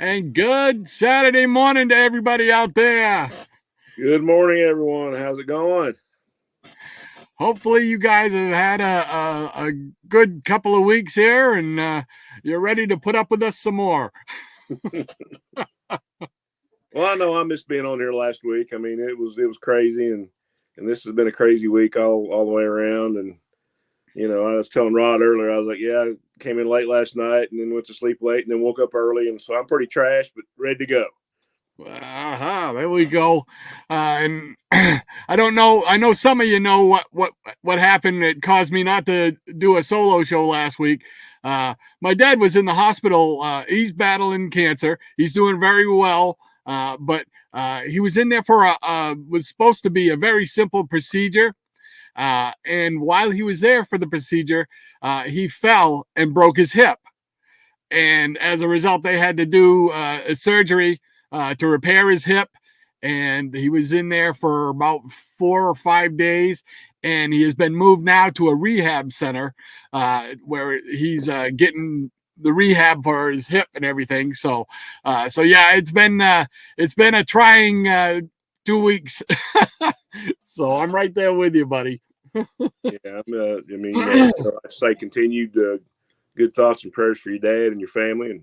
And good Saturday morning to everybody out there. Good morning, everyone. How's it going? Hopefully, you guys have had a good couple of weeks here, and you're ready to put up with us some more. Well, I know I missed being on here last week. I mean, it was crazy, and this has been a crazy week all the way around. And I was telling Rod earlier, I was like, yeah, I came in late last night, and then went to sleep late, and then woke up early, and so I'm pretty trashed, but ready to go. There we go. And I don't know. I know some of you know what happened. It caused me not to do a solo show last week. My dad was in the hospital. He's battling cancer. He's doing very well. But he was in there for was supposed to be a very simple procedure. And while he was there for the procedure, he fell and broke his hip. And as a result, they had to do a surgery to repair his hip. And he was in there for about 4 or 5 days. And he has been moved now to a rehab center where he's getting the rehab for his hip and everything. So yeah, it's been a trying 2 weeks. So I'm right there with you, buddy. Yeah, I say continued good thoughts and prayers for your dad and your family,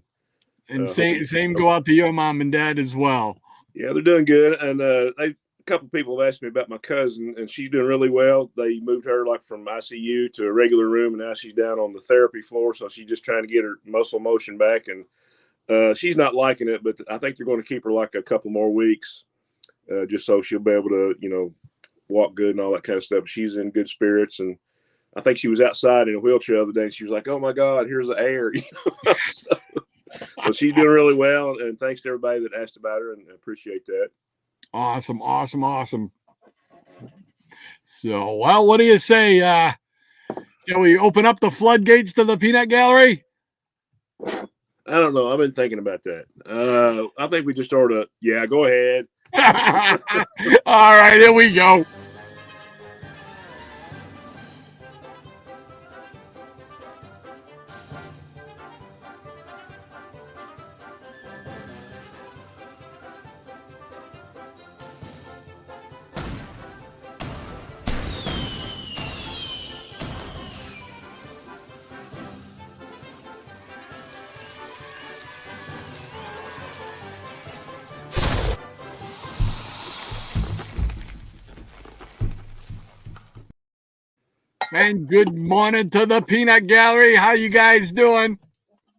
and same go out to your mom and dad as well. Yeah, they're doing good, and a couple people have asked me about my cousin, and she's doing really well. They moved her like from ICU to a regular room, and now she's down on the therapy floor. So she's just trying to get her muscle motion back, and she's not liking it. But I think they're going to keep her like a couple more weeks, just so she'll be able to walk good and all that kind of stuff. She's in good spirits, and I think she was outside in a wheelchair the other day, and she was like, "Oh my God, here's the air." So she's doing really well, and thanks to everybody that asked about her, and I appreciate that. Awesome. So, well, what do you say? Shall we open up the floodgates to the peanut gallery? I don't know. I've been thinking about that. I think we just sort of, yeah, go ahead. All right, here we go. And good morning to the peanut gallery. How you guys doing?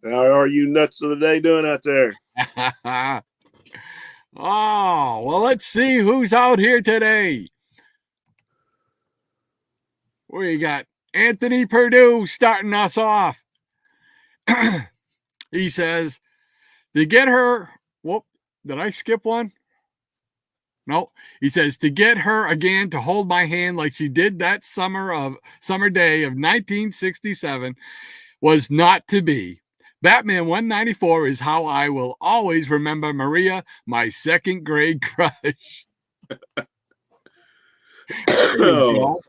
How are you nuts of the day doing out there? Oh, well, let's see who's out here today. We got Anthony Purdue starting us off. He says, to get her, whoop, did I skip one? No, he says, to get her again to hold my hand like she did that summer day of 1967 was not to be. Batman 194 is how I will always remember Maria, my second grade crush. Oh.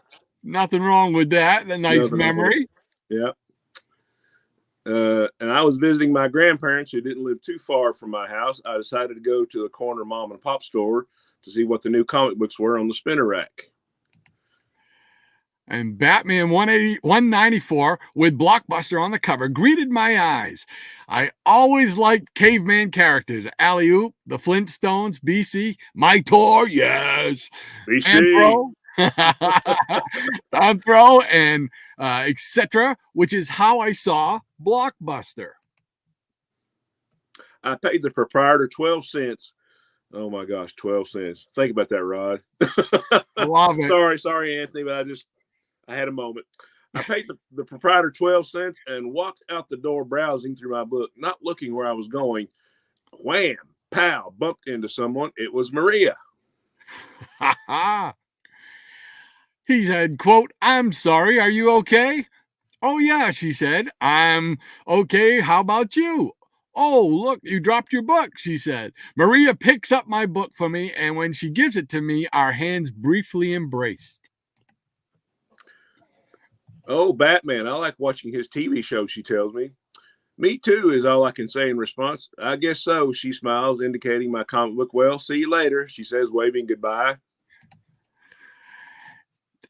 Nothing wrong with that. A nice memory. Yeah. And I was visiting my grandparents who didn't live too far from my house. I decided to go to the corner mom and pop store to see what the new comic books were on the spinner rack. And Batman 194 with Blockbuster on the cover greeted my eyes. I always liked caveman characters. Alley-oop, the Flintstones, BC, My Tor, yes. BC. Anthro, and etc., which is how I saw Blockbuster. I paid the proprietor 12 cents. Oh my gosh, 12 cents. Think about that, Rod. Love it. Sorry, Anthony, but I had a moment. I paid the proprietor 12 cents and walked out the door browsing through my book, not looking where I was going. Wham, pow, bumped into someone. It was Maria. He said, quote, I'm sorry, are you okay? Oh, yeah, she said. I'm okay. How about you? Oh, look, you dropped your book, she said. Maria picks up my book for me, and when she gives it to me, our hands briefly embraced. Oh, Batman. I like watching his TV show, she tells me. Me too is all I can say in response. I guess so. She smiles, indicating my comic book. Well, see you later, she says, waving goodbye.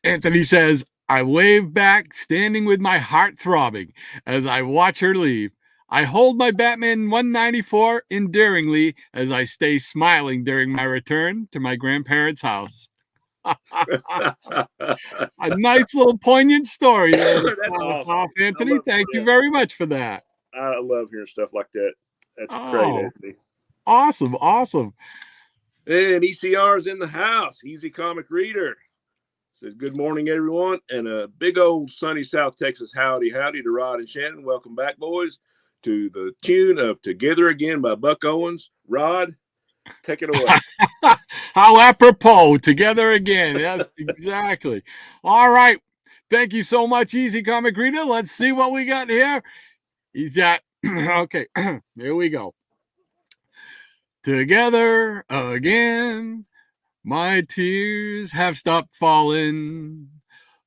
Anthony says, I wave back, standing with my heart throbbing as I watch her leave. I hold my Batman 194 endearingly as I stay smiling during my return to my grandparents' house. A nice little poignant story there. That's awesome. Anthony. Thank you very much for that. I love hearing stuff like that. That's great, Anthony. Awesome. Awesome. And ECR is in the house. Easy Comic Reader. Says, good morning, everyone. And a big old sunny South Texas howdy. Howdy to Rod and Shannon. Welcome back, boys, to the tune of Together Again by Buck Owens. Rod, take it away. How apropos. Together again. Yes, exactly. All right. Thank you so much, Easy Comic Reader. Let's see what we got here. He's got, okay, here we go. Together again. My tears have stopped falling.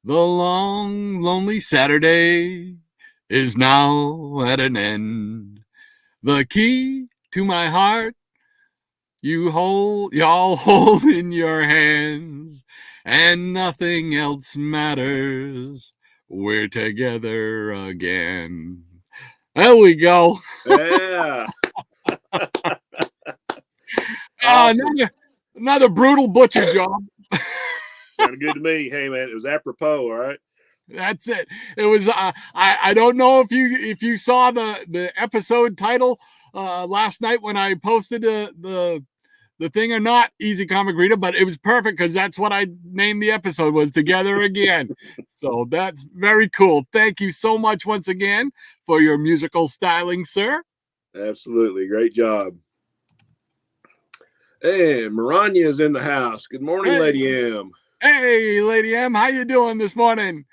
The long, lonely Saturday is now at an end. The key to my heart y'all hold in your hands, and nothing else matters. We're together again. There we go. Yeah. Awesome. Another brutal butcher job. Sounded good to me. Hey man, it was apropos, all right. That's it. It was. I don't know if you saw the episode title last night when I posted the thing or not, Easy Comic Reader, but it was perfect because that's what I named the episode, was Together Again. So that's very cool. Thank you so much once again for your musical styling, sir. Absolutely, great job. Hey, Maranya is in the house. Good morning, Lady M. Hey, Lady M, how you doing this morning?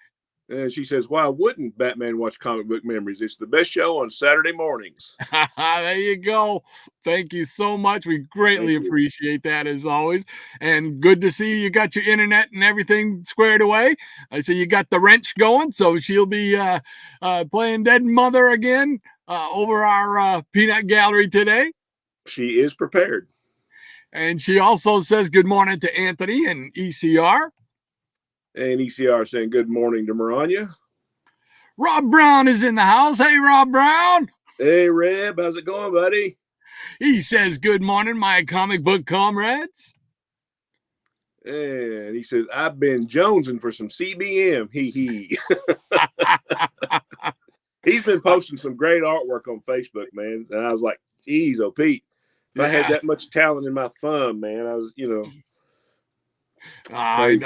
And she says, why wouldn't Batman watch Comic Book Memories? It's the best show on Saturday mornings. There you go. Thank you so much. We greatly appreciate that, as always. And good to see you got your internet and everything squared away. I see you got the wrench going, so she'll be playing Dead Mother again over our peanut gallery today. She is prepared. And she also says good morning to Anthony and ECR. And ECR saying good morning to Maranya. Rob Brown is in the house. Hey, Rob Brown. Hey, Reb. How's it going, buddy? He says good morning, my comic book comrades. And he says, I've been jonesing for some CBM. Hee. He's been posting some great artwork on Facebook, man. And I was like, geez, oh, Pete. If I had that much talent in my thumb, man, I was, I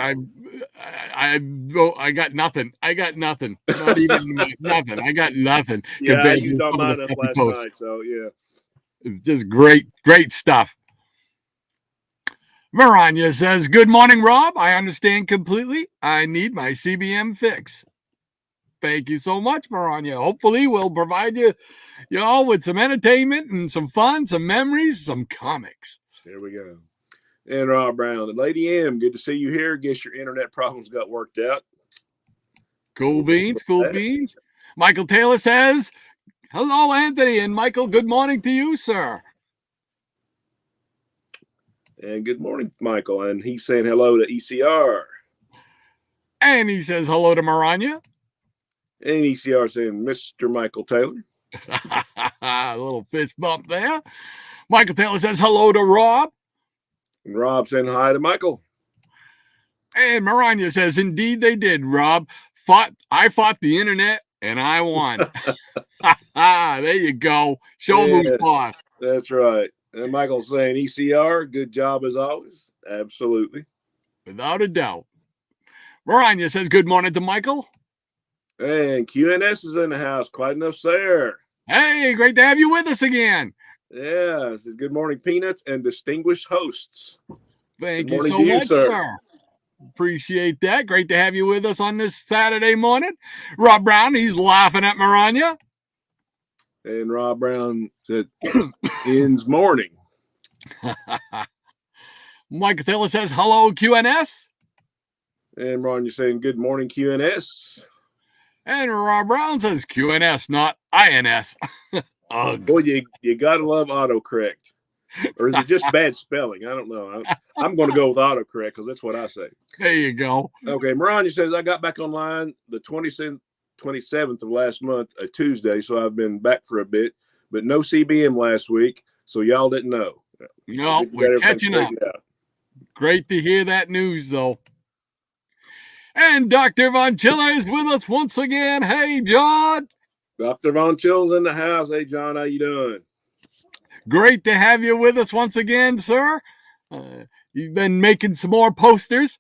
got nothing. Not even nothing. I got nothing. Yeah, I used all mine up last night, so yeah. It's just great stuff. Maranya says, good morning, Rob. I understand completely. I need my CBM fix. Thank you so much, Maranya. Hopefully we'll provide you all with some entertainment and some fun, some memories, some comics. There we go. And Rob Brown, Lady M, good to see you here. Guess your internet problems got worked out. Cool beans. Michael Taylor says, hello, Anthony and Michael. Good morning to you, sir. And good morning, Michael. And he's saying hello to ECR. And he says hello to Maranya. And ECR saying Mr. Michael Taylor. A little fist bump there. Michael Taylor says hello to Rob. And Rob saying hi to Michael. And Maranya says, indeed they did, Rob. I fought the internet and I won. There you go. Show them who's boss. That's right. And Michael's saying, ECR, good job as always. Absolutely. Without a doubt. Maranya says, good morning to Michael. And QNS is in the house. Quite enough, sir. Hey, great to have you with us again. Yeah, this is good morning, Peanuts and distinguished hosts. Thank you so much, sir. Appreciate that. Great to have you with us on this Saturday morning. Rob Brown, he's laughing at Maranya. And Rob Brown said, ends morning. Michael Taylor says, hello, QNS. And Ron, you're saying good morning, QNS. And Rob Brown says QNS, not INS. Ugh. Boy, you gotta love autocorrect. Or is it just bad spelling? I don't know. I'm going to go with autocorrect because that's what I say. There you go. Okay, Maranya says, I got back online the 27th of last month, a Tuesday, so I've been back for a bit, but no CBM last week, so y'all didn't know. No, we're catching up. Great to hear that news, though. And Dr. Von Chilla is with us once again. Hey, John. Dr. Von Chill's in the house. Hey, John, how you doing? Great to have you with us once again, sir. You've been making some more posters.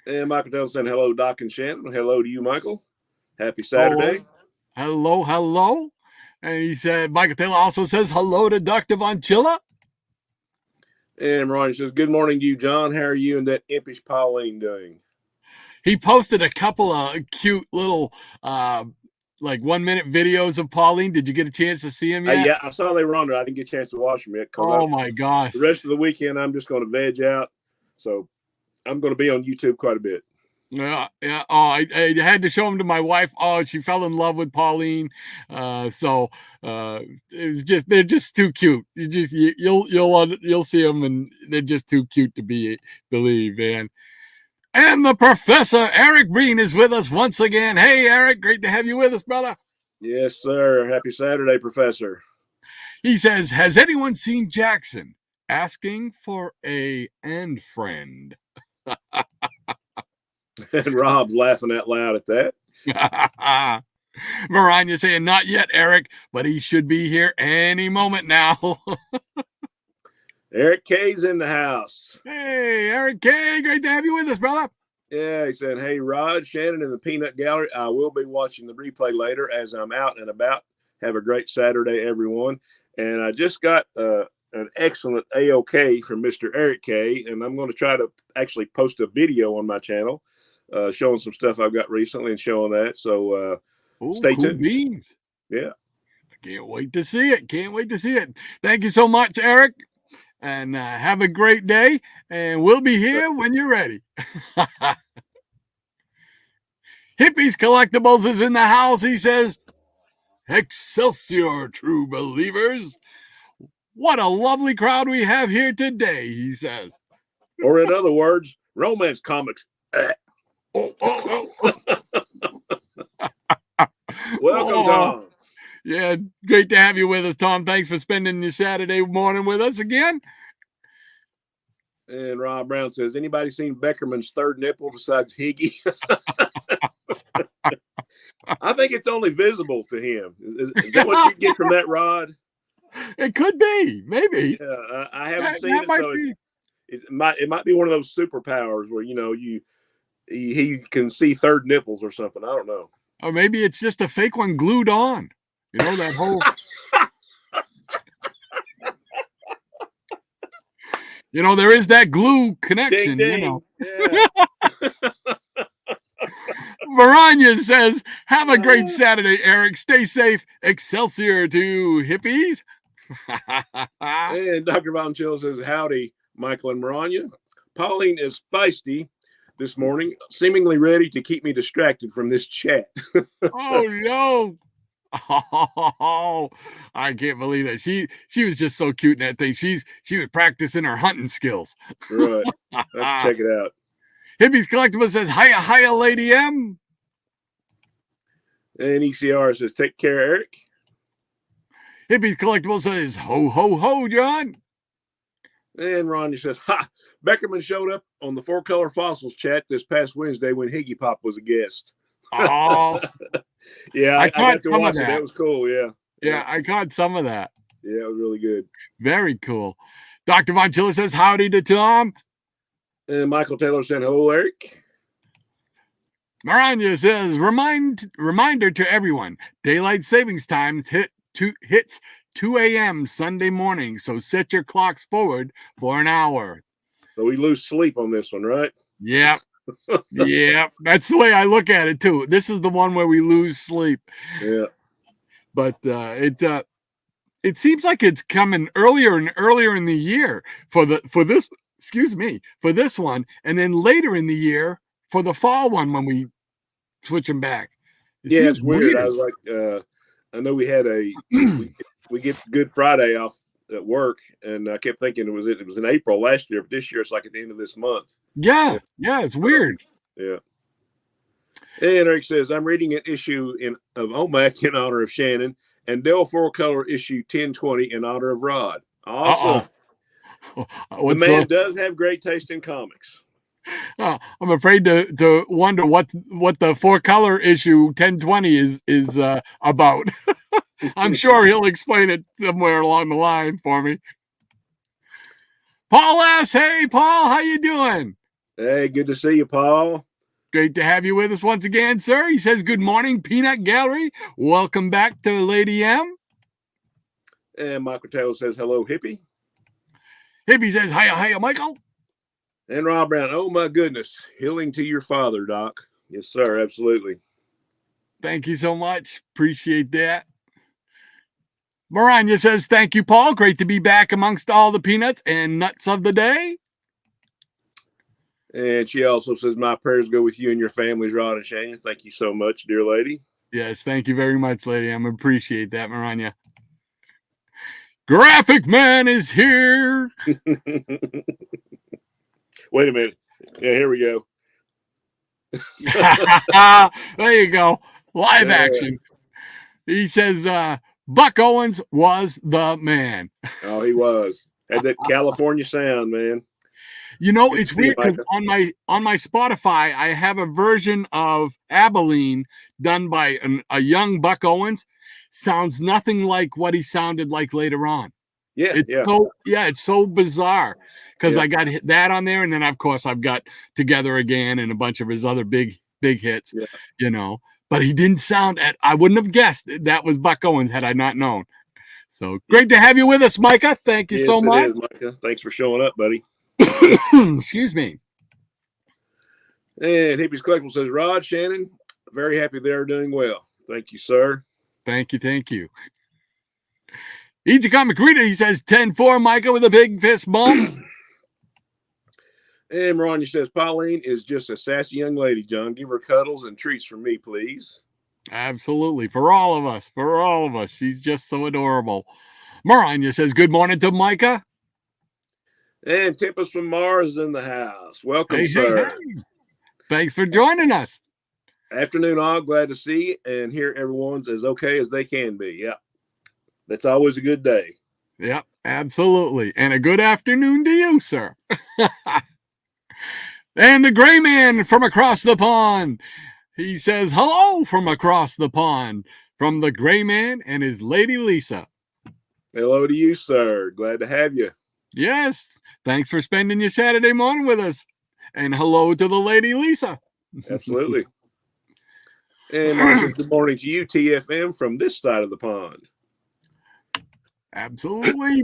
And Michael Dell saying hello, Doc and Shannon. Hello to you, Michael. Happy Saturday. Hello. And he said, Michael Taylor also says hello to Dr. Von Chilla. And Ronnie says, good morning to you, John. How are you and that impish Pauline doing? He posted a couple of cute little 1-minute videos of Pauline. Did you get a chance to see him yet? Yeah, I saw they were on there. I didn't get a chance to watch them yet. Oh, my gosh. The rest of the weekend, I'm just going to veg out. So I'm going to be on YouTube quite a bit. Yeah. Oh, I had to show them to my wife. Oh, she fell in love with Pauline. So it's just, they're just too cute. You'll see them, and they're just too cute to believe, man. And the Professor Eric Breen is with us once again. Hey, Eric, great to have you with us, brother. Yes, sir. Happy Saturday, Professor. He says, has anyone seen Jackson asking for a and friend? And Rob's laughing out loud at that. Maranya saying, not yet, Eric, but he should be here any moment now. Eric K's in the house. Hey, Eric K, great to have you with us, brother. Yeah, he said, hey, Rod, Shannon, and the Peanut Gallery. I will be watching the replay later as I'm out and about. Have a great Saturday, everyone. And I just got an excellent AOK from Mr. Eric K, and I'm going to try to actually post a video on my channel showing some stuff I've got recently and showing that. So stay tuned. Beans. Yeah. I can't wait to see it. Thank you so much, Eric. And have a great day, and we'll be here when you're ready. Hippies Collectibles is in the house. He says, Excelsior, true believers. What a lovely crowd we have here today, he says. Or in other words, romance comics. Welcome, Tom. Yeah, great to have you with us, Tom. Thanks for spending your Saturday morning with us again. And Rob Brown says, anybody seen Beckerman's third nipple besides Higgy? I think it's only visible to him. Is that what you get from that, Rod? It could be, maybe. Yeah, I haven't seen it, so it might be one of those superpowers where he can see third nipples or something. I don't know. Or maybe it's just a fake one glued on. You know, that whole there is that glue connection, ding, ding. Yeah. Maranya says, have a great Saturday, Eric. Stay safe. Excelsior to hippies. And Dr. Von Chill says, howdy, Michael and Maranya. Pauline is feisty this morning, seemingly ready to keep me distracted from this chat. Oh, no. Oh, I can't believe that. She was just so cute in that thing. She was practicing her hunting skills. Right. Let's check it out. Hippies Collectible says, hiya, Lady M. And ECR says, take care, Eric. Hippies Collectible says, ho, ho, ho, John. And Ronnie says, ha, Beckerman showed up on the 4-Color Fossils chat this past Wednesday when Higgy Pop was a guest. Oh. Yeah, I got to watch it. That was cool, yeah. Yeah, I caught some of that. Yeah, it was really good. Very cool. Dr. Von Chilla says, howdy to Tom. And Michael Taylor said, hello, Eric. Maranya says, reminder to everyone, daylight savings time hits 2 a.m. Sunday morning, so set your clocks forward for an hour. So we lose sleep on this one, right? Yeah. Yeah, that's the way I look at it too. This is the one where we lose sleep. Yeah. But it seems like it's coming earlier and earlier in the year for this one, and then later in the year for the fall one when we switch them back. Yeah, it's weird. I was like, I know we had we get Good Friday off at work, and I kept thinking it was in April last year, but this year it's like at the end of this month. Yeah, it's weird. Yeah. And Eric says, I'm reading an issue of OMAC in honor of Shannon and Dell 4-color issue 1020 in honor of Rod. Awesome. The man does have great taste in comics. I'm afraid to wonder what the 4-color issue 1020 is about. I'm sure he'll explain it somewhere along the line for me. Paul asks, hey, Paul, how you doing? Hey, good to see you, Paul. Great to have you with us once again, sir. He says, good morning, Peanut Gallery. Welcome back to Lady M. And Michael Taylor says, hello, Hippie. Hippie says, hiya, Michael. And Rob Brown, oh, my goodness. Healing to your father, Doc. Yes, sir, absolutely. Thank you so much. Appreciate that. Maranya says, thank you, Paul. Great to be back amongst all the peanuts and nuts of the day. And she also says, my prayers go with you and your families, Rod and Shannon. Thank you so much, dear lady. Yes, thank you very much, lady. I appreciate that, Maranya. Graphic Man is here. Wait a minute. Yeah, here we go. There you go. Live action. He says, Buck Owens was the man. Oh, he was. Had that California sound, man. You know, it's weird because on my Spotify, I have a version of Abilene done by a young Buck Owens. Sounds nothing like what he sounded like later on. It's so bizarre because I got that on there, and then of course I've got Together Again and a bunch of his other big hits. Yeah. You know, but he didn't sound. I wouldn't have guessed that was Buck Owens had I not known. So great to have you with us, Micah. Thank you so much. It is, Micah. Thanks for showing up, buddy. Excuse me. And Hippie's Collectible says, Rod, Shannon, very happy they're doing well. Thank you, sir. Thank you. Easy Comic Reader, he says 10-4, Micah with a big fist bump. And Maranya says, Pauline is just a sassy young lady, John. Give her cuddles and treats from me, please. Absolutely. For all of us. She's just so adorable. Maranya says, good morning to Micah. And Tempest from Mars is in the house. Welcome, sir. Hey. Thanks for joining us. Afternoon, all. Glad to see and hear everyone's as okay as they can be. Yeah. That's always a good day. Yep, absolutely. And a good afternoon to you, sir. And the gray man from across the pond. He says, hello from across the pond from the gray man and his lady Lisa. Hello to you, sir. Glad to have you. Yes. Thanks for spending your Saturday morning with us. And hello to the lady Lisa. Absolutely. And Mark says, good morning to you, TFM, from this side of the pond. Absolutely.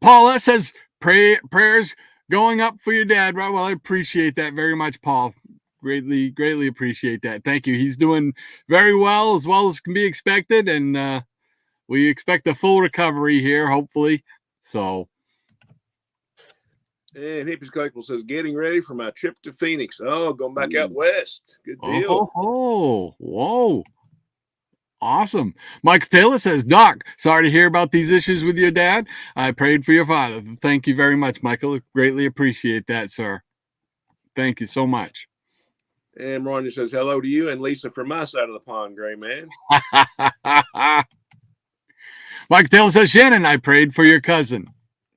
Paula says, prayers going up for your dad. Right. Well, I appreciate that very much, Paul. Greatly appreciate that. Thank you. He's doing very well as can be expected. And we expect a full recovery here, hopefully. So. And Hippie's Collectible says, getting ready for my trip to Phoenix. Oh, going back out west. Good deal. Oh, whoa. Awesome. Mike Taylor says, Doc, sorry to hear about these issues with your dad. I prayed for your father. Thank you very much, Michael. Greatly appreciate that, sir. Thank you so much. And Ronja says, hello to you and Lisa from my side of the pond, gray man. Mike Taylor says, Shannon, I prayed for your cousin.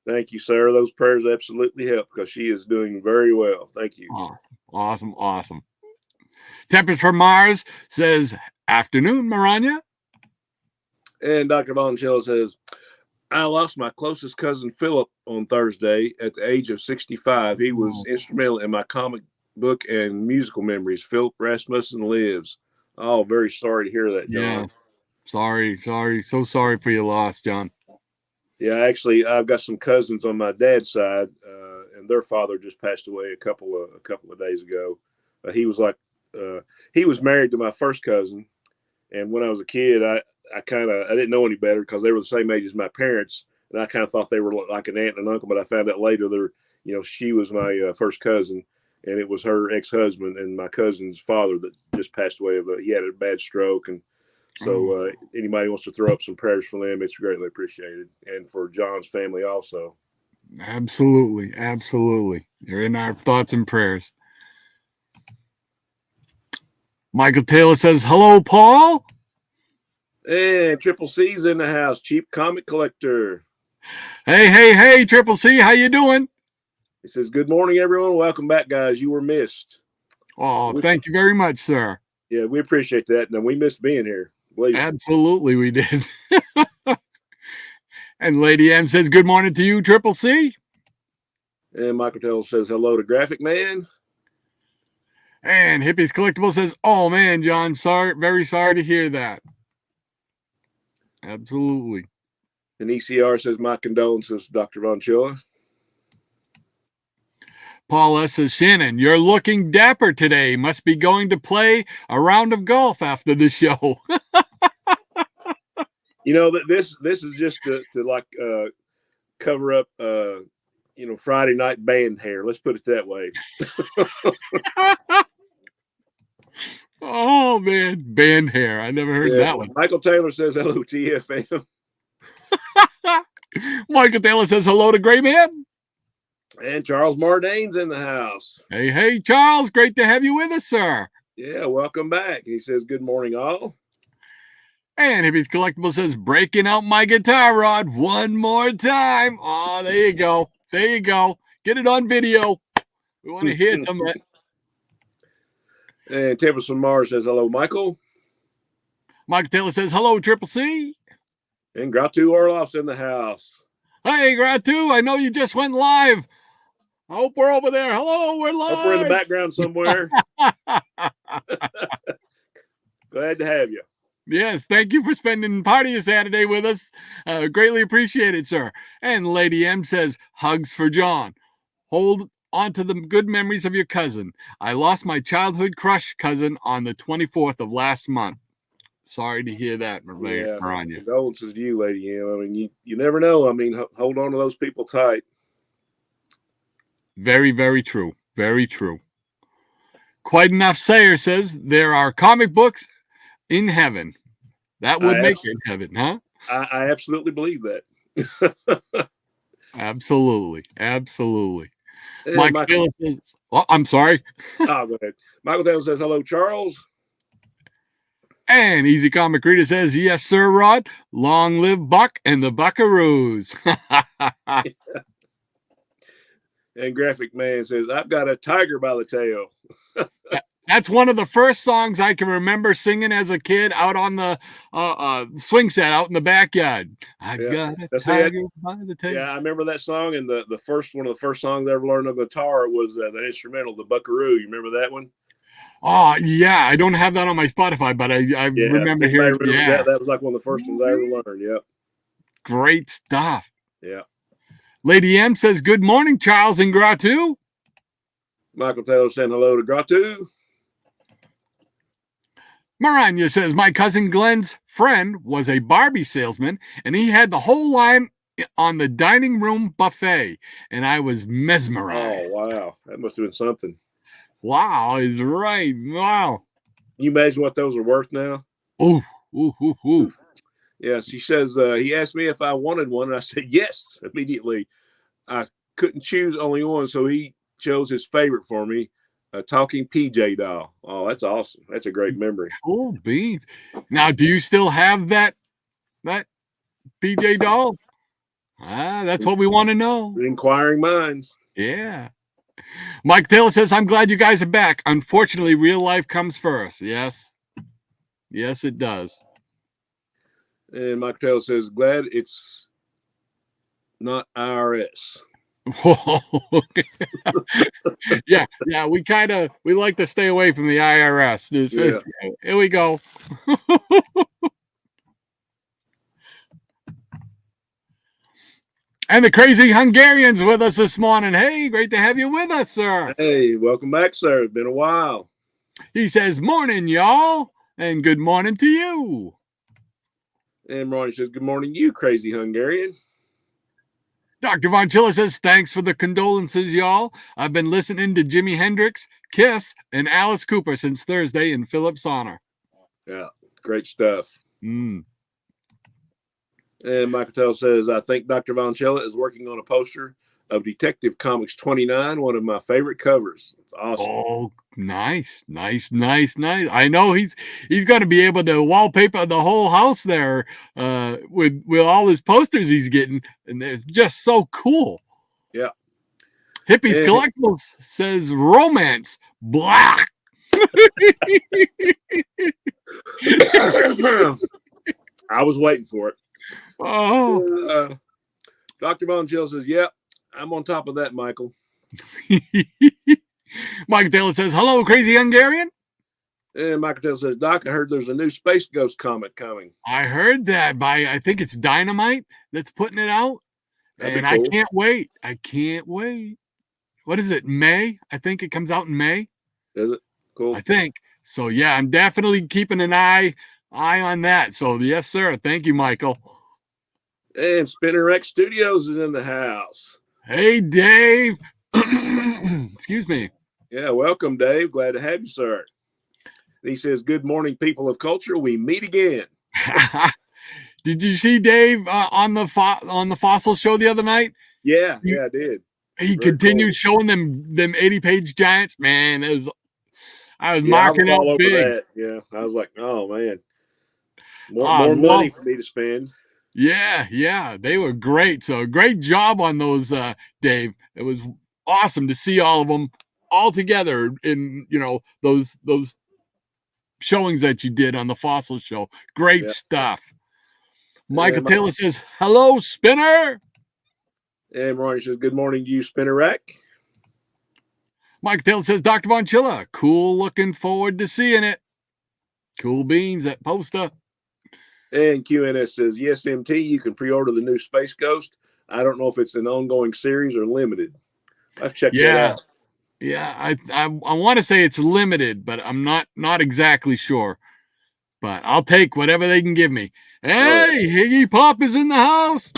Thank you, sir. Those prayers absolutely help because she is doing very well. Thank you. Oh, awesome. Tempest from Mars says, afternoon, Maranya. And Dr. Voncello says, I lost my closest cousin, Philip, on Thursday at the age of 65. He was instrumental in my comic book and musical memories. Philip Rasmussen lives. Oh, very sorry to hear that, John. Yeah. Sorry. So sorry for your loss, John. Yeah, actually, I've got some cousins on my dad's side, and their father just passed away a couple of days ago. He was married to my first cousin, and when I was a kid, I didn't know any better because they were the same age as my parents, and I kind of thought they were like an aunt and an uncle. But I found out later she was my first cousin, and it was her ex-husband and my cousin's father that just passed away. But he had a bad stroke, and so anybody wants to throw up some prayers for them, it's greatly appreciated, and for John's family also. Absolutely, absolutely. They're in our thoughts and prayers. Michael Taylor says, hello, Paul. And Triple C's in the house, cheap comic collector. Hey, Triple C, how you doing? He says, good morning, everyone. Welcome back, guys. You were missed. Oh, thank you very much, sir. Yeah, we appreciate that. And we missed being here. Absolutely, we did. And Lady M says, good morning to you, Triple C. And Michael Taylor says, hello to Graphic Man. And Hippies Collectible says, oh, man, John, very sorry to hear that. Absolutely. And ECR says, my condolences, Dr. Von Chilla. Paul S. says, Shannon, you're looking dapper today. Must be going to play a round of golf after the show. You know, this is just to like cover up, Friday night band hair. Let's put it that way. Oh, man. Band hair. I never heard that one. Michael Taylor says hello to TFM. Michael Taylor says hello to Gray Man. And Charles Mardane's in the house. Hey, Charles. Great to have you with us, sir. Yeah, welcome back. He says, good morning, all. And Hippies Collectible says, breaking out my guitar rod one more time. Oh, there you go. There you go. Get it on video. We want to hear some of it. And Tempest from Mars says, hello, Michael. Michael Taylor says, hello, Triple C. And Gratu Orloff's in the house. Hey, Gratu, I know you just went live. I hope we're over there. Hello, we're live. Hope we're in the background somewhere. Glad to have you. Yes, thank you for spending part of your Saturday with us. Greatly appreciated, sir. And Lady M says, hugs for John. Hold on to the good memories of your cousin. I lost my childhood crush cousin on the 24th of last month. Sorry to hear that, Maranya. Condolences to you, Lady M. I mean, you never know. I mean, hold on to those people tight. Very, very true. Very true. Quite Enough Sayer says, there are comic books in heaven. That would make it heaven, huh? I absolutely believe that. Absolutely. Absolutely. Michael Taylor says, I'm sorry. Go ahead. Michael Taylor says, hello, Charles. And Easy Comic Reader says, yes, sir, Rod. Long live Buck and the Buckaroos. And Graphic Man says, I've got a tiger by the tail. That's one of the first songs I can remember singing as a kid out on the swing set out in the backyard. I got a tiger by the tail. Yeah, I remember that song. And one of the first songs I ever learned on guitar was the instrumental, the Buckaroo. You remember that one? Oh, yeah. I don't have that on my Spotify, but I remember hearing it. That was like one of the first ones I ever learned. Yep. Great stuff. Yeah. Lady M says, good morning, Charles and Gratu. Michael Taylor saying hello to Gratu. Maranya says, my cousin Glenn's friend was a Barbie salesman, and he had the whole line on the dining room buffet, and I was mesmerized. Oh, wow. That must have been something. Wow, he's right. Wow. Can you imagine what those are worth now? Ooh. Yeah, she says, he asked me if I wanted one, and I said yes immediately. I couldn't choose only one, so he chose his favorite for me, a talking PJ doll. Oh, that's awesome. That's a great memory. Cool beans. Now, do you still have that PJ doll? That's what we want to know. Inquiring minds. Yeah. Mike Taylor says, I'm glad you guys are back. Unfortunately, real life comes first. Yes. Yes, it does. And Mike Taylor says, glad it's not IRS. yeah, we like to stay away from the IRS. Here we go. And the crazy Hungarian's with us this morning. Hey, great to have you with us, sir. Hey, welcome back, sir. It's been a while. He says, morning, y'all, and good morning to you. And Ronnie says, good morning, you crazy Hungarian. Dr. Von Chilla says, thanks for the condolences, y'all. I've been listening to Jimi Hendrix, Kiss, and Alice Cooper since Thursday in Philip's honor. Yeah, great stuff. Mm. And Michael Tell says, I think Dr. Von Chilla is working on a poster of Detective Comics 29, one of my favorite covers. It's awesome. Oh, nice. I know he's going to be able to wallpaper the whole house there with all his posters he's getting, and it's just so cool. Yeah. Hippies Collectibles says romance black. I was waiting for it. Oh. Dr. Von Chilla says, yep, I'm on top of that, Michael. Michael Taylor says, hello, crazy Hungarian. And Michael Taylor says, Doc, I heard there's a new Space Ghost comic coming. I heard that by, I think it's Dynamite that's putting it out. That'd and be cool. I can't wait. What is it? May? I think it comes out in May. Is it? Cool. I think. So, yeah, I'm definitely keeping an eye on that. So, yes, sir. Thank you, Michael. And Spinner X Studios is in the house. Hey, Dave. Excuse me. Yeah, welcome, Dave. Glad to have you, sir. And he says, good morning, people of culture. We meet again. Did you see Dave on the Fossil show the other night? Yeah, I did. He continued showing them 80-page giants. Man, I was marking all out over big. that. Yeah, I was like, oh, man. More money for me to spend. Yeah, they were great. So great job on those, Dave. It was awesome to see all of them all together in those showings that you did on the Fossil show. Great stuff. Michael Taylor says, hello, Spinner. And Ronnie says, good morning to you, Spinner Rack. Michael Taylor says, Dr. Von Chilla, cool, looking forward to seeing it. Cool beans, that poster. And QNS says, yes, MT, you can pre-order the new Space Ghost. I don't know if it's an ongoing series or limited. I've checked that out. Yeah, I want to say it's limited, but I'm not exactly sure. But I'll take whatever they can give me. Hey, Higgy Pop is in the house.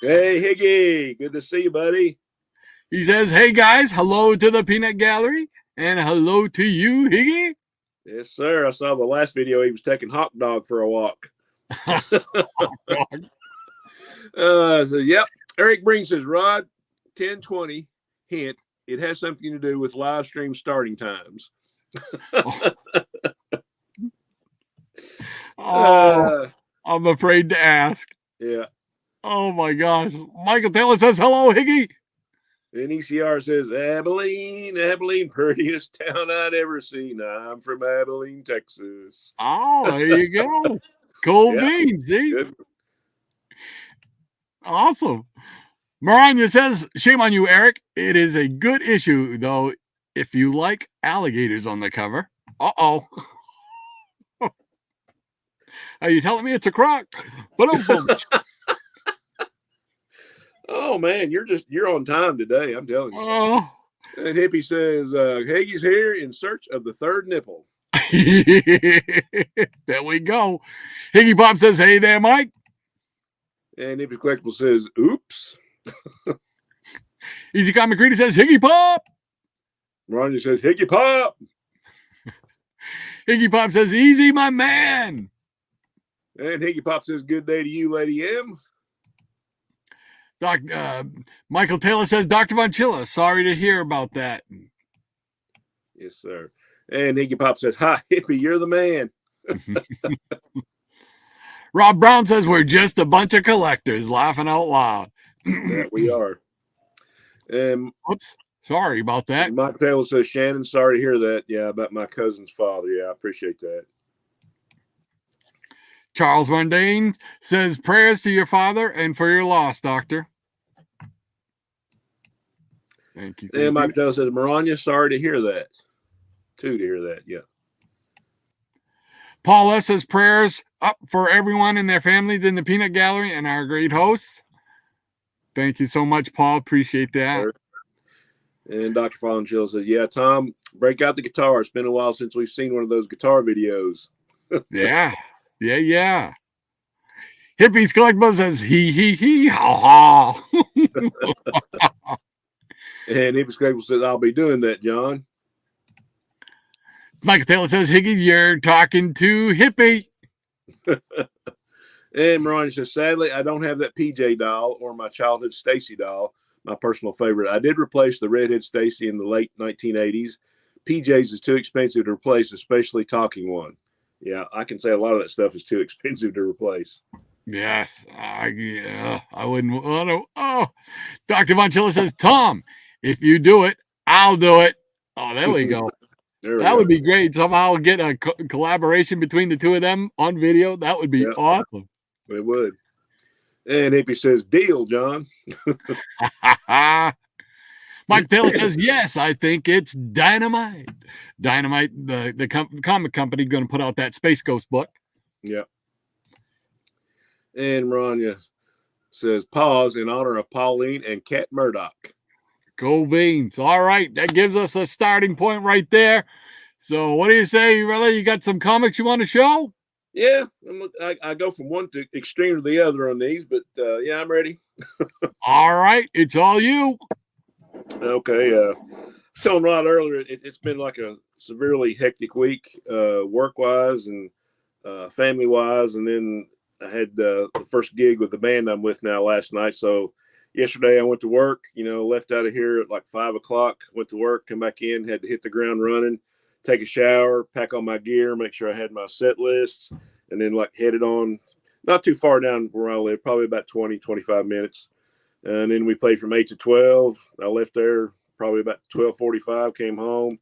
Hey, Higgy. Good to see you, buddy. He says, hey, guys, hello to the Peanut Gallery, and hello to you, Higgy. Yes, sir. I saw the last video. He was taking Hawk Dog for a walk. So, yep. Eric Breen says, Rod, 10:20, hint, it has something to do with live stream starting times. I'm afraid to ask. Yeah. Oh, my gosh. Michael Taylor says, hello, Higgy. And ECR says, Abilene, prettiest town I'd ever seen. I'm from Abilene, Texas. Oh, there you go. Cool beans, see? Good. Awesome. Maranya says, shame on you, Eric. It is a good issue, though, if you like alligators on the cover. Uh-oh. Are you telling me it's a croc? Oh, man, you're on time today, I'm telling you. Oh. And Hippie says, Haggy's here in search of the third nipple. There we go. Higgy Pop says, hey there, Mike. And Hippie's Collectible says, oops. Easy Comic Reader says, Higgy Pop. Ronnie says, Higgy Pop. Higgy Pop says, easy, my man. And Higgy Pop says, good day to you, Lady M. Michael Taylor says, Dr. Von Chilla, sorry to hear about that. Yes, sir. And Higgy Pop says, hi, Hippie, you're the man. Rob Brown says, we're just a bunch of collectors laughing out loud. Yeah, we are. Oops, sorry about that. Michael Taylor says, Shannon, sorry to hear that. Yeah, about my cousin's father. Yeah, I appreciate that. Charles Mundane says, prayers to your father and for your loss, doctor. Thank you. And Michael Taylor says, Maranya, sorry to hear that. To hear that, yeah. Paul S. says, prayers up for everyone and their families in the Peanut Gallery and our great hosts. Thank you so much, Paul. Appreciate that. And Dr. Von Chill says, yeah, Tom, break out the guitar. It's been a while since we've seen one of those guitar videos. Yeah. Hippies Collectibles says he ha ha. And Hippies Collectibles says, I'll be doing that, John. Michael Taylor says, Higgy, you're talking to Hippie. And Mariah says, sadly, I don't have that PJ doll or my childhood Stacy doll, my personal favorite. I did replace the redhead Stacy in the late 1980s. PJ's is too expensive to replace, especially talking one. Yeah, I can say a lot of that stuff is too expensive to replace. Yes. Yeah, I wouldn't want to. Oh, Dr. Von Chilla says, Tom, if you do it, I'll do it. Oh, there we go. That would be great. Somehow get a collaboration between the two of them on video. That would be awesome. It would. And Hippie says, deal, John. Mike Taylor says, yes, I think it's Dynamite. Dynamite, the comic company, going to put out that Space Ghost book. Yeah. And Maranya says, pause in honor of Pauline and Cat Murdoch. Go Beans. All right. That gives us a starting point right there. So what do you say, brother? You got some comics you want to show? Yeah. I go from one to extreme to the other on these, but yeah, I'm ready. All right. It's all you. Okay. Telling Rod earlier, it's been like a severely hectic week, work-wise and family-wise. And then I had the first gig with the band I'm with now last night. So yesterday I went to work, left out of here at like 5 o'clock, went to work, come back in, had to hit the ground running, take a shower, pack all my gear, make sure I had my set lists, and then like headed on not too far down where I live, probably about 20, 25 minutes. And then we played from 8 to 12. I left there probably about 12:45, came home.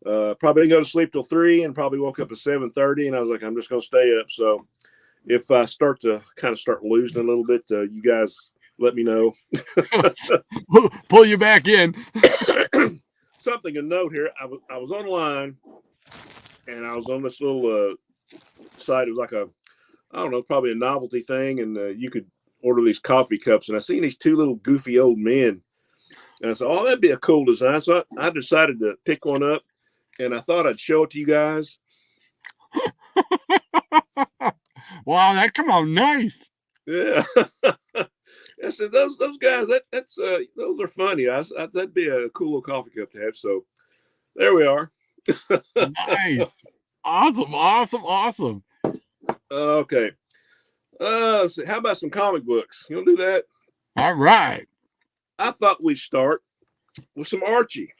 Probably didn't go to sleep till 3 and probably woke up at 7:30. And I was like, I'm just going to stay up. So if I start losing a little bit, you guys let me know. Pull you back in. Something to note here. I was online and I was on this little site. It was like probably a novelty thing. And you could order these coffee cups. And I seen these two little goofy old men. And I said, oh, that'd be a cool design. So I decided to pick one up and I thought I'd show it to you guys. Wow, that come out nice. Yeah. I said, those guys, that's those are funny. That'd be a cool little coffee cup to have. So there we are. Nice. Awesome. Okay. So how about some comic books? You want to do that? All right. I thought we'd start with some Archie.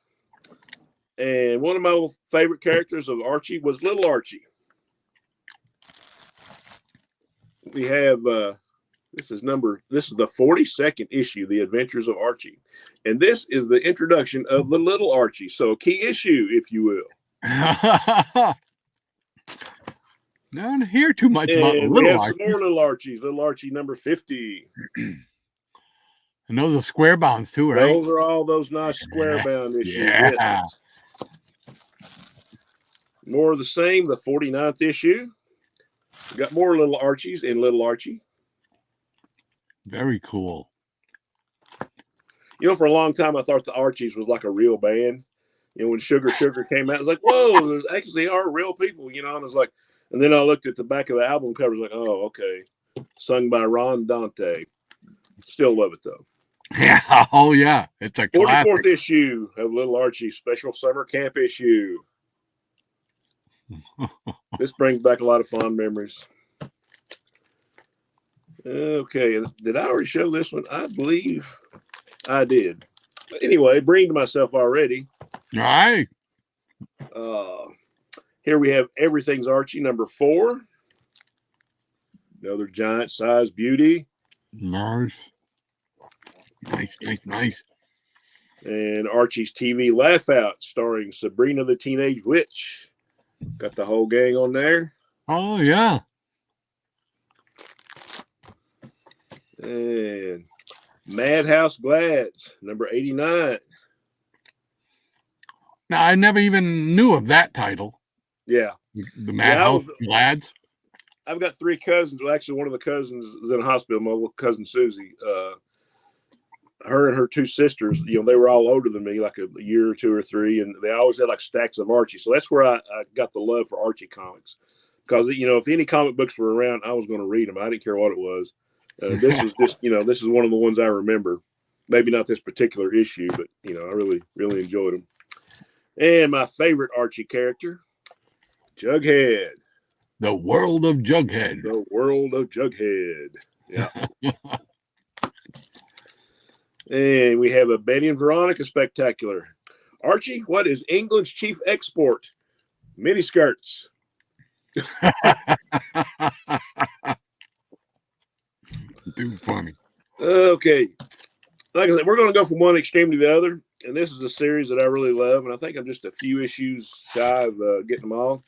And one of my favorite characters of Archie was Little Archie. We have this is the 42nd issue, The Adventures of Archie. And this is the introduction of the Little Archie. So key issue, if you will. Don't hear too much about Little Archie. Some more Little Archies. Little Archie number 50. And those are square bounds too, right? Those are all those nice square bound issues. Yeah. Yes. More of the same, the 49th issue. We got more Little Archies in Little Archie. Very cool. For a long time, I thought the Archies was like a real band. When Sugar came out, I was like, whoa, there's actually are real people, and I was like, and then I looked at the back of the album cover, I was like, oh, okay. Sung by Ron Dante. Still love it, though. Yeah. Oh, yeah. It's a classic. 44th issue of Little Archie, special summer camp issue. This brings back a lot of fond memories. Okay. Did I already show this one? I believe I did. But anyway, bringing to myself already. All right. Here we have Everything's Archie, number 4. Another giant size beauty. Nice. And Archie's TV Laugh Out, starring Sabrina the Teenage Witch. Got the whole gang on there. Oh, yeah. And Madhouse Glads, number 89. Now, I never even knew of that title. Yeah. The Madhouse Glads. I've got 3 cousins. Well, actually, one of the cousins is in a hospital. My little cousin Susie. Her and her 2 sisters, they were all older than me, like a year or 2 or 3, and they always had like stacks of Archie. So that's where I got the love for Archie comics. because if any comic books were around, I was going to read them. I didn't care what it was. This was just this is one of the ones I remember. Maybe not this particular issue, but I really enjoyed them. And my favorite Archie character, Jughead. The World of Jughead. The World of Jughead. Yeah. And we have a Betty and Veronica spectacular. Archie, what is England's chief export? Miniskirts. Too funny. Okay. Like I said, we're going to go from one extreme to the other. And this is a series that I really love. And I think I'm just a few issues shy of getting them all.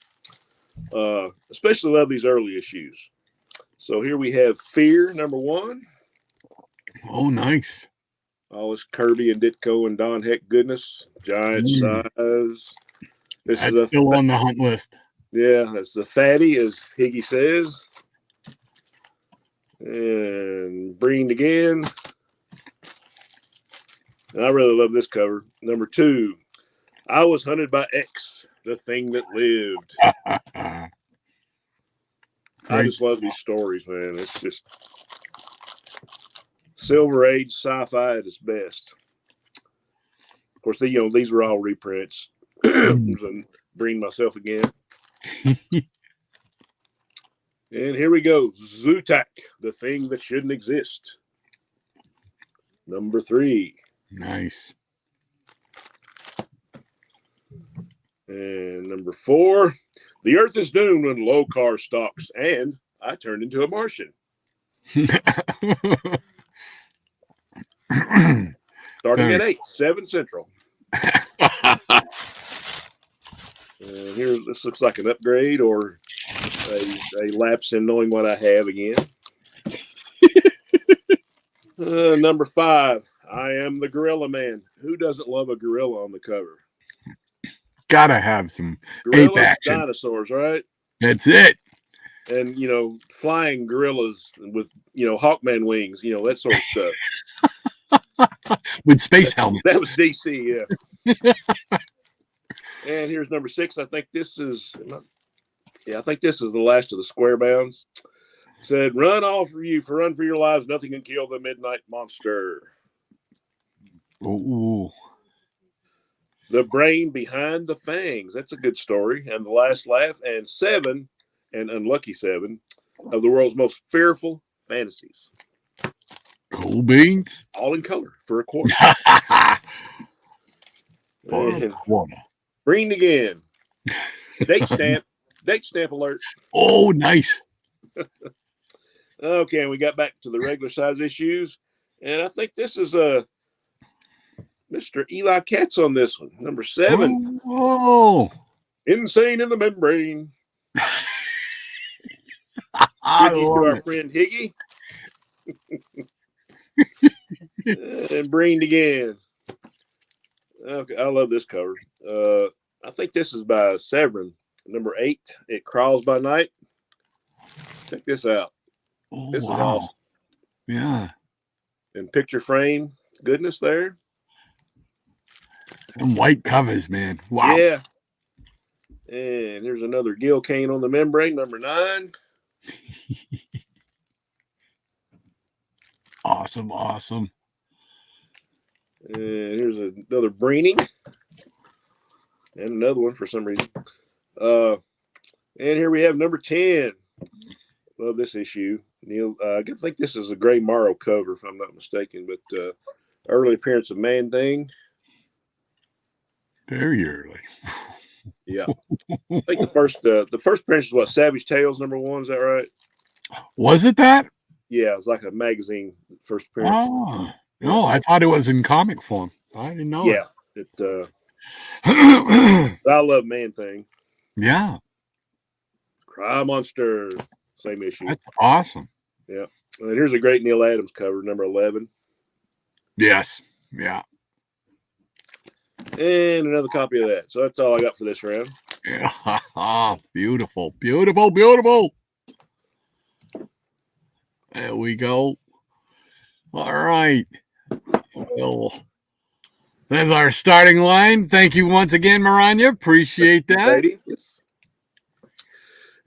Especially love these early issues. So here we have Fear, #1. Oh, nice. All this Kirby and Ditko and Don Heck goodness. Giant size. This That's is still on the hunt list. Yeah, that's the fatty, as Higgy says. And Breed again. And I really love this cover. #2. I was hunted by X, the thing that lived. I just love these stories, man. It's just Silver Age sci-fi at its best. Of course, these were all reprints. I'm bringing myself again. And here we go. Zootak, the thing that shouldn't exist. #3. Nice. And #4. The Earth is doomed when Lokar stalks, and I turned into a Martian. Starting at 8, 7 Central. And here, this looks like an upgrade or a lapse in knowing what I have again. #5. I am the Gorilla Man. Who doesn't love a gorilla on the cover? Gotta have some Gorillas, ape action. dinosaurs, right? That's it. And flying gorillas with Hawkman wings, that sort of stuff. With space helmets. That was DC, yeah. And here's #6. I think this is the last of the square bounds. Said, run for your lives. Nothing can kill the midnight monster. Ooh. The brain behind the fangs. That's a good story. And the last laugh. And 7, and unlucky 7, of the world's most fearful fantasies. Cool beans. All in color for a quarter. Green again. Date stamp. Date stamp alert. Oh, nice. Okay, and we got back to the regular size issues. And I think this is Mr. Eli Katz on this one. #7. Oh. Insane in the Membrane. To our friend Higgy. And Breen again. Okay, I love this cover. I think this is by Severin. #8. It Crawls by Night. Check this out. Oh, This wow. is awesome. Yeah. And picture frame goodness there. And white covers, man. Wow. Yeah. And there's another Gil Kane on the membrane, #9. Awesome, awesome. And here's another Breening. And another one for some reason. And here we have #10. Love this issue. Neil, I think this is a Gray Morrow cover, if I'm not mistaken, but early appearance of Man Thing. Very early. Yeah. I think the first appearance was Savage Tales #1, is that right? Was it that? Yeah, it was like a magazine first appearance. Oh, no, I thought it was in comic form. I didn't know. Yeah. I love Man Thing. Yeah. Cry Monster. Same issue. That's awesome. Yeah. And here's a great Neil Adams cover, #11. Yes. Yeah. And another copy of that. So that's all I got for this round. Yeah. Beautiful. Beautiful. Beautiful. There we go. All right. Well, there's our starting line. Thank you once again, Maranya. Appreciate that. Lady. Yes.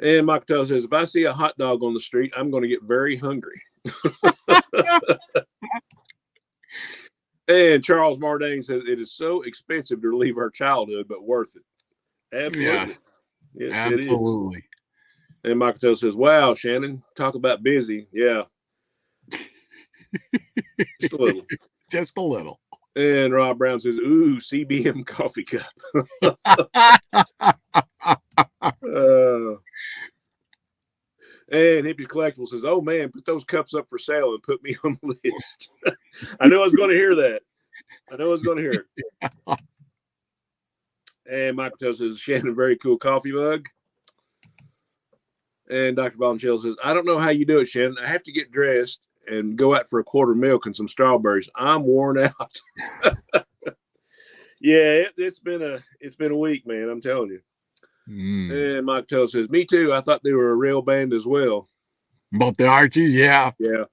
And Michael says, if I see a hot dog on the street, I'm going to get very hungry. And Charles Mardane says, it is so expensive to relieve our childhood, but worth it. Absolutely. Yes, absolutely. It is. And Michael says, wow, Shannon, talk about busy. Yeah. Just a little. Just a little. And Rob Brown says, ooh, CBM coffee cup. And Hippie's Collectible says, oh, man, put those cups up for sale and put me on the list. I knew I was going to hear that. And Michael tells says, Shannon, very cool coffee mug. And Dr. Valencello says, I don't know how you do it, Shannon. I have to get dressed and go out for a quart of milk and some strawberries. I'm worn out. Yeah, it's been a week, man. I'm telling you. And Mike Tell says, me too. I thought they were a real band as well. About the Archies, yeah. Yeah.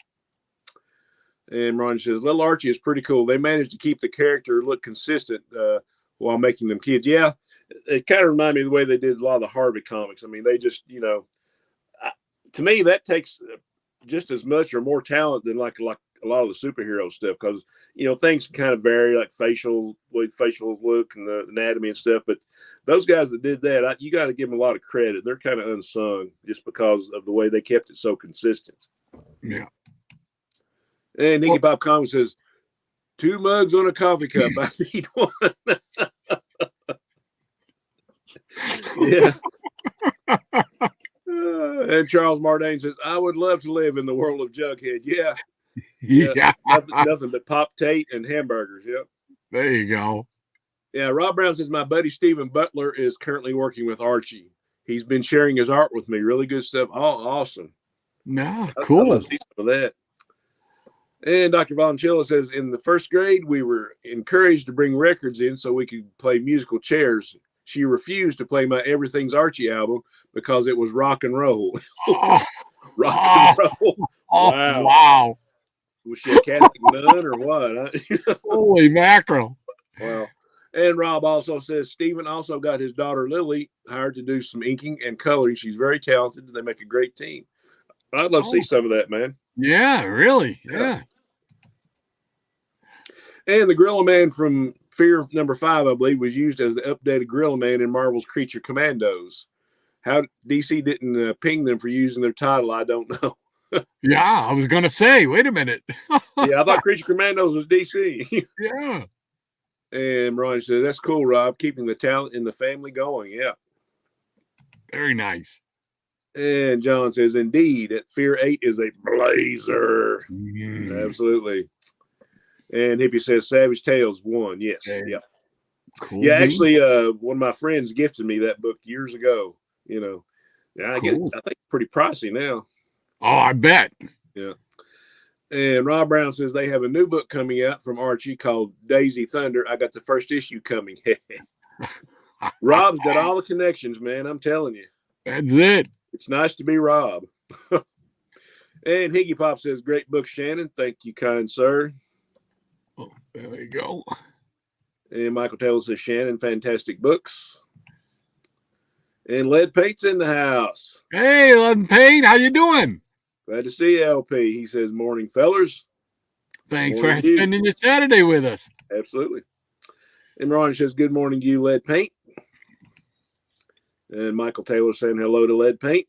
And Ron says, Little Archie is pretty cool. They managed to keep the character look consistent while making them kids. Yeah, it kind of reminded me of the way they did a lot of the Harvey comics. I mean, they just, to me, that takes just as much or more talent than like a lot of the superhero stuff, because things kind of vary, like facial look and the anatomy and stuff. But those guys that did that, you got to give them a lot of credit. They're kind of unsung just because of the way they kept it so consistent. Yeah. And Nicky Pop Comics says, 2 mugs on a coffee cup. I need one. Yeah. And Charles Mardane says, I would love to live in the world of Jughead. Yeah. Nothing but Pop Tate and hamburgers. Yep. There you go. Yeah. Rob Brown says, my buddy Stephen Butler is currently working with Archie. He's been sharing his art with me. Really good stuff. Oh, awesome. No, cool. I love to see some of that. And Dr. Valencello says, in the 1st grade, we were encouraged to bring records in so we could play musical chairs. She refused to play my Everything's Archie album because it was rock and roll. Rock and roll. Wow. Was she a Catholic nun or what? Holy mackerel. Wow. And Rob also says, Stephen also got his daughter Lily hired to do some inking and coloring. She's very talented. They make a great team. I'd love to see some of that, man. Yeah, really. Yeah. And the Gorilla Man from Fear number 5, I believe, was used as the updated Gorilla Man in Marvel's Creature Commandos. How DC didn't ping them for using their title, I don't know. Yeah, I was going to say, wait a minute. Yeah, I thought Creature Commandos was DC. Yeah. And Ron said, that's cool, Rob, keeping the talent in the family going. Yeah. Very nice. And John says, indeed, that Fear 8 is a blazer. Absolutely. And Hippie says, Savage Tales 1. Yes. Yeah. Cool. Yeah, actually, one of my friends gifted me that book years ago. Yeah, I think pretty pricey now. Oh, I bet. Yeah. And Rob Brown says they have a new book coming out from Archie called Daisy Thunder. I got the 1st issue coming. Rob's got all the connections, man. I'm telling you. That's it. It's nice to be Rob. And Higgy Pop says, great book, Shannon. Thank you, kind sir. Oh, there you go. And Michael Taylor says, Shannon, fantastic books. And Lead Paint's in the house. Hey, Lead Paint, how you doing? Glad to see you, LP. He says, morning, fellers. Thanks for spending your Saturday with us. Absolutely. And Ron says, good morning to you, Lead Paint. And Michael Taylor saying hello to Lead Paint.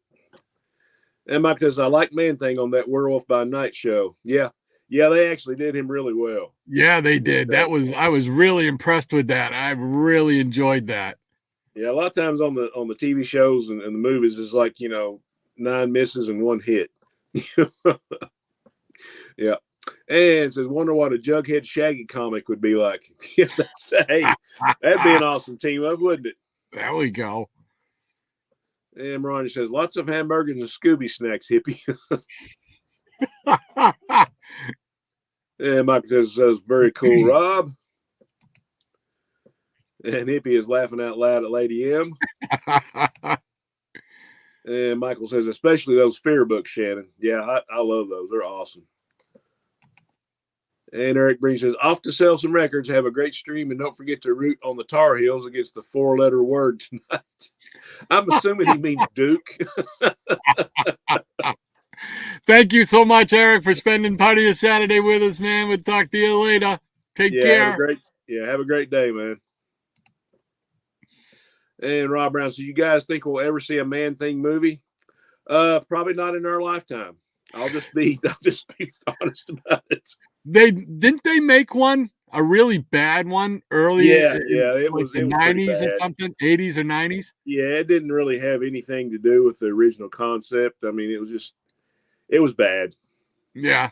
And Mike says, I like Man-Thing on that Werewolf by Night show. Yeah. Yeah, they actually did him really well. Yeah, they did. I was really impressed with that. I really enjoyed that. Yeah, a lot of times on the TV shows and the movies, it's like, 9 misses and 1 hit. Yeah. And says, wonder what a Jughead Shaggy comic would be like. Yeah, hey, that'd be an awesome team up, wouldn't it? There we go. And Ronnie says, lots of hamburgers and Scooby snacks, Hippie. And Michael says, very cool, Rob. And Hippie is laughing out loud at Lady M. And Michael says, especially those Fear books, Shannon. Yeah, I love those. They're awesome. And Eric Breen says, off to sell some records. Have a great stream. And don't forget to root on the Tar Heels against the 4-letter word tonight. I'm assuming he means Duke. Thank you so much, Eric, for spending part of your Saturday with us, man. We'll talk to you later. Take care. Have a great day, man. And Rob Brown, so you guys think we'll ever see a Man Thing movie? Probably not in our lifetime. I'll just be honest about it. Didn't they make one, a really bad one early? It was the 90s or something, 80s or 90s. Yeah, it didn't really have anything to do with the original concept. I mean, it was bad. Yeah,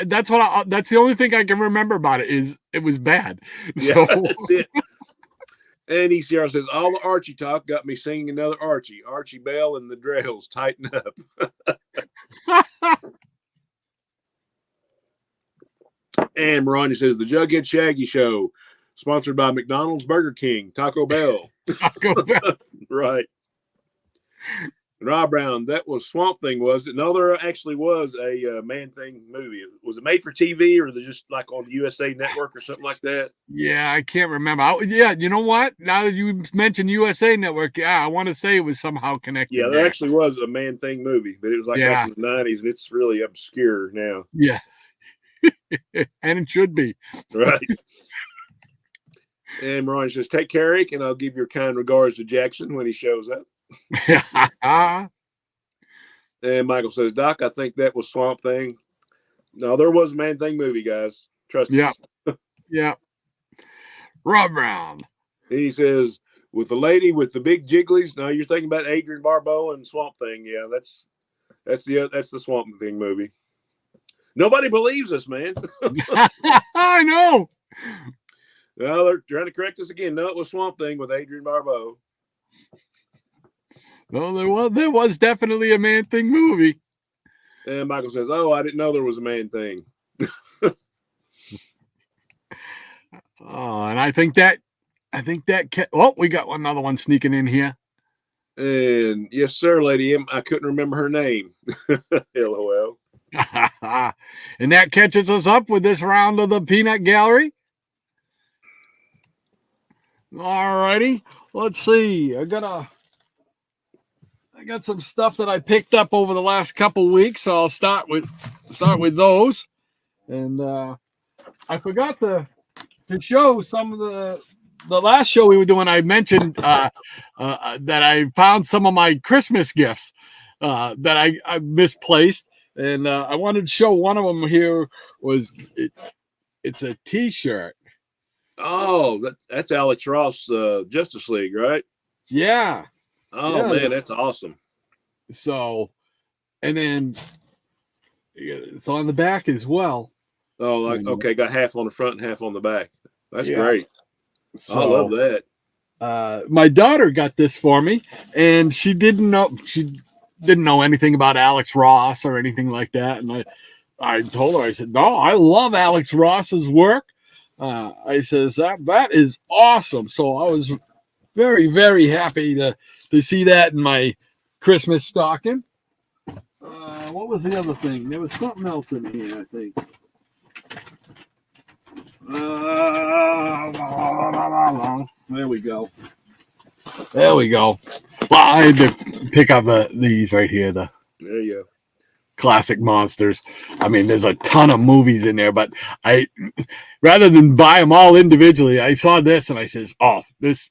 that's the only thing I can remember about it is it was bad. Yeah, so. That's it. And ECR says, all the Archie talk got me singing another Archie. Archie Bell and the Drells, tighten up. And Marani says, the Jughead Shaggy Show, sponsored by McDonald's, Burger King, Taco Bell. Taco Bell. Right. Rob Brown, that was Swamp Thing, was it? No, there actually was a Man Thing movie. Was it made for TV, or was it just like on the USA Network or something like that? Yeah, I can't remember. You know what? Now that you mentioned USA Network, yeah, I want to say it was somehow connected. Yeah, there actually was a Man Thing movie, but it was like back in the 90s, and it's really obscure now. Yeah. And it should be. Right. And Mariah says, take care, Eric, and I'll give your kind regards to Jackson when he shows up. And Michael says, Doc, I think that was Swamp Thing. No, there was a Man Thing movie, guys. Trust us. Yeah. Rob Brown. He says, with the lady with the big jigglies. No, you're thinking about Adrienne Barbeau and Swamp Thing. Yeah, that's the Swamp Thing movie. Nobody believes us, man. I know. Well, they're trying to correct us again. No, it was Swamp Thing with Adrienne Barbeau. No, there was definitely a Man Thing movie. And Michael says, oh, I didn't know there was a Man Thing. Oh, and I think that we got another one sneaking in here. And yes, sir, Lady M. I couldn't remember her name. LOL. And that catches us up with this round of the Peanut Gallery. All righty. Let's see. I got some stuff that I picked up over the last couple weeks, so I'll start with those. And I forgot to show some of the last show we were doing. I mentioned that I found some of my Christmas gifts that I misplaced, and I wanted to show one of them here. It's a T-shirt. Oh, that's Alex Ross, Justice League, right? Yeah. Oh, yeah, man, that's awesome. So, and then it's on the back as well. Oh, okay, got half on the front and half on the back. That's great. So, I love that. My daughter got this for me, and she didn't know anything about Alex Ross or anything like that. And I told her, I said, no, I love Alex Ross's work. I says that is awesome. So I was very, very happy to see that in my Christmas stocking. What was the other thing? There was something else in here, I think. There we go. Well, I had to pick up these right here. There you go. Classic monsters. I mean, there's a ton of movies in there, but rather than buy them all individually, I saw this and I says, oh, this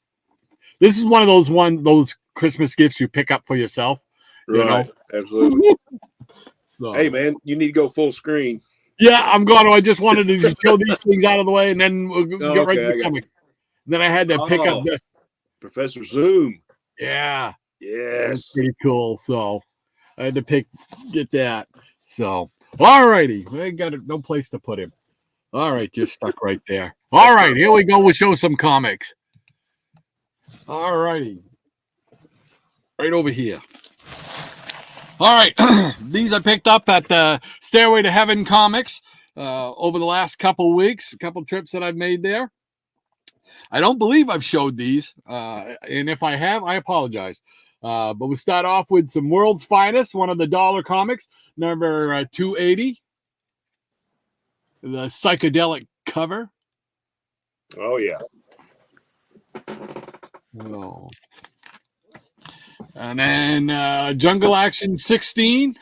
is one of those Christmas gifts you pick up for yourself. Right. You know? Absolutely. So, hey, man, you need to go full screen. Yeah, I'm going to. I just wanted to show these things out of the way, and then we'll get right to the comic. Then I had to pick up this. Professor Zoom. Yeah. Yes. Pretty cool. So I had to get that. So, all righty. I got no place to put him. All right, just stuck right there. All right, here we go. We'll show some comics. All righty. Right over here. All right. These I picked up at the Stairway to Heaven Comics over the last couple weeks, a couple trips that I've made there. I don't believe I've showed these, and if I have, I apologize. But we'll start off with some World's Finest, one of the dollar comics, number 280. the psychedelic cover. Oh yeah. Oh. And then Jungle Action 16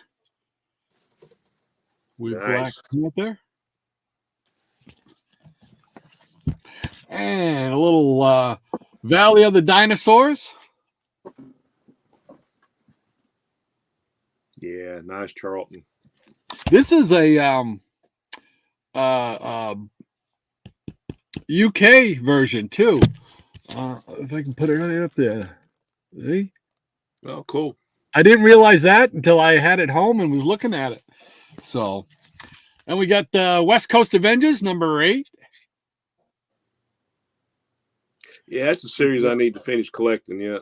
with Black Nice. Panther. And a little Valley of the Dinosaurs. Yeah, nice Charlton. This is a UK version too. If I can put it right up there. See? Oh, cool. I didn't realize that until I had it home and was looking at it. So, and we got the West Coast Avengers number 8. Yeah, that's a series I need to finish collecting yet.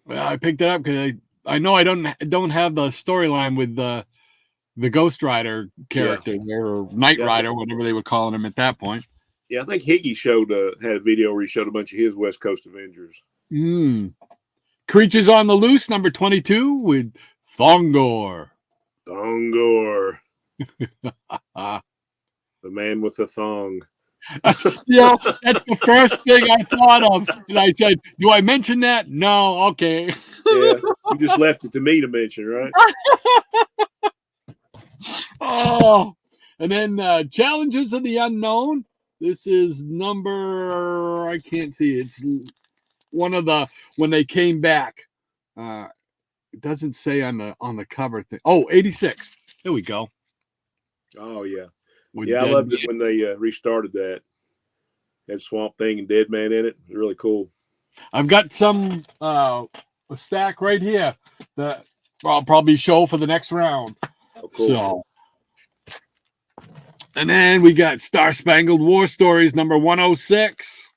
Well, I picked it up because I know I don't have the storyline with the Ghost Rider character or Knight Rider, whatever they were calling him at that point. Yeah, I think Higgy had a video where he showed a bunch of his West Coast Avengers. Creatures on the Loose number 22 with Thongor. Thongor. The man with the thong. That's the first thing I thought of. And I said, do I mention that? No, okay. Yeah, you just left it to me to mention, right? Oh, and then Challenges of the Unknown. This is number, I can't see. It's one of the, when they came back. It doesn't say on the cover thing. Oh, 86. There we go. Oh, yeah. I loved it when they restarted that. Had Swamp Thing and Dead Man in it. It was really cool. I've got some a stack right here that I'll probably show for the next round. Oh, cool. So, and then we got Star Spangled War Stories number 106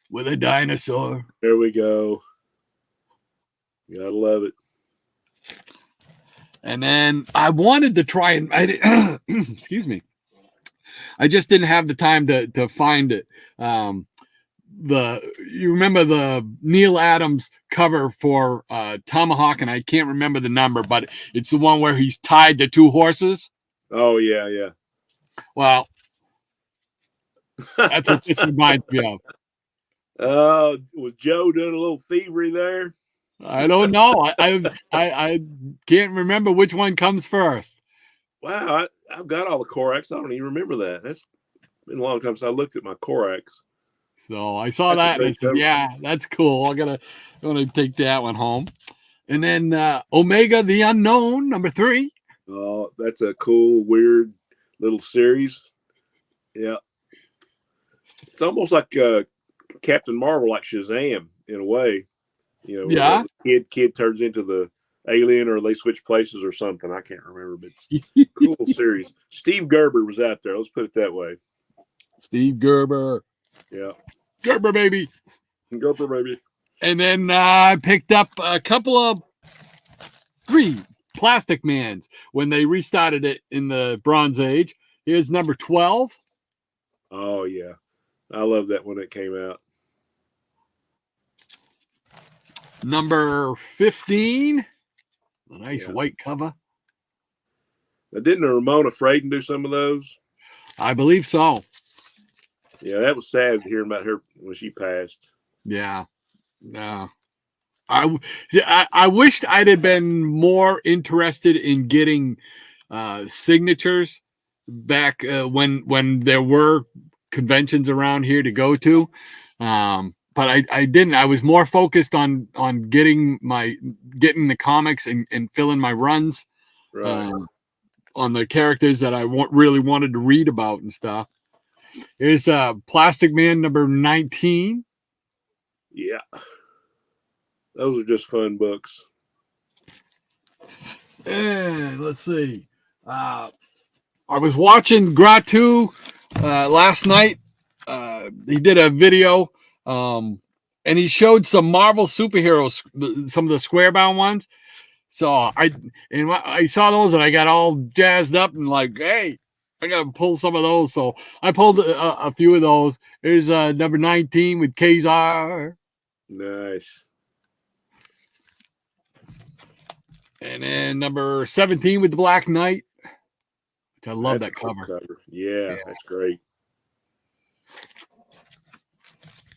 with a dinosaur. There we go. Gotta love it. And then I wanted to try and excuse me. I just didn't have the time to find it. You remember the Neil Adams cover for Tomahawk, and I can't remember the number, but it's the one where he's tied to 2 horses. Oh yeah, yeah. Well, that's what this reminds me of. Was Joe doing a little thievery there? I don't know. I can't remember which one comes first. Wow, I've got all the Korax. I don't even remember that. That's been a long time since I looked at my Korax. So I saw that and I said, yeah, that's cool. I'm gonna take that one home. And then Omega the Unknown, number 3. Oh, that's a cool, weird little series. Yeah. It's almost like Captain Marvel, like Shazam in a way. You know, yeah. The kid turns into the alien, or they switch places or something. I can't remember, but it's cool series. Steve Gerber was out there. Let's put it that way. Steve Gerber. Yeah. Gerber baby. Gerber baby. And then I picked up a couple of 3 Plastic Mans when they restarted it in the Bronze Age. Here's number 12. Oh yeah. I love that when it came out. Number 15. A nice white cover. Now, didn't Ramona Fraden do some of those? I believe so. Yeah, that was sad hearing about her when she passed. Yeah. I wished I'd have been more interested in getting signatures back when there were conventions around here to go to. But I didn't. I was more focused on getting the comics and filling my runs on the characters that I really wanted to read about and stuff. Here's Plastic Man number 19. Yeah. Those are just fun books. And let's see. I was watching Gratu last night. He did a video, and he showed some Marvel superheroes, some of the square bound ones. So I saw those and I got all jazzed up and like, hey, I got to pull some of those. So I pulled a few of those. Here's number 19 with Kazar. Nice. And then number 17 with the Black Knight. I love That's that a cool cover. Yeah, Yeah. that's great.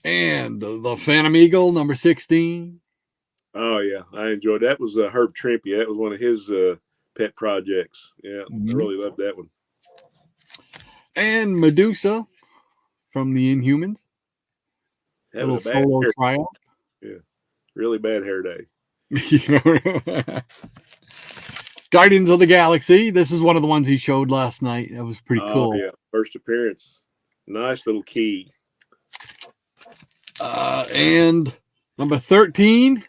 And the Phantom Eagle, number 16. Oh yeah, I enjoyed that. Was Herb Trimpe. That was one of his pet projects. Yeah, I really loved that one. And Medusa from the Inhumans. Having Little a bad solo hair. tryout. Yeah, really bad hair day. Guardians of the Galaxy. This is one of the ones he showed last night. That was pretty cool. Yeah, first appearance. Nice little key. And number 13,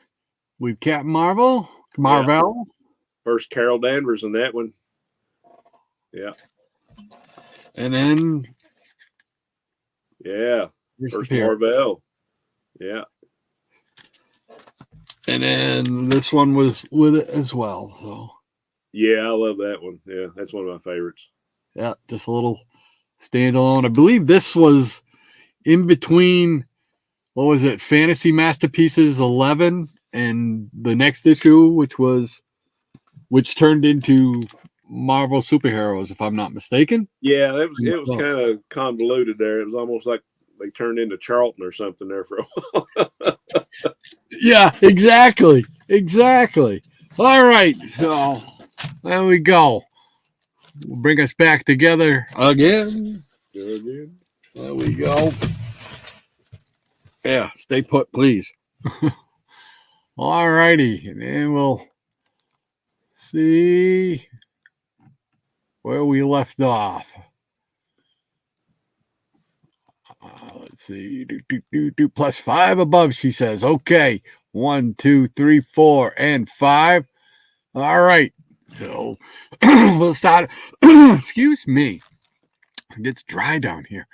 we've Captain Marvel. Yeah. First Carol Danvers in that one. Yeah. And then first Marvel. Yeah. And then this one was with it as well. So yeah, I love that one. Yeah, that's one of my favorites. Yeah, just a little standalone. I believe this was in between, what was it, Fantasy Masterpieces 11 and the next issue, which turned into Marvel Superheroes, if I'm not mistaken. Yeah, it was kind of convoluted there. It was almost like they turned into Charlton or something there for a while. Yeah, exactly. All right, so there we go. We'll bring us back together again. There we go. Yeah, stay put, please. All righty, and then we'll see where we left off. Let's see. Plus 5 above, she says. Okay. 1, 2, 3, 4, and 5. All right. So we'll start. Excuse me. It gets dry down here.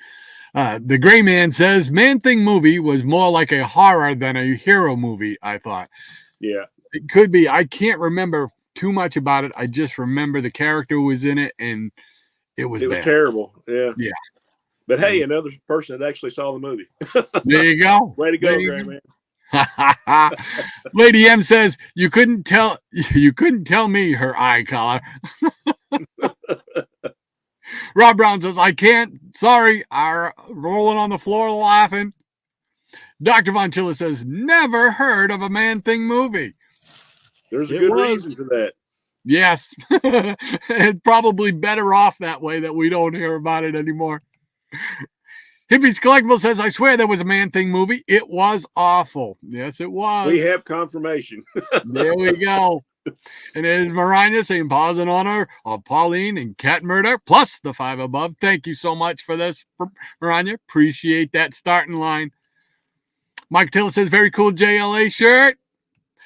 The Gray Man says, Man-Thing movie was more like a horror than a hero movie, I thought. Yeah. It could be. I can't remember too much about it. I just remember the character was in it, and it was terrible. Yeah. Yeah. But hey, another person that actually saw the movie. There you go. Way to go, Gray Man. Lady M says, you couldn't tell me her eye color. Rob Brown says, I can't. Sorry. Rolling on the floor laughing. Dr. Von Chilla says, never heard of a Man-Thing movie. There's a good reason for that. Yes. It's probably better off that way that we don't hear about it anymore. Hippies Collectible says, I swear there was a Man-Thing movie. It was awful. Yes, it was. We have confirmation. There we go. And there's Marina saying, pause in honor of Pauline and Cat Murder, plus the 5 above. Thank you so much for this, Marina. Appreciate that starting line. Mike Taylor says, very cool JLA shirt.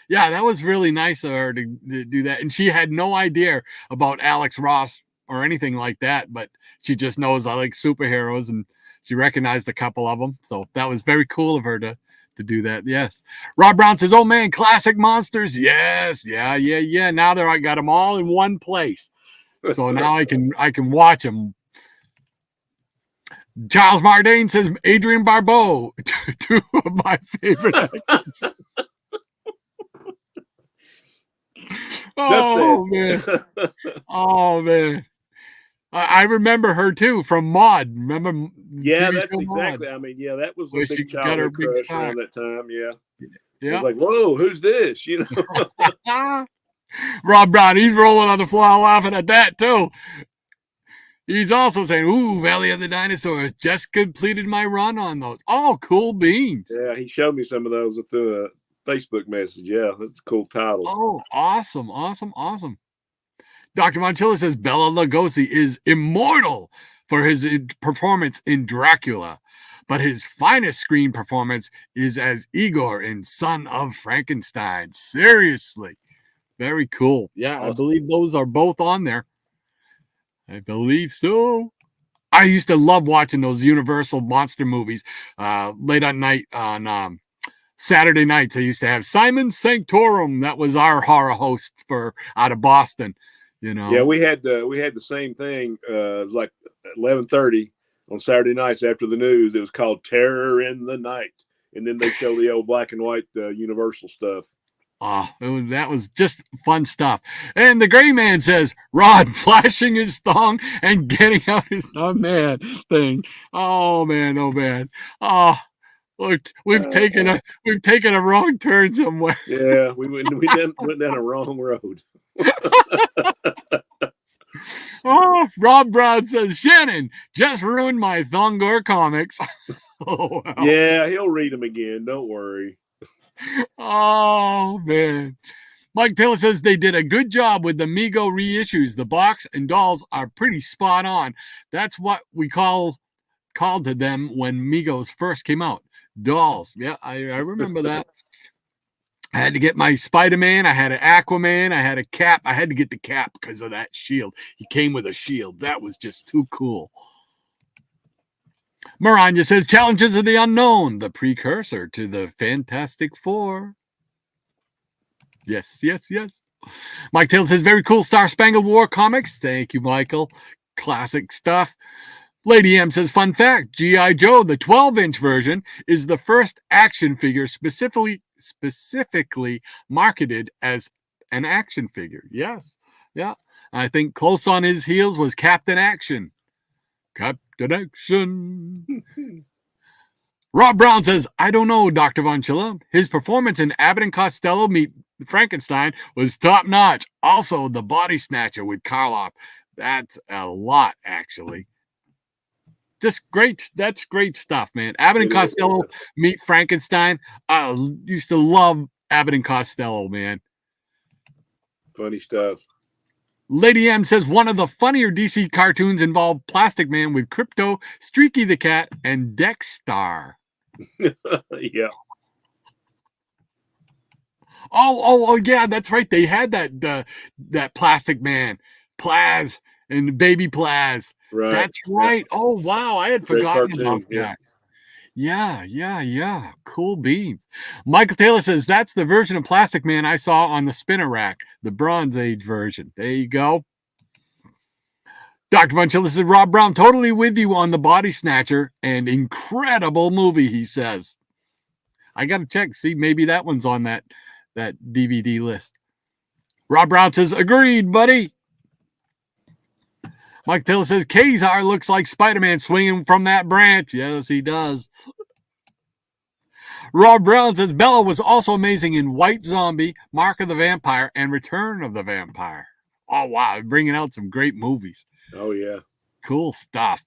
Yeah, that was really nice of her to do that. And she had no idea about Alex Ross or anything like that, but she just knows I like superheroes, and she recognized a couple of them. So that was very cool of her to do that. Yes. Rob Brown says, oh man, classic monsters. Yes. Yeah. Now I got them all in one place. So now I can watch them. Charles Mardane says, Adrian Barbeau, 2 of my favorite actors. Oh man. I remember her too from Maude. Remember? Yeah, that's exactly. Maude. I mean, yeah, that was a big childhood crush around that time. Yeah. It was like, whoa, who's this? You know. Rob Brown, he's rolling on the floor laughing at that too. He's also saying, ooh, Valley of the Dinosaurs. Just completed my run on those. Oh, cool beans. Yeah, he showed me some of those through a Facebook message. Yeah, that's a cool title. Oh, awesome. Dr. Monchilla says Bela Lugosi is immortal for his performance in Dracula, but his finest screen performance is as Igor in Son of Frankenstein. Seriously. Very cool. Yeah, awesome. I believe those are both on there. I believe so. I used to love watching those Universal monster movies late at night on Saturday nights. I used to have Simon Sanctorum. That was our horror host for out of Boston. You know. Yeah, we had the same thing. It was like 11:30 on Saturday nights after the news. It was called Terror in the Night, and then they show the old black and white Universal stuff. That was just fun stuff. And the gray man says, Rod flashing his thong and getting out his thing. Oh man, oh man. Oh, look, we've taken a wrong turn somewhere. Yeah, we went down a wrong road. Oh, Rob Brown says, Shannon just ruined my Thongor comics. Oh, wow. Yeah, he'll read them again. Don't worry. Oh man. Mike Taylor says they did a good job with the Mego reissues. The box and dolls are pretty spot on. That's what we called to them when Migos first came out. Dolls. Yeah, I remember that. I had to get my Spider-Man. I had an Aquaman. I had a Cap. I had to get the Cap because of that shield. He came with a shield. That was just too cool. Maranya says Challenges of the Unknown, the precursor to the Fantastic Four. Yes, yes, yes. Mike Taylor says, very cool Star Spangled War comics. Thank you, Michael. Classic stuff. Lady M says, fun fact, G.I. Joe, the 12-inch version, is the first action figure specifically marketed as an action figure. Yes, yeah. I think close on his heels was Captain Action. Captain Action. Rob Brown says, I don't know, Dr. Von Chilla. His performance in Abbott and Costello Meet Frankenstein was top-notch. Also, the Body Snatcher with Karloff. That's a lot, actually. Just great. That's great stuff, man. Abbott and Costello Meet Frankenstein. I used to love Abbott and Costello, man. Funny stuff. Lady M says one of the funnier DC cartoons involved Plastic Man with Crypto, Streaky the Cat, and Dexstar. Yeah. Oh, yeah, that's right. They had that Plastic Man, Plaz, and Baby Plaz. Right. That's right. Yeah. Oh, wow. I had forgotten about that. Yeah. Yeah. Cool beans. Michael Taylor says, that's the version of Plastic Man I saw on the spinner rack, the Bronze Age version. There you go. Dr. Von Chilla says, Rob Brown, totally with you on the Body Snatcher, and incredible movie, he says. I got to check, see, maybe that one's on that DVD list. Rob Brown says, agreed, buddy. Mike Taylor says, Kazar looks like Spider-Man swinging from that branch. Yes, he does. Rob Brown says, Bella was also amazing in White Zombie, Mark of the Vampire, and Return of the Vampire. Oh, wow. Bringing out some great movies. Oh, yeah. Cool stuff.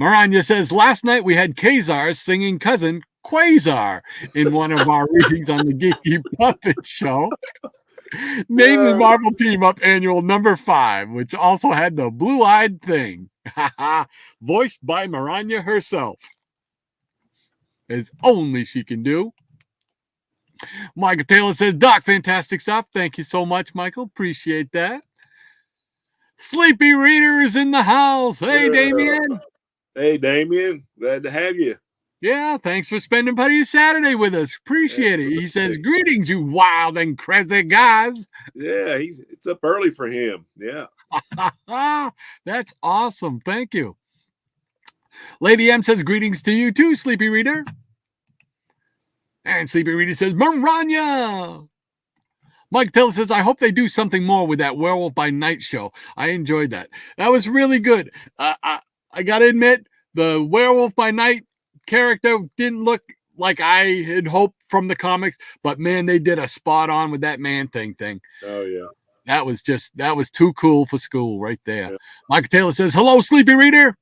Maranya says, last night we had Kazar's singing cousin, Quasar, in one of our readings on the Geeky Puppet Show. Named the Marvel Team Up Annual number 5, which also had the blue-eyed thing. Voiced by Maranya herself. As only she can do. Michael Taylor says, Doc, fantastic stuff. Thank you so much, Michael. Appreciate that. Sleepy Reader is in the house. Hey, Damien. Hey, Damien. Glad to have you. Yeah, thanks for spending part of your Saturday with us. Appreciate it. He says, greetings, you wild and crazy guys. Yeah, it's up early for him. Yeah. That's awesome. Thank you. Lady M says, greetings to you too, Sleepy Reader. And Sleepy Reader says, Maranya. Mike Taylor says, I hope they do something more with that Werewolf by Night show. I enjoyed that. That was really good. I got to admit, the Werewolf by Night character didn't look like I had hoped from the comics, but man, they did a spot on with that Man-Thing thing. Oh, yeah. That was too cool for school right there. Yeah. Michael Taylor says, hello, Sleepy Reader.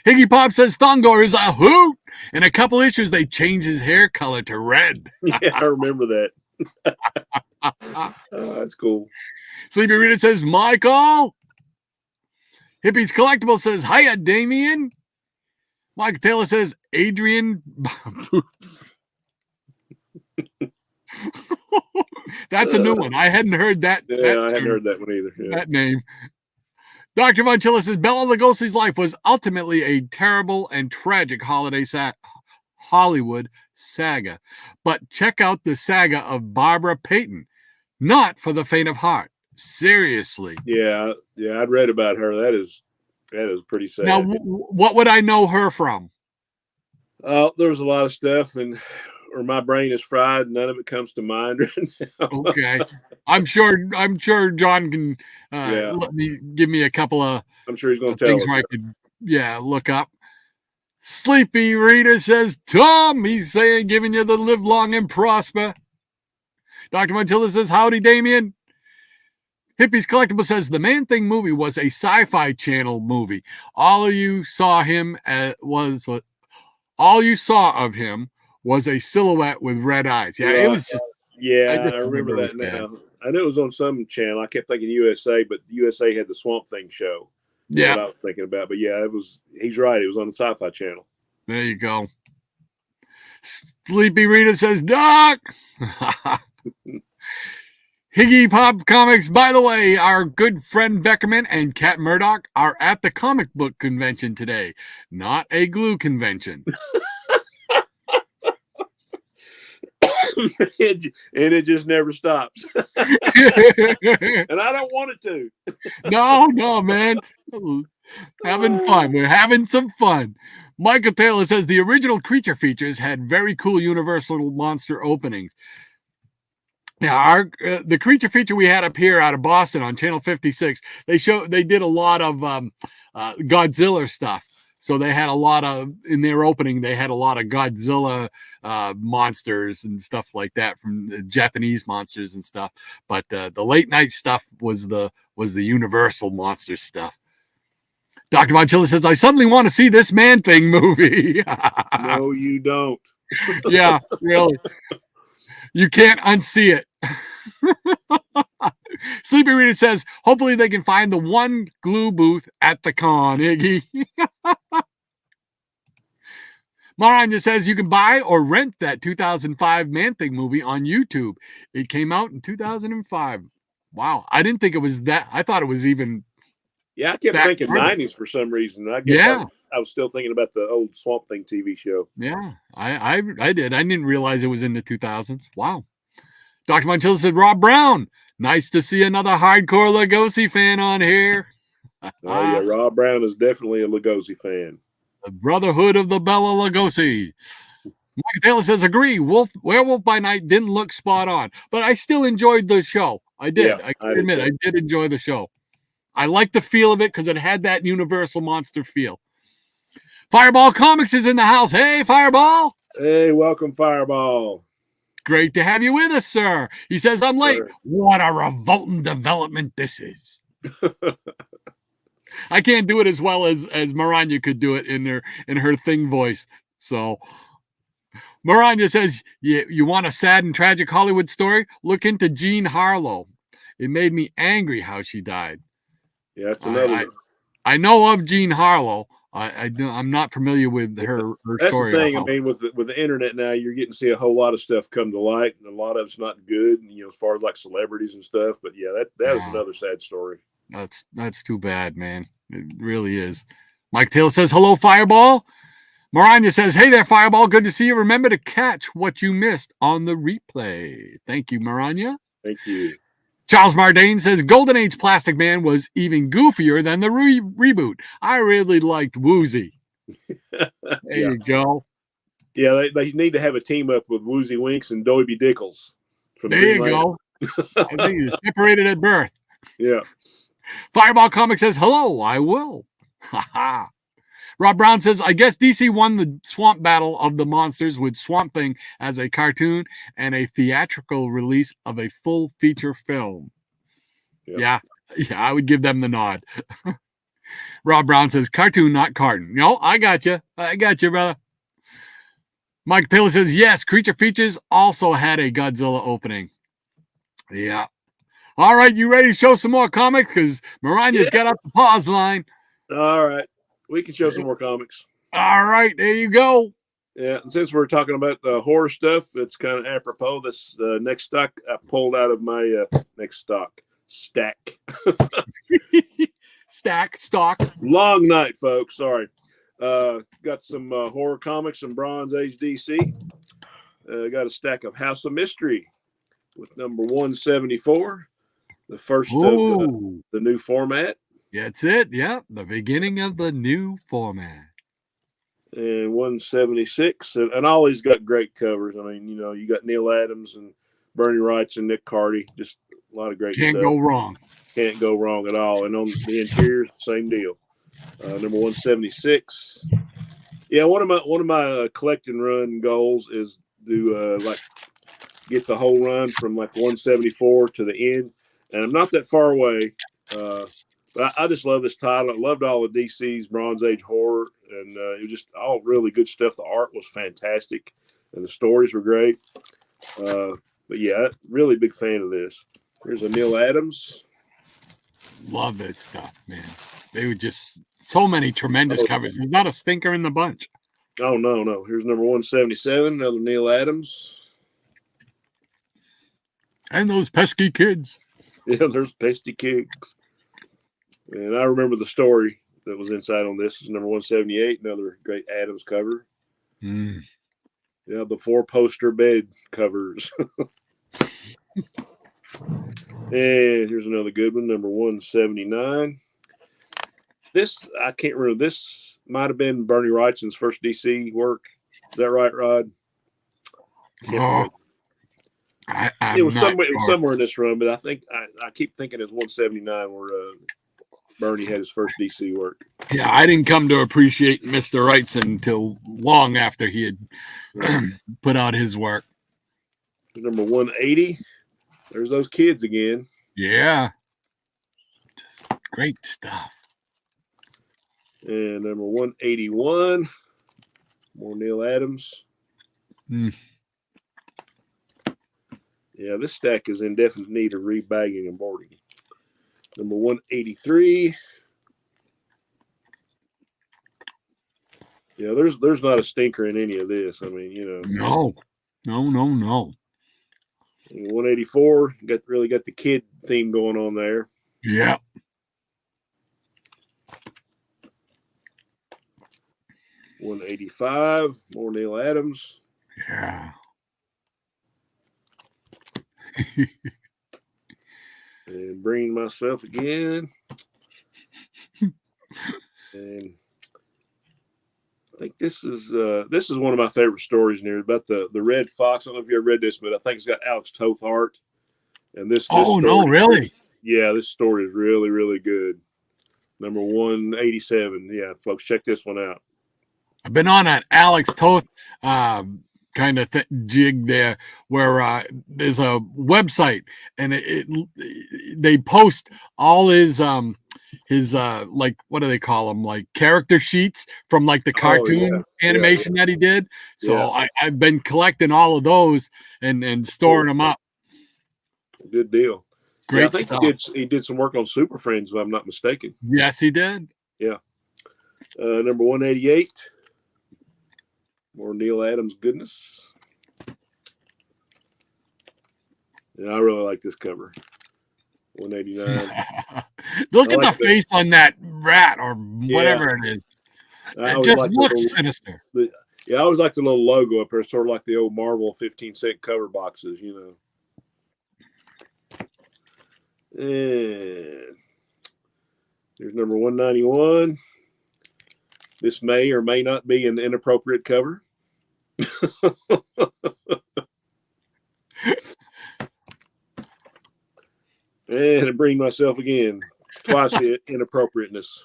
Higgy Pop says Thongor is a hoot. In a couple issues, they changed his hair color to red. Yeah, I remember that. Oh, that's cool. Sleepy Reader says, Michael. Hippies Collectible says, hiya, Damien. Michael Taylor says, Adrian. That's a new one. I hadn't heard that. Yeah, I hadn't heard that one either. Yeah. That name. Dr. Von Chilla says, Bela Lugosi's life was ultimately a terrible and tragic Hollywood saga. But check out the saga of Barbara Payton. Not for the faint of heart. Seriously. Yeah, I'd read about her. That is pretty sad. Now, what would I know her from? There was a lot of stuff, and or my brain is fried. None of it comes to mind right now. Okay. I'm sure John can give me a couple of I'm sure he's going to tell things us. where I could look up. Sleepy Rita says, Tom, he's saying, giving you the live long and prosper. Dr. Montilla says, howdy, Damien. Hippies Collectible says, the Man Thing movie was a sci-fi channel movie. All you saw of him was a silhouette with red eyes. Yeah, it was just. Yeah, I remember that now. I knew it was on some channel. I kept thinking USA, but USA had the Swamp Thing show. Yeah, what I was thinking about. But yeah, it was. He's right. It was on the Sci-Fi Channel. There you go. Sleepy Rita says, Doc. Higgy Pop Comics. By the way, our good friend Beckerman and Kat Murdoch are at the comic book convention today, not a glue convention. And it just never stops. And I don't want it to. No, man. Having fun. We're having some fun. Michael Taylor says the original Creature Features had very cool Universal monster openings. Now, the Creature Feature we had up here out of Boston on Channel 56, they did a lot of Godzilla stuff. So they had a lot of, in their opening, they had a lot of Godzilla monsters and stuff like that from the Japanese monsters and stuff. But the late night stuff was the Universal monster stuff. Dr. Montilla says, I suddenly want to see this Man Thing movie. No, you don't. Yeah, really. You can't unsee it. Sleepy Rita says, hopefully they can find the one glue booth at the con, Iggy. Maranya says you can buy or rent that 2005 Man Thing movie on YouTube. It came out in 2005. Wow. I didn't think it was that. I thought it was even. Yeah, I kept thinking further. 90s for some reason. I guess I was still thinking about the old Swamp Thing TV show. Yeah, I did. I didn't realize it was in the 2000s. Wow. Dr. Montilla said, Rob Brown, nice to see another hardcore Lugosi fan on here. Oh, yeah, Rob Brown is definitely a Lugosi fan. The Brotherhood of the Bella Lugosi. Mike Taylor says, agree. Werewolf by Night didn't look spot on, but I still enjoyed the show. I did. Yeah, I can admit, I did enjoy the show. I liked the feel of it because it had that Universal monster feel. Fireball Comics is in the house. Hey, Fireball. Hey, welcome, Fireball. Great to have you with us, sir. He says, I'm late. Sure. What a revolting development this is. I can't do it as well as Maranya could do it in her thing voice. So Maranya says, you want a sad and tragic Hollywood story? Look into Jean Harlow. It made me angry how she died. Yeah, that's another. I know of Jean Harlow. I'm not familiar with her That's story. That's the thing. I mean, with the internet now, you're getting to see a whole lot of stuff come to light, and a lot of it's not good. As far as like celebrities and stuff. But yeah, that was another sad story. That's too bad, man. It really is. Mike Taylor says, hello, Fireball. Maranya says, hey there, Fireball. Good to see you. Remember to catch what you missed on the replay. Thank you, Maranya. Thank you. Charles Mardane says, Golden Age Plastic Man was even goofier than the reboot. I really liked Woozy. There you go. Yeah, they need to have a team up with Woozy Winks and Doby Dickles. There you go. I think you're separated at birth. Yeah. Fireball Comics says, hello, I will. Rob Brown says, I guess DC won the swamp battle of the monsters with Swamp Thing as a cartoon and a theatrical release of a full feature film. Yeah, I would give them the nod. Rob Brown says, cartoon, not carton. No, I got you, brother. Mike Taylor says, yes, Creature Features also had a Godzilla opening. Yeah. All right, you ready to show some more comics? Because Maranya's got up the pause line. All right. We can show some more comics. All right, there you go. Yeah, and since we're talking about horror stuff, it's kind of apropos. This next stock I pulled out of my stack. Stock. Long night, folks. Sorry. Got some horror comics, some Bronze Age DC. Got a stack of House of Mystery with number 174, the first of the new format. That's it. Yeah, the beginning of the new format. and 176. And all these got great covers. I mean, you got Neil Adams and Bernie Wrights and Nick Carty. Just a lot of great Can't stuff. go wrong. Can't go wrong at all. And on the interior, same deal. Number 176. Yeah, one of my collecting run goals is to get the whole run from 174 to the end. And I'm not that far away. But I just love this title. I loved all of DC's Bronze Age horror, and it was just all really good stuff. The art was fantastic, and the stories were great. But yeah, really big fan of this. Here's a Neil Adams. Love that stuff, man. They were just so many tremendous covers. There's not a stinker in the bunch. Oh, no. Here's number 177, another Neil Adams. And those pesky kids. Yeah, there's pesky kids. And I remember the story that was inside on this. Is number 178, another great Adams cover. Mm. Yeah, the 4-poster bed covers. And here's another good one, number 179. This, I can't remember. This might have been Bernie Wrightson's first DC work. Is that right, Rod? It was somewhere in this run, but I think I keep thinking it's 179 where Bernie had his first DC work. Yeah, I didn't come to appreciate Mr. Wrightson until long after he had put out his work. Number 180. There's those kids again. Yeah. Just great stuff. And number 181. More Neil Adams. Mm. Yeah, this stack is in definite need of rebagging and boarding. Number 183. Yeah, there's not a stinker in any of this. I mean, No. 184 really got the kid theme going on there. Yeah. $185, more Neil Adams. Yeah. And bringing myself again. And I think this is one of my favorite stories in here about the red fox. I don't know if you ever read this, but I think it's got Alex Toth art. And this story, no, really? Yeah, this story is really, really good. Number 187. Yeah, folks, check this one out. I've been on an Alex Toth kind of jig there where there's a website and they post all his like, what do they call them, like character sheets from like the cartoon animation that he did. So I've been collecting all of those and storing them up. Good deal. Great I think stuff. He did some work on Super Friends, if I'm not mistaken. Yes, he did. Yeah. Number 188. More Neil Adams goodness. Yeah, I really like this cover. 189. Look at the face on that rat or whatever it is. It just looks sinister. I always like the little logo up there, sort of like the old Marvel 15-cent cover boxes, And here's number 191. This may or may not be an inappropriate cover. And I bring myself again. Twice the inappropriateness.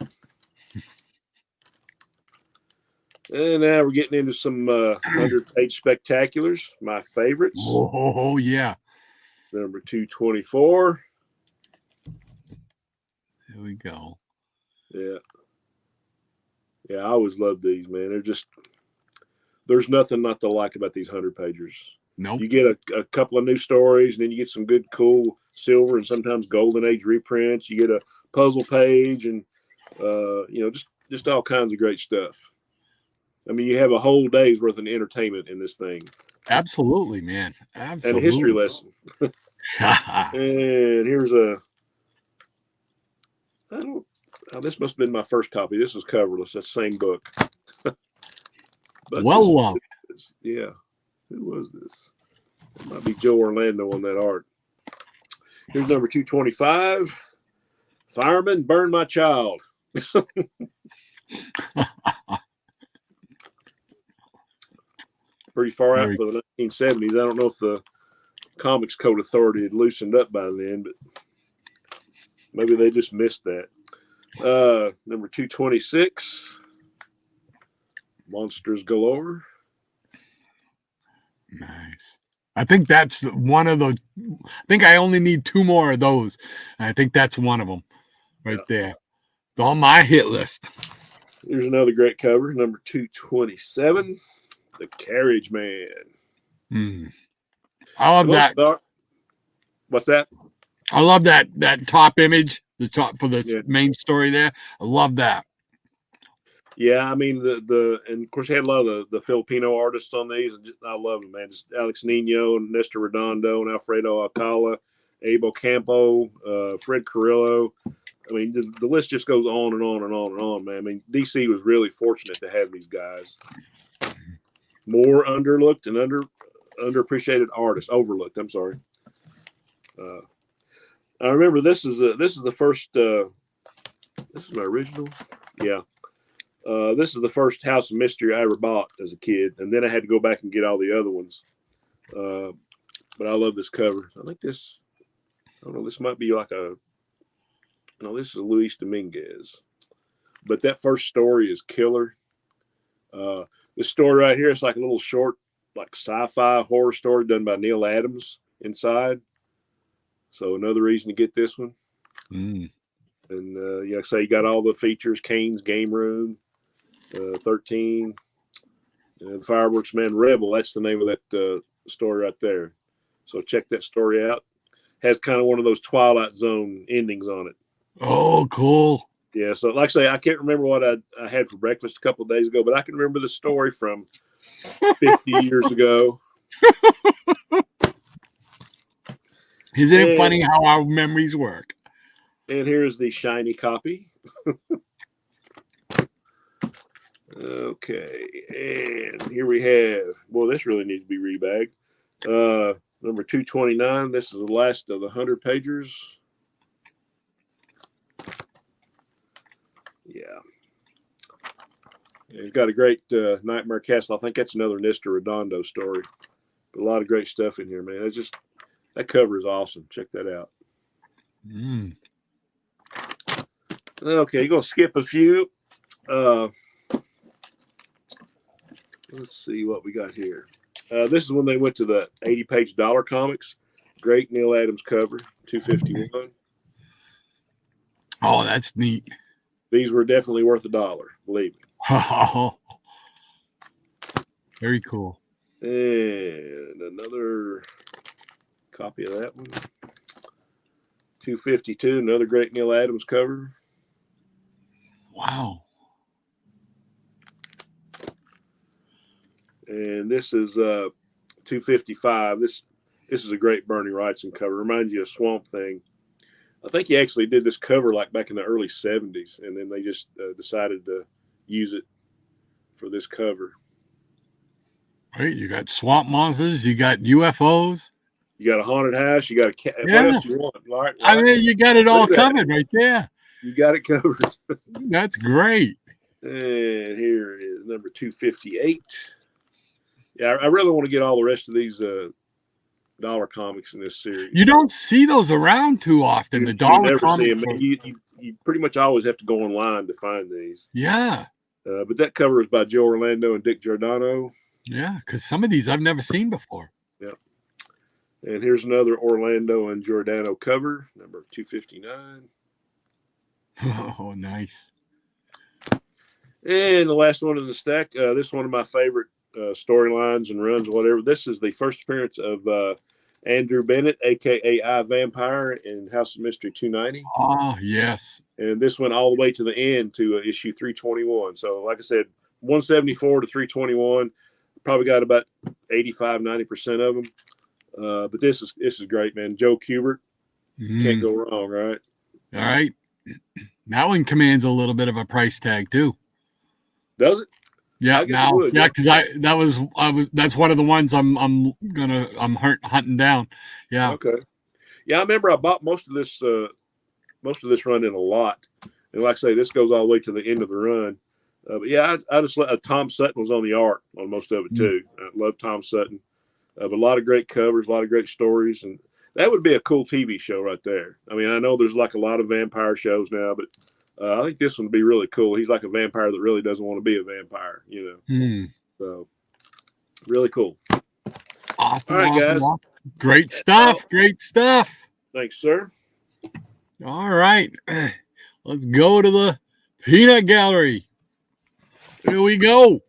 And now we're getting into some 100-page spectaculars, my favorites. Oh, yeah. Number 224. Here we go. Yeah. Yeah, I always love these, man. There's nothing not to like about these 100-pagers. Nope. You get a couple of new stories, and then you get some good, cool silver and sometimes golden age reprints. You get a puzzle page and, just all kinds of great stuff. I mean, you have a whole day's worth of entertainment in this thing. Absolutely, man. Absolutely. And a history lesson. And here's this must have been my first copy. This was coverless. That same book. Well loved. Yeah. Who was this? It might be Joe Orlando on that art. Here's number 225. Fireman, burn my child. pretty far out for the 1970s. I don't know if the Comics Code Authority had loosened up by then, but maybe they just missed that. Number 226, Monsters Galore. Nice. I think that's one of those. I think I only need 2 more of those. I think that's one of them right there. It's on my hit list. Here's another great cover, number 227, The Carriage Man. I love that. What's that? I love that top image, the top for the main story there. I love that. Yeah, I mean and of course he had a lot of the Filipino artists on these. And I love them, man. Just Alex Nino, Nestor Redondo, and Alfredo Alcala, Abel Campo, Fred Carrillo. I mean, the list just goes on and on and on and on, man. I mean, DC was really fortunate to have these guys. More underlooked and underappreciated artists. Overlooked. I'm sorry. I remember this is the first. This is my original. Yeah. This is the first House of Mystery I ever bought as a kid, and then I had to go back and get all the other ones. But I love this cover. I think this. I don't know. This might be like a. No, this is Luis Dominguez. But that first story is killer. This story right here is like a little short, like sci-fi horror story done by Neil Adams inside. So another reason to get this one. And like I say, you got all the features: Kane's Game Room, 13, the Fireworks Man Rebel. That's the name of that story right there. So check that story out. Has kind of one of those Twilight Zone endings on it. Oh, cool. Yeah, so like I say, I can't remember what I had for breakfast a couple of days ago, but I can remember the story from 50 years ago. Isn't it funny how our memories work? And here's the shiny copy. Okay, and here we have, well, this really needs to be rebagged. Number 229, this is the last of the 100 pagers. Yeah. It's got a great Nightmare Castle. I think that's another Nestor Redondo story. But a lot of great stuff in here, man. It's just, that cover is awesome. Check that out. Okay, you're going to skip a few. Let's see what we got here. This is when they went to the 80-page dollar comics. Great Neil Adams cover, $2.51. Oh, that's neat. These were definitely worth $1, believe me. Very cool. And another copy of that one. $2.52, another great Neil Adams cover. Wow. And this is $2.55. This is a great Bernie Wrightson cover. Reminds you of Swamp Thing. I think he actually did this cover like back in the early 70s, and then they just decided to use it for this cover. Right, you got swamp monsters, you got UFOs, you got a haunted house, you got a cat. Yeah. What else do you want? Right? I mean, you got it all covered right there. You got it covered. That's great. And here is number 258. Yeah, I really want to get all the rest of these dollar comics in this series. You don't see those around too often. The dollar comics. You pretty much always have to go online to find these. Yeah. But that cover is by Joe Orlando and Dick Giordano. Yeah, because some of these I've never seen before. Yeah. And here's another Orlando and Giordano cover, number 259. Oh, nice. And the last one in the stack, this is one of my favorite storylines and runs, whatever. This is the first appearance of Andrew Bennett, a.k.a. I Vampire, in House of Mystery 290. Oh, yes. And this went all the way to the end to issue 321. So, like I said, 174 to 321. Probably got about 85-90% of them. But this is great, man. Joe Kubert. Can't go wrong, right? All right. That one commands a little bit of a price tag, too. Does it? Yeah, now, because that's one of the ones I'm hunting down. Yeah. Okay. Yeah, I remember I bought most of this run in a lot, and like I say, this goes all the way to the end of the run. But yeah, I just Tom Sutton was on the art on most of it too. I love Tom Sutton. But a lot of great covers, a lot of great stories, and that would be a cool TV show right there. I mean, I know there's like a lot of vampire shows now, but I think this one would be really cool. He's like a vampire that really doesn't want to be a vampire, So really cool. Awesome, all right, guys. Awesome. Great stuff. Great stuff. Thanks, sir. All right. Let's go to the peanut gallery. Here we go.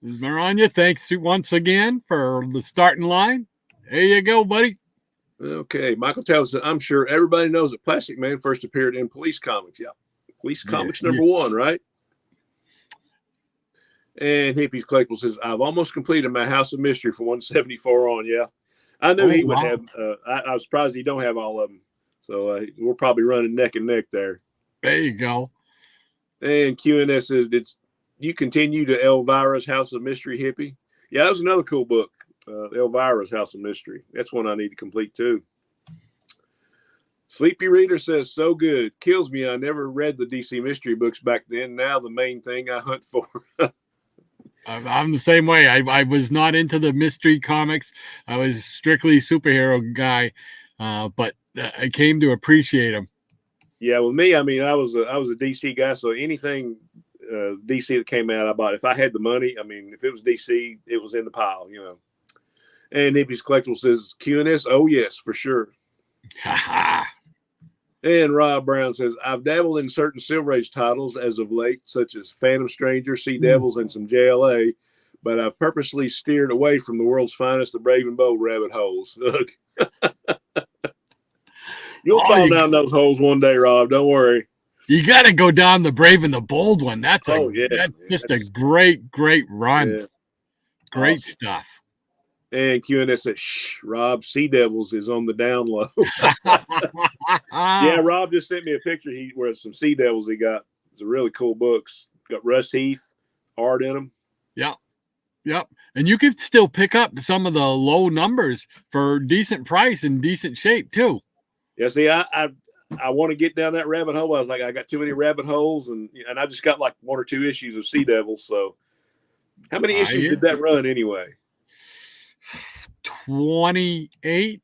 Maranya, thanks once again for the starting line. There you go, buddy. Okay. Michael Taylor said, I'm sure everybody knows that Plastic Man first appeared in Police Comics. Yeah. Police Comics number 1, right? And Hippie's Collectible says, I've almost completed my House of Mystery from 174 on. Yeah. I knew he would have. I was surprised he don't have all of them. So we're probably running neck and neck there. There you go. And QNS says, did you continue to Elvira's House of Mystery, Hippie? Yeah, that was another cool book. Elvira's House of Mystery. That's one I need to complete too. Sleepy Reader says, so good. Kills me. I never read the DC mystery books back then. Now the main thing I hunt for. I'm the same way. I was not into the mystery comics. I was strictly superhero guy, but I came to appreciate them. Yeah, with me, I mean, I was a DC guy, so anything DC that came out, I bought. If I had the money, I mean, if it was DC, it was in the pile, And Hippie's Collectible says, QNS, oh yes, for sure. And Rob Brown says, I've dabbled in certain Silver Age titles as of late, such as Phantom Stranger, Sea Devils, and some JLA, but I've purposely steered away from the world's finest, the Brave and Bold rabbit holes. Look. You'll fall down those holes one day, Rob. Don't worry. You got to go down the Brave and the Bold one. That's just a great run. Yeah. Great stuff. And QNS said, shh, Rob, Sea Devils is on the down low. Yeah, Rob just sent me a picture where some Sea Devils he got. It's a really cool books. Got Russ Heath art in them. Yep. And you could still pick up some of the low numbers for decent price and decent shape too. Yeah, see, I want to get down that rabbit hole. I was like, I got too many rabbit holes, and I just got like 1 or 2 issues of Sea Devils. So how many issues did that run anyway? 28.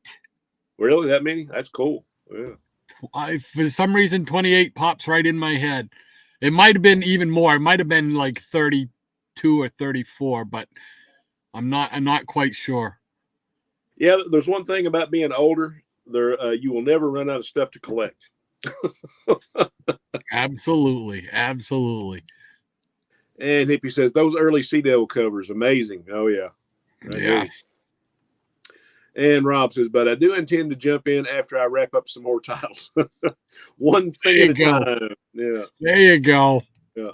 Really? That many? That's cool. Yeah. For some reason, 28 pops right in my head. It might have been even more. It might have been like 32 or 34, but I'm not quite sure. Yeah, there's one thing about being older. You will never run out of stuff to collect. Absolutely. And Hippie says, those early Sea Devil covers, amazing. Oh, yeah. Yes. And Rob says, but I do intend to jump in after I wrap up some more titles. One thing at a time. Yeah. There you go. Yeah.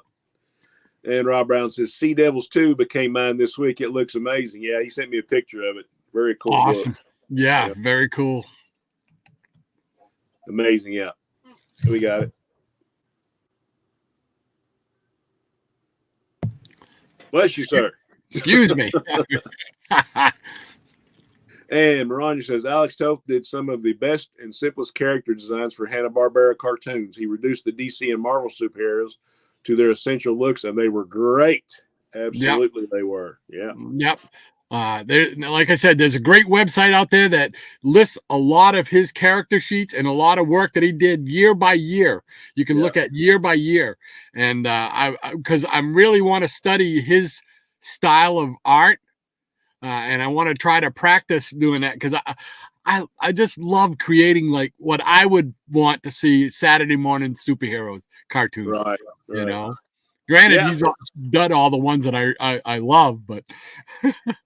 And Rob Brown says, Sea Devils 2 became mine this week. It looks amazing. Yeah, he sent me a picture of it. Very cool. Awesome. Book. Yeah, very cool. Amazing. Yeah. We got it. Bless you, sir. Excuse me. And Maranya says, Alex Toth did some of the best and simplest character designs for Hanna-Barbera cartoons. He reduced the DC and Marvel superheroes to their essential looks, and they were great. Absolutely, They were. Yeah. Yep. Like I said, there's a great website out there that lists a lot of his character sheets and a lot of work that he did year by year. You can look at year by year. And because I really want to study his style of art. And I want to try to practice doing that because I just love creating like what I would want to see Saturday morning superheroes cartoons. Right. You know, granted, he's done all the ones that I love, but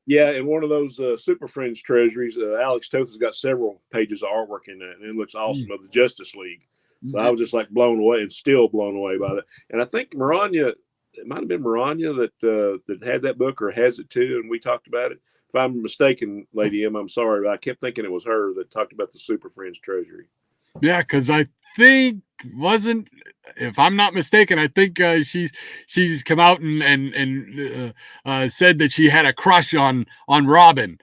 yeah. And one of those Super Friends treasuries, Alex Toth has got several pages of artwork in that, and it looks awesome of the Justice League. So I was just like blown away and still blown away by that. And I think Maranya. It might have been Maranya that had that book or has it too, and we talked about it. If I'm mistaken, Lady M, I'm sorry, but I kept thinking it was her that talked about the Super Friends Treasury. Yeah, because I think if I'm not mistaken, I think she's come out and said that she had a crush on Robin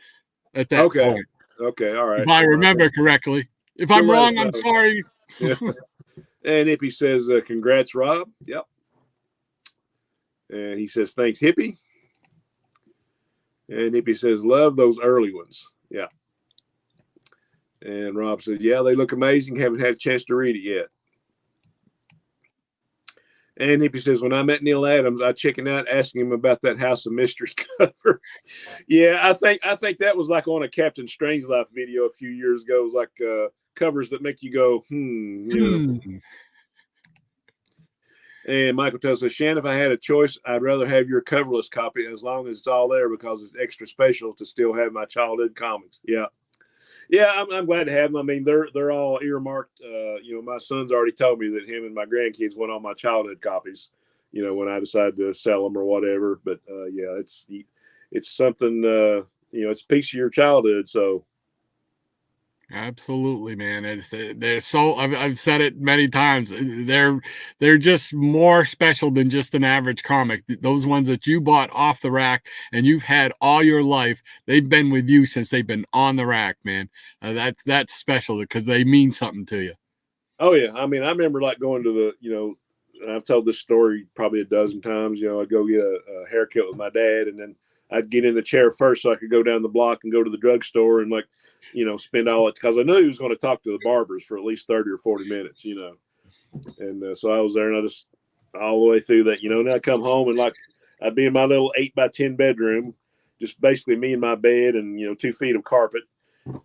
at that point. Okay, all right. If I remember correctly. If I'm wrong, I'm sorry. Yeah. And Ippy says, congrats, Rob. Yep. And he says, thanks, Hippie. And Hippie says, love those early ones. Yeah. And Rob says, yeah, they look amazing. Haven't had a chance to read it yet. And Hippie says, when I met Neil Adams, I chickened out asking him about that House of Mystery cover. Yeah, I think that was like on a Captain Strangelove video a few years ago. It was like covers that make you go, you know. And Michael tells us, Shannon, if I had a choice, I'd rather have your coverless copy as long as it's all there because it's extra special to still have my childhood comics. Yeah. Yeah, I'm glad to have them. I mean, they're all earmarked. You know, my son's already told me that him and my grandkids want all my childhood copies, you know, when I decide to sell them or whatever. But, yeah, it's something, you know, it's a piece of your childhood. So. Absolutely, man. They're so I've said it many times. They're just more special than just an average comic. Those ones that you bought off the rack and you've had all your life, they've been with you since they've been on the rack, man. That's special because they mean something to you. Oh yeah, I mean, I remember like going to the, you know, and I've told this story probably a dozen times. You know, I'd go get a haircut with my dad, and then I'd get in the chair first so I could go down the block and go to the drugstore and like, you know, spend all it because I knew he was going to talk to the barbers for at least 30 or 40 minutes, you know. And so I was there and I just all the way through that, you know, and I'd come home and like I'd be in my little 8x10 bedroom, just basically me and my bed and, you know, 2 feet of carpet.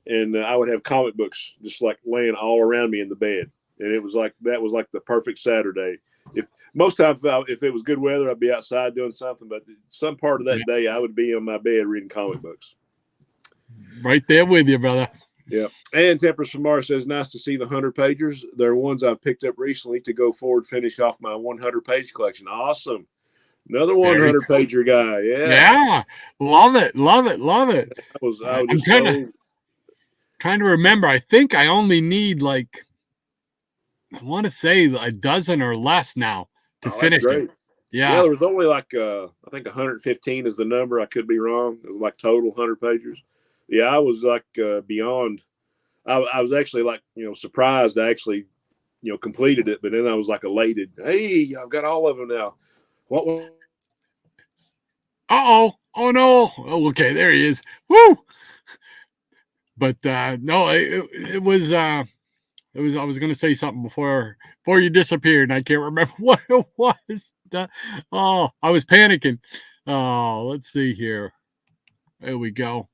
And I would have comic books just like laying all around me in the bed. And it was like, that was like the perfect Saturday. If most times, if it was good weather, I'd be outside doing something, but some part of that day I would be on my bed reading comic books. Right there with you, brother. Yeah. And Tempers from Mars says, nice to see the 100-pagers. They're ones I've picked up recently to go forward, finish off my 100-page collection. Awesome. Another 100-pager guy. Yeah. Yeah. Love it. Love it. Love it. I was just trying to remember. I think I only need like, I want to say a dozen or less now to finish it. Yeah. There was only like, I think 115 is the number. I could be wrong. It was like total 100-pagers. Yeah, I was like beyond. I was actually like, you know, surprised I actually, you know, completed it, but then I was like elated. Hey, I've got all of them now. What? Oh no. Oh, okay, there he is. Woo! But no, it was. I was going to say something before you disappeared, and I can't remember what it was. I was panicking. Oh, let's see here. There we go.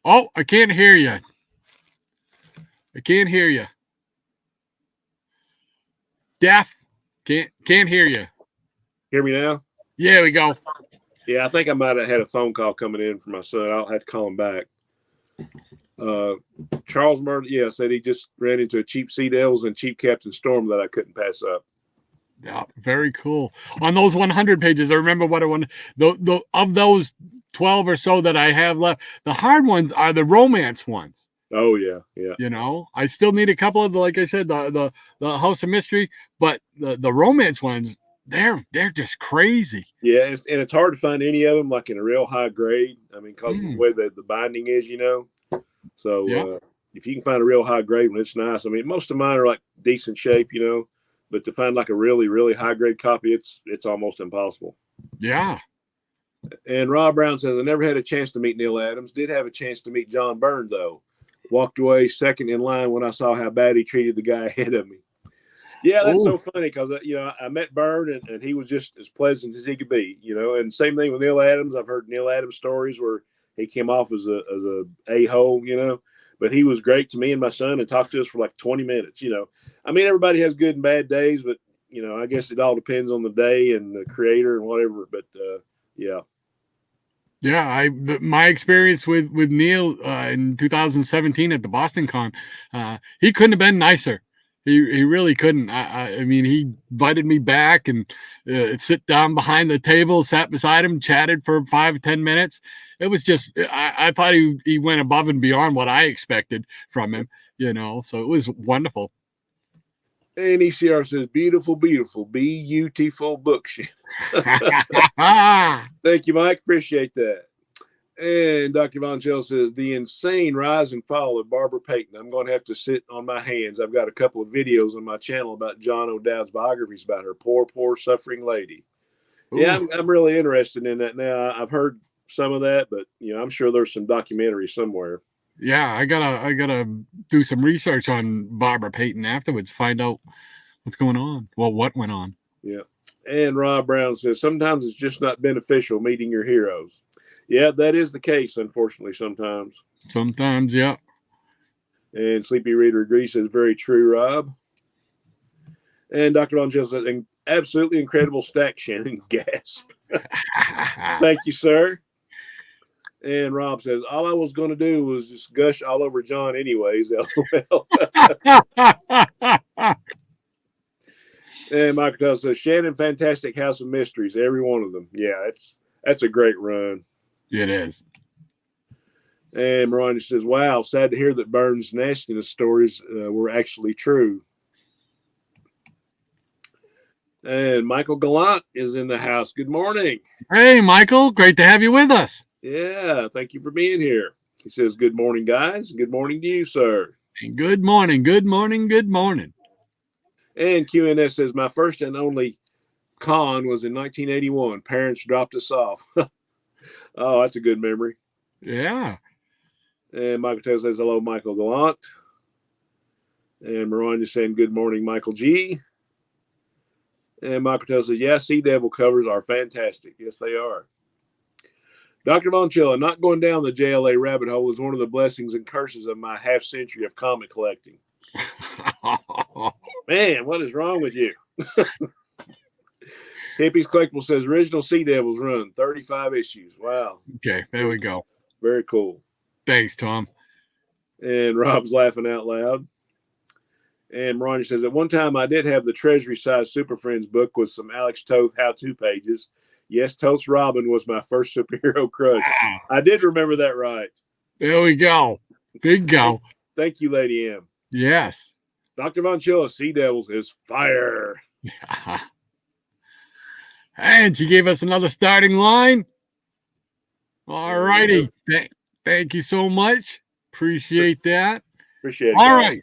Oh, I can't hear you. I can't hear you. Deaf. Can't hear you. Hear me now? Yeah, there we go. Yeah, I think I might have had a phone call coming in from my son. I'll have to call him back. Charles Murray, said he just ran into a cheap Sea Devils and cheap Captain Storm that I couldn't pass up. Yeah, very cool. On those 100 pages, I remember what I wanted. Of those 12 or so that I have left, the hard ones are the romance ones. Oh yeah. You know, I still need a couple of the, like I said, the House of Mystery, but the romance ones, they're just crazy. Yeah, and it's hard to find any of them like in a real high grade. I mean, because of the way the binding is, you know. So if you can find a real high grade one, it's nice. I mean, most of mine are like decent shape, you know, but to find like a really, really high grade copy, it's almost impossible. Yeah. And Rob Brown says, I never had a chance to meet Neil Adams. Did have a chance to meet John Byrne, though. Walked away second in line when I saw how bad he treated the guy ahead of me. Yeah, that's so funny because, you know, I met Byrne and he was just as pleasant as he could be, you know, and same thing with Neil Adams. I've heard Neil Adams stories where he came off as a hole, you know, but he was great to me and my son and talked to us for like 20 minutes, you know. I mean, everybody has good and bad days, but, you know, I guess it all depends on the day and the creator and whatever. But, yeah. Yeah, my experience with Neil in 2017 at the Boston Con, he couldn't have been nicer. He really couldn't. I mean, he invited me back and sit down behind the table, sat beside him, chatted for 5 or 10 minutes. It was just, I thought he went above and beyond what I expected from him, you know, so it was wonderful. And ECR says, beautiful, beautiful books. Thank you, Mike. Appreciate that. And Dr. Von Chell says, the insane rise and fall of Barbara Payton. I'm going to have to sit on my hands. I've got a couple of videos on my channel about John O'Dowd's biographies about her. Poor suffering lady. Ooh. Yeah, I'm really interested in that now. I've heard some of that, but I'm sure there's some documentary somewhere. Yeah, I gotta do some research on Barbara Payton afterwards, find out what's going on. Well, what went on. Yeah. And Rob Brown says, sometimes it's just not beneficial meeting your heroes. Yeah, that is the case, unfortunately, sometimes. Sometimes, yeah. And Sleepy Reader agrees, says, very true, Rob. And Dr. Von Jill says, absolutely incredible stack, Shannon. Gasp. Thank you, sir. And Rob says, all I was going to do was just gush all over John anyways. LOL. And Michael Tell says, Shannon, fantastic House of Mysteries, every one of them. Yeah, that's a great run. It is. And Miranda says, wow, sad to hear that Burns' nastiness stories were actually true. And Michael Gallant is in the house. Good morning. Hey, Michael. Great to have you with us. Yeah, thank you for being here. He says, good morning, guys. Good morning to you, sir. Good morning. Good morning. Good morning. And QNS says, my first and only con was in 1981. Parents dropped us off. Oh, that's a good memory. Yeah. And Michael Taylor says, hello, Michael Gallant. And Mariah is saying, good morning, Michael G. And Michael Taylor says, yeah, Sea Devil covers are fantastic. Yes, they are. Dr. Von Chilla, not going down the JLA rabbit hole is one of the blessings and curses of my half century of comic collecting. Man, what is wrong with you? Hippie's Collectible says original Sea Devils run 35 issues. Wow. Okay, there we go. Very cool. Thanks, Tom. And Rob's laughing out loud. And Ronnie says, at one time I did have the Treasury size Super Friends book with some Alex Toth how-to pages. Yes, Toth's Robin was my first superhero crush. Wow. I did remember that right. There we go. Big go. Thank you, Lady M. Yes. Dr. Von Chilla, Sea Devils is fire. And she gave us another starting line. All righty. Thank you so much. Appreciate that. Appreciate it. All right.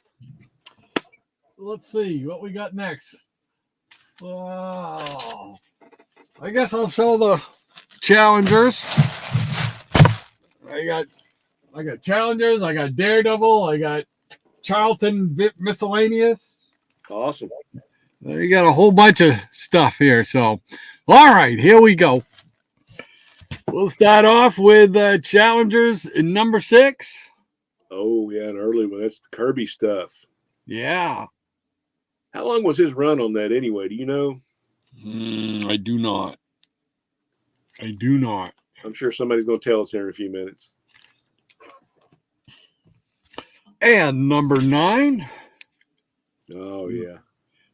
Let's see what we got next. Wow. I guess I'll show the challengers. I got challengers. I got Daredevil. I got Charlton Miscellaneous. Awesome. You got a whole bunch of stuff here. So, all right, here we go. We'll start off with challengers in number 6. Oh, yeah, an early one. That's the Kirby stuff. Yeah. How long was his run on that anyway? Do you know? I do not. I'm sure somebody's going to tell us here in a few minutes. And number 9. Oh, yeah.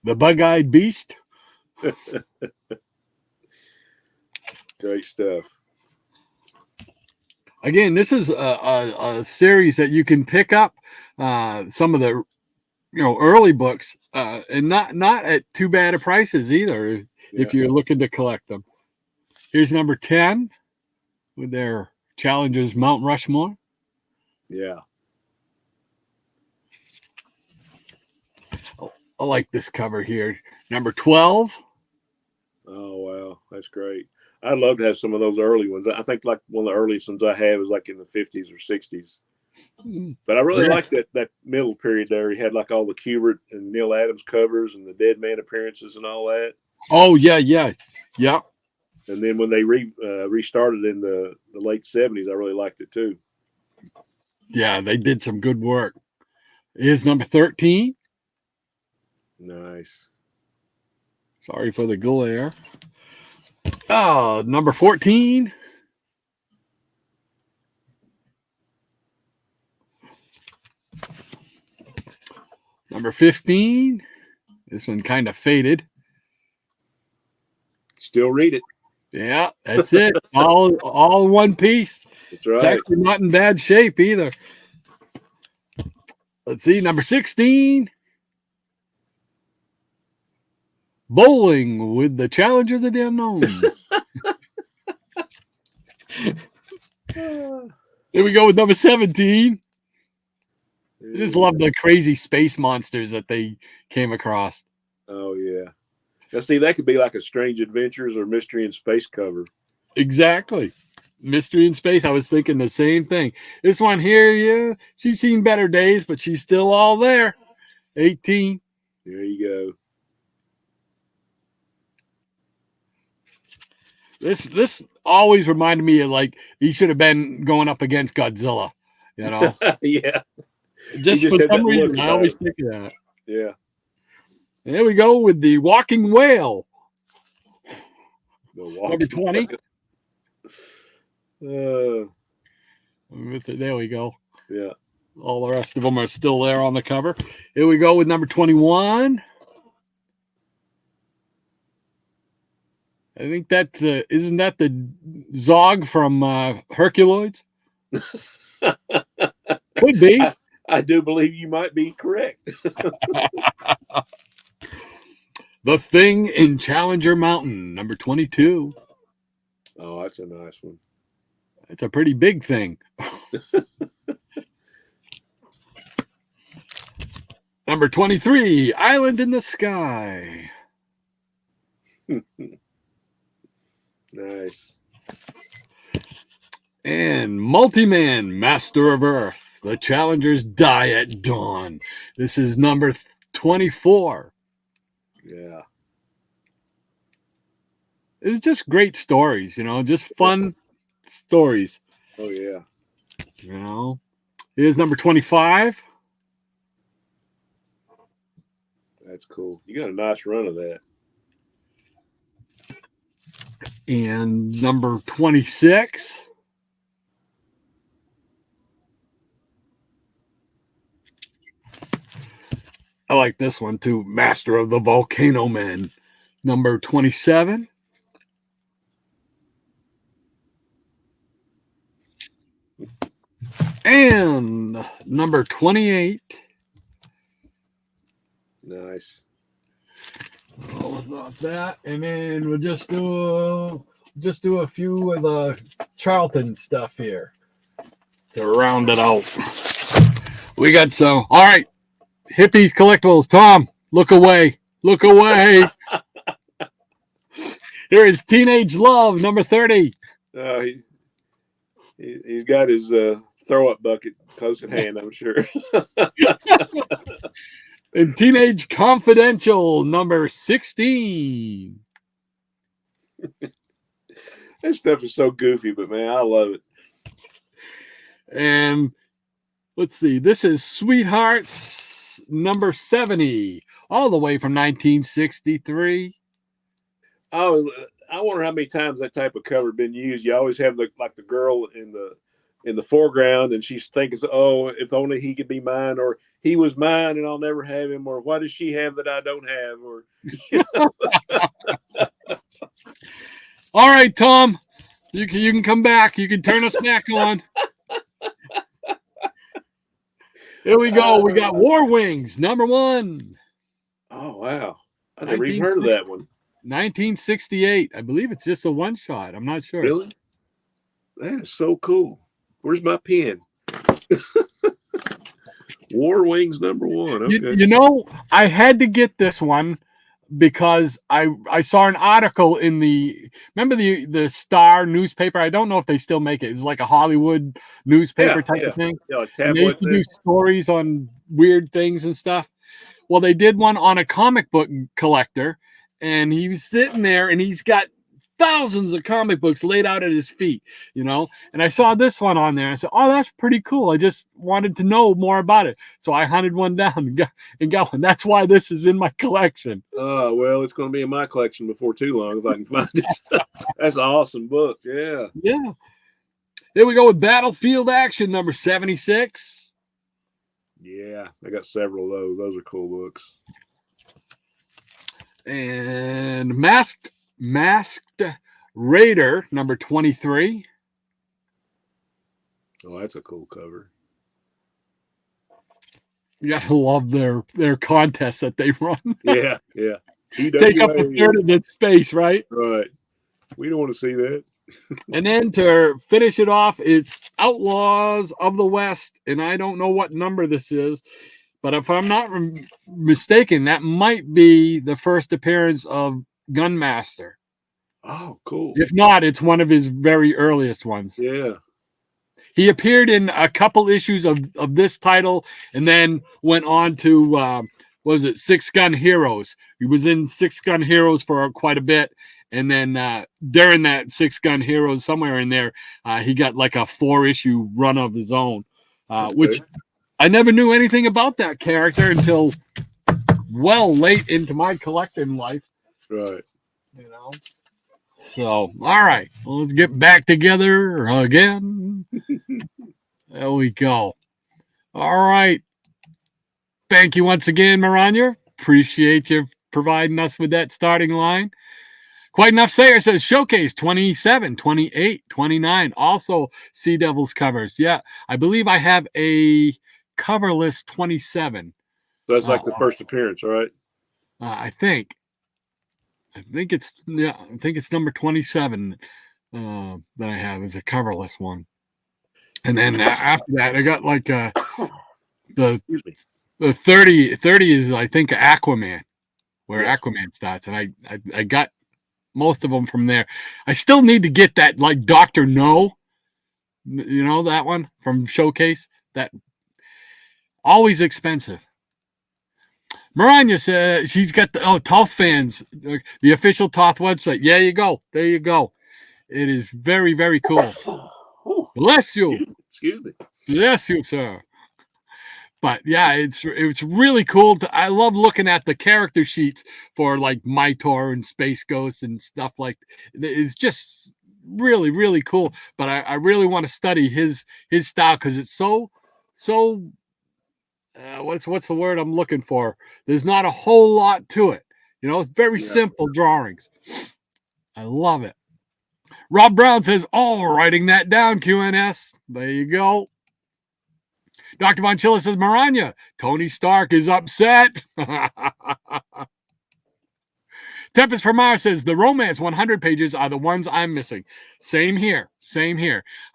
The Bug-Eyed Beast. Great stuff. Again, this is a series that you can pick up some of the early books and not at too bad of prices either if you're looking to collect them. Here's number 10 with their Challengers Mount Rushmore. Yeah. I like this cover here. Number 12. Oh, wow. That's great. I'd love to have some of those early ones. I think like one of the earliest ones I have is like in the 50s or 60s. But I really like that middle period there. He had like all the Kubert and Neil Adams covers and the Dead Man appearances and all that. Oh, yeah. And then when they restarted in the late 70s, I really liked it too. Yeah, they did some good work. Here's number 13. Nice. Sorry for the glare. Number 14. Number 15. This one kind of faded. Still read it. Yeah, that's it. all one piece. That's right. It's actually not in bad shape either. Let's see, number 16. Bowling with the Challengers of the Unknown. Here we go with number 17. I just love the crazy space monsters that they came across. Oh, yeah. Now, see, that could be like a Strange Adventures or Mystery in Space cover. Exactly. Mystery in Space. I was thinking the same thing. This one here, yeah, she's seen better days, but she's still all there. 18. There you go. This always reminded me of like he should have been going up against Godzilla, you know. Yeah. Just for some reason, I always think of that. Yeah. There we go with the walking whale. The Number 20. There we go. Yeah. All the rest of them are still there on the cover. Here we go with number 21. I think that's isn't that the Zog from Herculoids? Could be. I do believe you might be correct. The Thing in Challenger Mountain, number 22. Oh, that's a nice one. It's a pretty big thing. Number 23, Island in the Sky. Nice. And Multi-Man, Master of Earth. The Challengers Die at Dawn. This is number 24. Yeah. It's just great stories, you know, just fun stories. Oh, yeah. You know, here's number 25. That's cool. You got a nice run of that. And number 26. I like this one too. Master of the Volcano Men. Number 27. And number 28. Nice. Oh, about that, and then we'll just do a few of the Charlton stuff here to round it out. We got some. All right, Hippies Collectibles. Tom, look away. Look away. Here is Teenage Love, number 30. He's got his throw-up bucket close at hand, I'm sure. And Teenage Confidential, number 16. That stuff is so goofy, but man, I love it. And let's see, this is Sweethearts, number 70, all the way from 1963. Oh, I wonder how many times that type of cover been used. You always have the girl in the foreground, and she's thinking, "Oh, if only he could be mine," or "He was mine, and I'll never have him," or "What does she have that I don't have?" Or, you know. All right, Tom, you can come back. You can turn us back on. Here we go. We got War Wings, number 1. Oh wow, I never even heard of that one. 1968. I believe it's just a one shot. I'm not sure. Really? That is so cool. Where's my pen? War Wings number 1. Okay. You know, I had to get this one because I saw an article in remember the Star newspaper? I don't know if they still make it. It's like a Hollywood newspaper type of thing. Yeah, like and they used to do stories on weird things and stuff. Well, they did one on a comic book collector, and he was sitting there, and he's got thousands of comic books laid out at his feet, you know. And I saw this one on there. And I said, "Oh, that's pretty cool. I just wanted to know more about it." So I hunted one down and got one. That's why this is in my collection. Oh, well, it's going to be in my collection before too long if I can find it. That's an awesome book. Yeah. Yeah. Here we go with Battlefield Action, number 76. Yeah, I got several of those. Those are cool books. And Masked Raider, number 23. Oh, that's a cool cover. You gotta love their contests that they run. Yeah, yeah. Take up a third of its space, right? Right. We don't want to see that. And then to finish it off, it's Outlaws of the West. And I don't know what number this is, but if I'm not mistaken, that might be the first appearance of Gunmaster. Oh, cool. If not, it's one of his very earliest ones. Yeah. He appeared in a couple issues of this title and then went on to, what was it, Six Gun Heroes. He was in Six Gun Heroes for quite a bit. And then during that Six Gun Heroes, somewhere in there, he got like a 4-issue run of his own, which I never knew anything about that character until well late into my collecting life. Right. You know. So, all right, well, let's get back together again. There we go. All right. Thank you once again, Maranya. Appreciate you providing us with that starting line. Quite Enough Sayer says Showcase 27, 28, 29. Also Sea Devils covers. Yeah, I believe I have a coverless 27. So that's like the first appearance, right? I think it's number 27 that I have is a coverless one. And then after that, I got like the 30 is I think Aquaman, where Aquaman starts, and I got most of them from there. I still need to get that like Dr. No, you know, that one from Showcase. That always expensive. Maranya says she's got the Toth fans, the official Toth website. Yeah, there you go. It is very, very cool. Bless you. Excuse me. Bless you, sir. But yeah, it's really cool. I love looking at the character sheets for like Mytor and Space Ghost and stuff like that. It's just really, really cool. But I really want to study his style because it's so what's the word I'm looking for? There's not a whole lot to it. You know, it's very simple drawings. I love it. Rob Brown says, "Oh, writing that down, QNS." There you go. Dr. Von Chilla says, Maranya, Tony Stark is upset. Tempest from Mars says, the romance 100 pages are the ones I'm missing. Same here.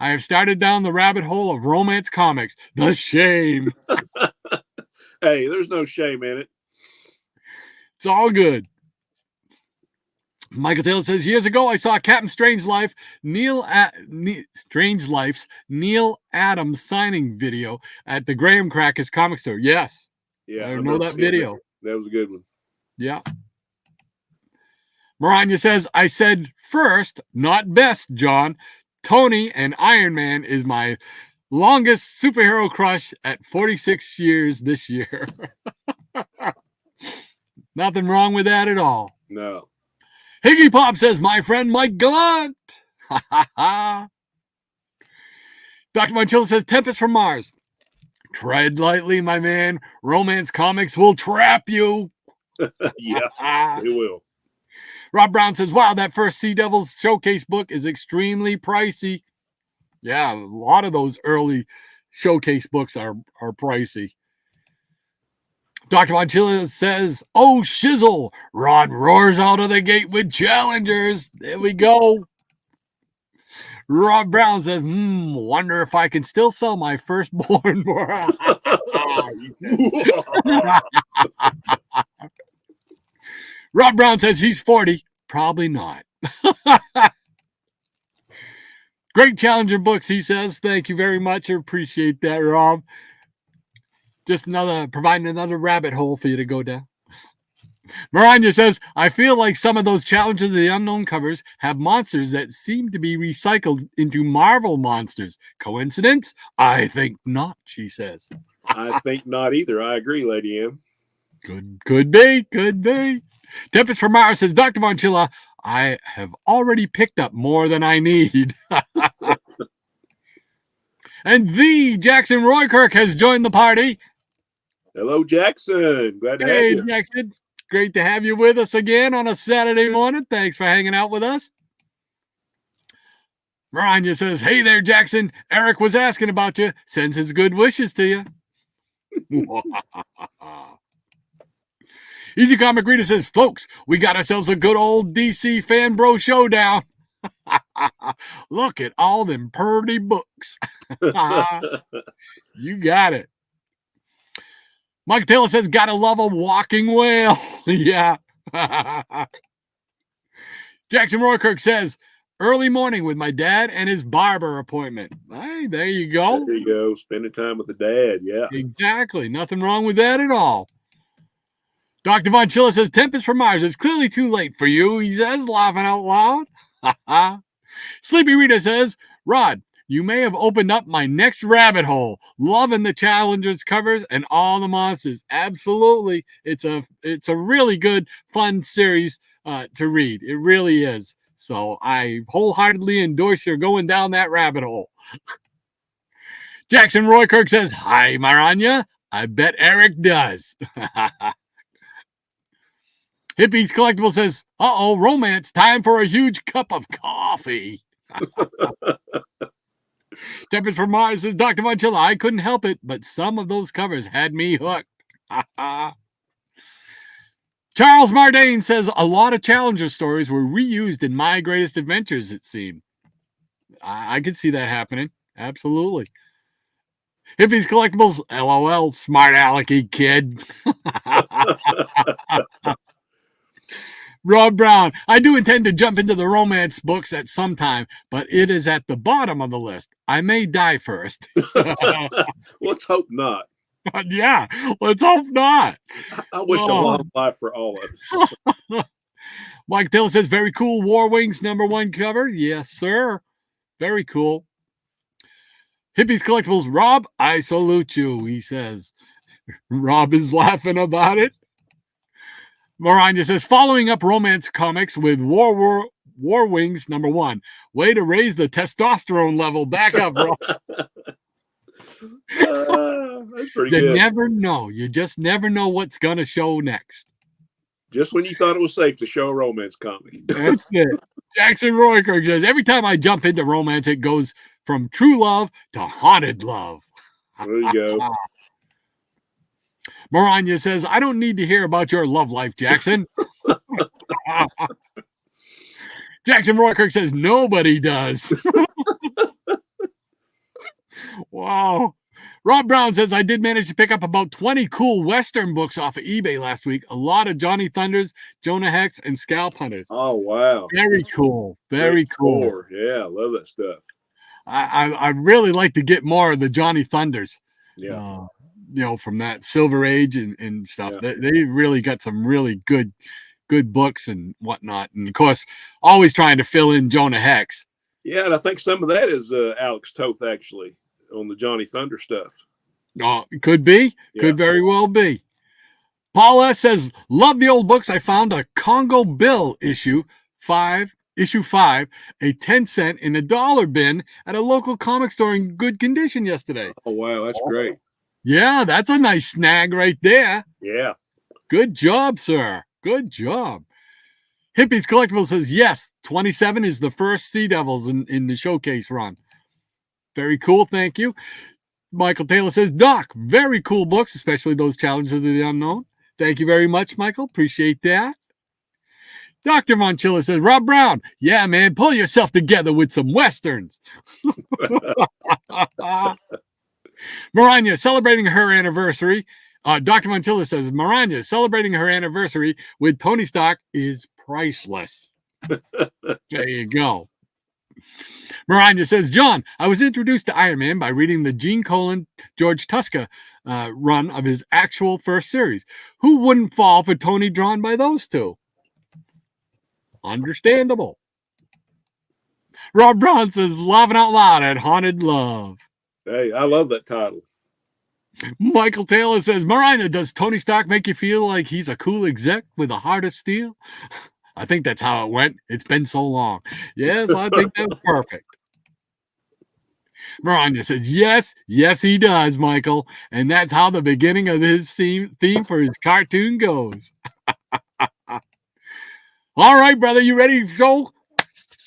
I have started down the rabbit hole of romance comics. The shame. Hey, there's no shame in it. It's all good. Michael Taylor says, years ago, I saw Captain Strangelife's Neil Adams signing video at the Graham Crackers comic store. Yes. Yeah. I know that video. That was a good one. Yeah. Maranya says, I said first, not best, John. Tony and Iron Man is my longest superhero crush at 46 years this year. Nothing wrong with that at all. No. Higgy Pop says, my friend Mike Gallant. Dr. Manchilla says, Tempest from Mars. Tread lightly, my man. Romance comics will trap you. Yeah, they will. Rob Brown says, wow, that first Sea Devils showcase book is extremely pricey. Yeah, a lot of those early showcase books are pricey. Dr. Manchilla says, oh, shizzle. Rod roars out of the gate with challengers. There we go. Rob Brown says, wonder if I can still sell my firstborn. Rob Brown says he's 40. Probably not. Great Challenger books, he says. Thank you very much. I appreciate that, Rob. Just providing another rabbit hole for you to go down. Maranya says, I feel like some of those Challengers of the Unknown covers have monsters that seem to be recycled into Marvel monsters. Coincidence? I think not, she says. I think not either. I agree, Lady M. Could be. Tempest from Mars says, Dr. Monchilla, I have already picked up more than I need. And the Jackson Roykirk has joined the party. Hello, Jackson. Glad to have you. Hey, Jackson. Great to have you with us again on a Saturday morning. Thanks for hanging out with us. Maranya says, hey there, Jackson. Eric was asking about you. Sends his good wishes to you. Easy Comic Reader says, folks, we got ourselves a good old DC fan bro showdown. Look at all them purty books. You got it. Mike Taylor says, gotta love a walking whale. Yeah. Jackson Roykirk says, early morning with my dad and his barber appointment. Hey, there you go. There you go. Spending time with the dad. Yeah. Exactly. Nothing wrong with that at all. Dr. Von Chilla says, Tempest from Mars. It's clearly too late for you, he says, laughing out loud. Sleepy Rita says, Rod, you may have opened up my next rabbit hole. Loving the Challengers covers and all the monsters. Absolutely. It's a really good, fun series to read. It really is. So I wholeheartedly endorse your going down that rabbit hole. Jackson Roykirk says, hi, Maranya. I bet Eric does. Hippies Collectible says, uh-oh, romance, time for a huge cup of coffee. Tempest from Mars says, Dr. Von Chilla, I couldn't help it, but some of those covers had me hooked. Charles Mardane says, a lot of Challenger stories were reused in My Greatest Adventures, it seemed. I could see that happening. Absolutely. Hippies Collectibles, LOL, smart alecky kid. Rob Brown, I do intend to jump into the romance books at some time, but it is at the bottom of the list. I may die first. Let's hope not. Yeah, let's hope not. I wish a long life for all of us. Mike Taylor says, very cool War Wings #1 cover. Yes, sir. Very cool. Hippies Collectibles, Rob, I salute you, he says. Rob is laughing about it. Moranya says, following up romance comics with War Wings #1. Way to raise the testosterone level back up, bro. That's pretty You good. never know. You just never know what's going to show next. Just when you thought it was safe to show a romance comic. That's it. Jackson Roykirk says, every time I jump into romance, it goes from true love to haunted love. There you go. Moranya says, I don't need to hear about your love life, Jackson. Jackson Roykirk says, nobody does. Wow. Rob Brown says, I did manage to pick up about 20 cool Western books off of eBay last week. A lot of Johnny Thunders, Jonah Hex, and Scalp Hunters. Oh, wow. Very cool. Very cool. Yeah, I love that stuff. I really like to get more of the Johnny Thunders. Yeah. From that Silver Age and stuff. Yeah. They really got some really good books and whatnot. And, of course, always trying to fill in Jonah Hex. Yeah, and I think some of that is Alex Toth, actually, on the Johnny Thunder stuff. Oh, it could be. Yeah. Could very well be. Paul S. says, love the old books. I found a Congo Bill issue 5, a 10-cent in a dollar bin at a local comic store in good condition yesterday. Oh, wow. That's great. Yeah, that's a nice snag right there. Yeah. Good job, sir. Good job. Hippies Collectible says, yes, 27 is the first Sea Devils in the showcase run. Very cool. Thank you. Michael Taylor says, Doc, very cool books, especially those Challenges of the Unknown. Thank you very much, Michael. Appreciate that. Dr. Von Chilla says, Rob Brown, yeah, man, pull yourself together with some Westerns. Maranya, celebrating her anniversary. Dr. Von Chilla says, Maranya, celebrating her anniversary with Tony Stark is priceless. There you go. Maranya says, John, I was introduced to Iron Man by reading the Gene Colan, George Tuska run of his actual first series. Who wouldn't fall for Tony drawn by those two? Understandable. Rob Brown says, laughing out loud at Haunted Love. Hey, I love that title. Michael Taylor says, Marina, does Tony Stark make you feel like he's a cool exec with a heart of steel? I think that's how it went. It's been so long. Yes, I think that's perfect. Marina says, yes, he does, Michael. And that's how the beginning of his theme for his cartoon goes. All right, brother, you ready to show?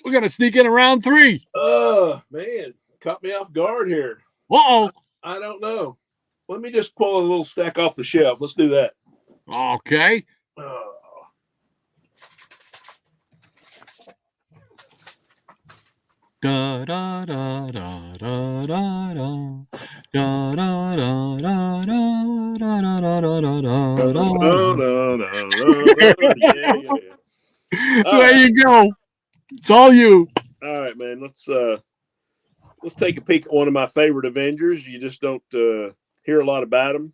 We're going to sneak in around 3. Oh, man. Caught me off guard here. Uh-oh. I don't know. Let me just pull a little stack off the shelf. Let's do that. Okay. Da da da da da da da da da da da da da da da da da No, da. no, no, no, no. Yeah, yeah. All There right, you go. It's all you. all right, man. Let's take a peek at one of my favorite Avengers. You just don't hear a lot about them.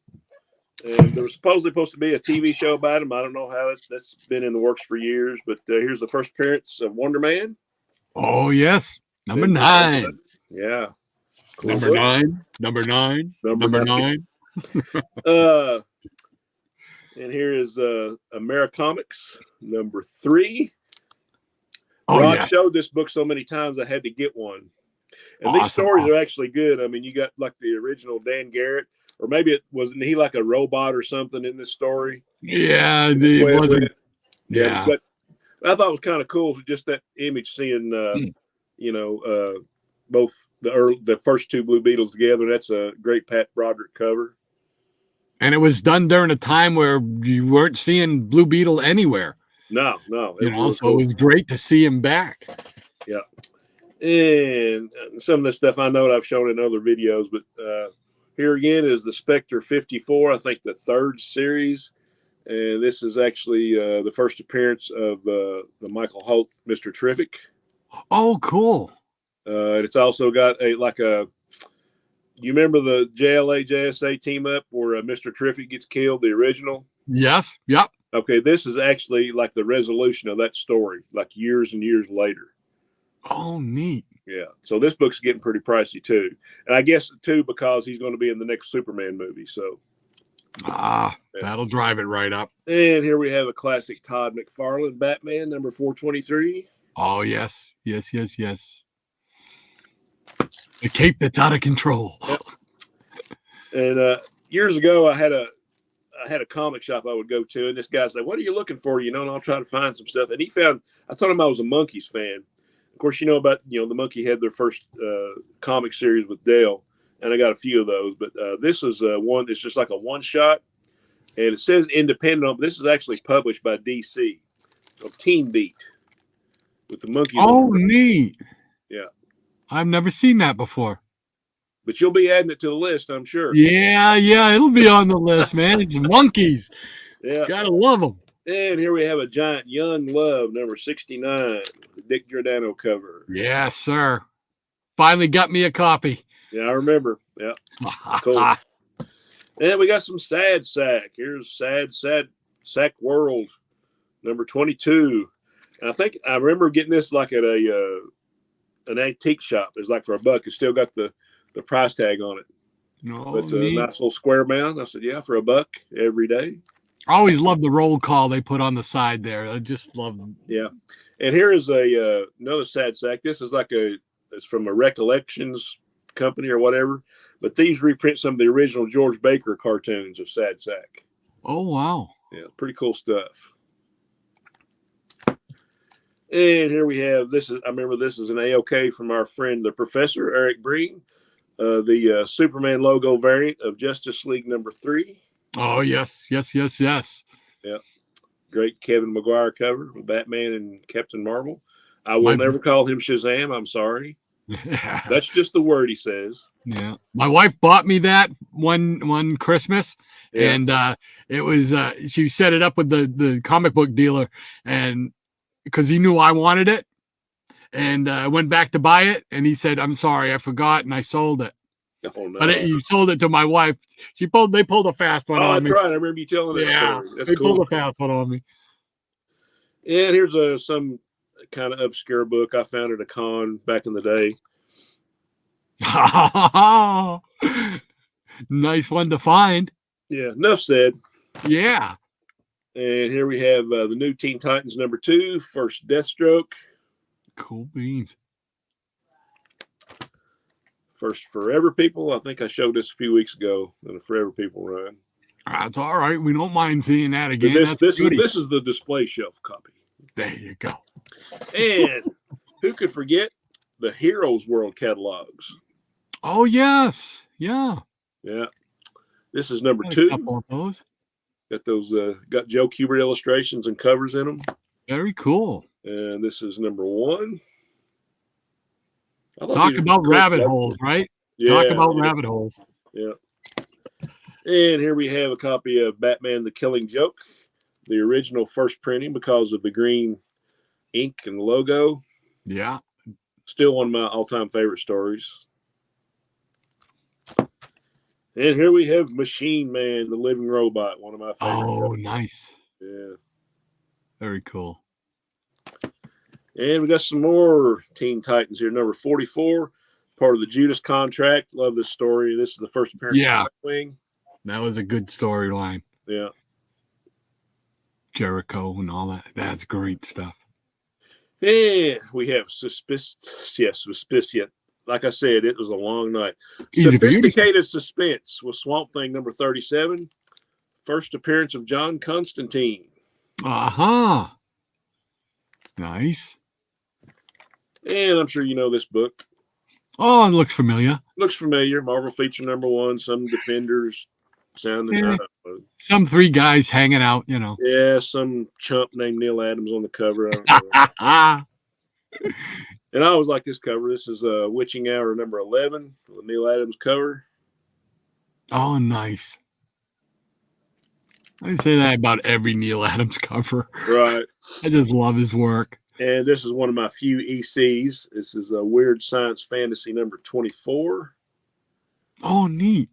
And there was supposedly supposed to be a TV show about him. I don't know how that's been in the works for years, but here's the first appearance of Wonder Man. Oh yes, number Been confirmed. 9. Yeah, cool Number book. 9. Number 9. Number Number 9. 9. And here is Americomics number 3. Oh Rod yes. showed this book so many times I had to get one. And these Awesome. stories are actually good. I mean, you got like the original Dan Garrett, or maybe it wasn't he like a robot or something in this story. Yeah, it wasn't. Yeah. Yeah. But I thought it was kind of cool just that image seeing, both the first 2 Blue Beetles together. That's a great Pat Broderick cover. And it was done during a time where you weren't seeing Blue Beetle anywhere. No. You know, so it was great to see him back. Yeah. And some of this stuff I know I've shown in other videos, but here again is the Spectre 54, I think the 3rd series. And this is actually the first appearance of the Michael Holt, Mr. Terrific. Oh, cool. And it's also got you remember the JLA, JSA team up where Mr. Terrific gets killed, the original? Yes. Yep. Okay, this is actually like the resolution of that story, like years and years later. Oh, neat. Yeah. So this book's getting pretty pricey too. And I guess too, because he's going to be in the next Superman movie. So that'll drive it right up. And here we have a classic Todd McFarlane Batman number 423. Oh, yes. Yes. The cape that's out of control. Yep. And years ago I had a comic shop I would go to, and this guy said, "What are you looking for?" And I'll try to find some stuff. And I told him I was a Monkees fan. Of course, about, the Monkey had their first comic series with Dale, and I got a few of those. But this is one that's just like a one-shot, and it says independent, but this is actually published by DC, Teen Beat, with the Monkees. Oh, neat. Yeah. I've never seen that before. But you'll be adding it to the list, I'm sure. Yeah, it'll be on the list, man. It's Monkees. Yeah. Gotta love them. And here we have a giant Young Love, number 69, the Dick Giordano cover. Yes, sir. Finally got me a copy. Yeah, I remember. Yeah. Cool. And we got some Sad Sack. Here's Sad Sack World, number 22. And I think I remember getting this like at an antique shop. It's like for $1. It's still got the price tag on it. Oh, but it's a nice little square mount. I said, yeah, for $1 every day. I always love the roll call they put on the side there. I just love them. Yeah. And here is another Sad Sack. This is it's from a Recollections company or whatever. But these reprint some of the original George Baker cartoons of Sad Sack. Oh, wow. Yeah, pretty cool stuff. And here we have I remember this is an AOK from our friend, the Professor, Eric Breen, the Superman logo variant of Justice League number 3. Oh, yes. Yeah. Great Kevin Maguire cover with Batman and Captain Marvel. I will never call him Shazam. I'm sorry. That's just the word he says. Yeah. My wife bought me that one Christmas, and it was she set it up with the comic book dealer, and because he knew I wanted it, and I went back to buy it, and he said, "I'm sorry, I forgot," and I sold it. Oh, no. But you sold it to my wife. They pulled a fast one on me. That's right. I remember you telling that story. That's they cool. pulled a fast one on me. And here's some kind of obscure book I found at a con back in the day. Nice one to find. Yeah, enough said. Yeah. And here we have the new Teen Titans number 2, first Deathstroke. Cool beans. First Forever People. I think I showed this a few weeks ago in a Forever People run. That's all right. We don't mind seeing that again. This is the display shelf copy. There you go. And who could forget the Heroes World catalogs? Oh, yes. Yeah. Yeah. This is number Got 2. a couple of those. Got those got Joe Kubert illustrations and covers in them. Very cool. And this is number 1. I thought Talk these were about cool rabbit collectibles. holes, right? Yeah, Talk about yeah, rabbit holes. yeah. And here we have a copy of Batman: The Killing Joke, the original first printing because of the green ink and logo. Yeah. Still one of my all-time favorite stories. And here we have Machine Man, the living robot, one of my favorite. Oh, nice. Yeah. Very cool. And we got some more Teen Titans here. Number 44, part of the Judas contract. Love this story. This is the first appearance Yeah. of Nightwing. That was a good storyline. Yeah. Jericho and all that. That's great stuff. And we have Suspicious. Like I said, it was a long night. Easy for you to say. Sophisticated Suspense with Swamp Thing number 37. First appearance of John Constantine. Uh-huh. Nice. And I'm sure you know this book. Oh, it looks familiar. Looks familiar. Marvel feature number 1. Some Defenders sounding. Yeah. Some 3 guys hanging out, you know. Yeah, some chump named Neil Adams on the cover. I don't know. And I always like this cover. This is Witching Hour number 11, the Neil Adams cover. Oh, nice. I say that about every Neil Adams cover. Right. I just love his work. And this is one of my few ECs. This is a Weird Science Fantasy number 24. Oh, neat.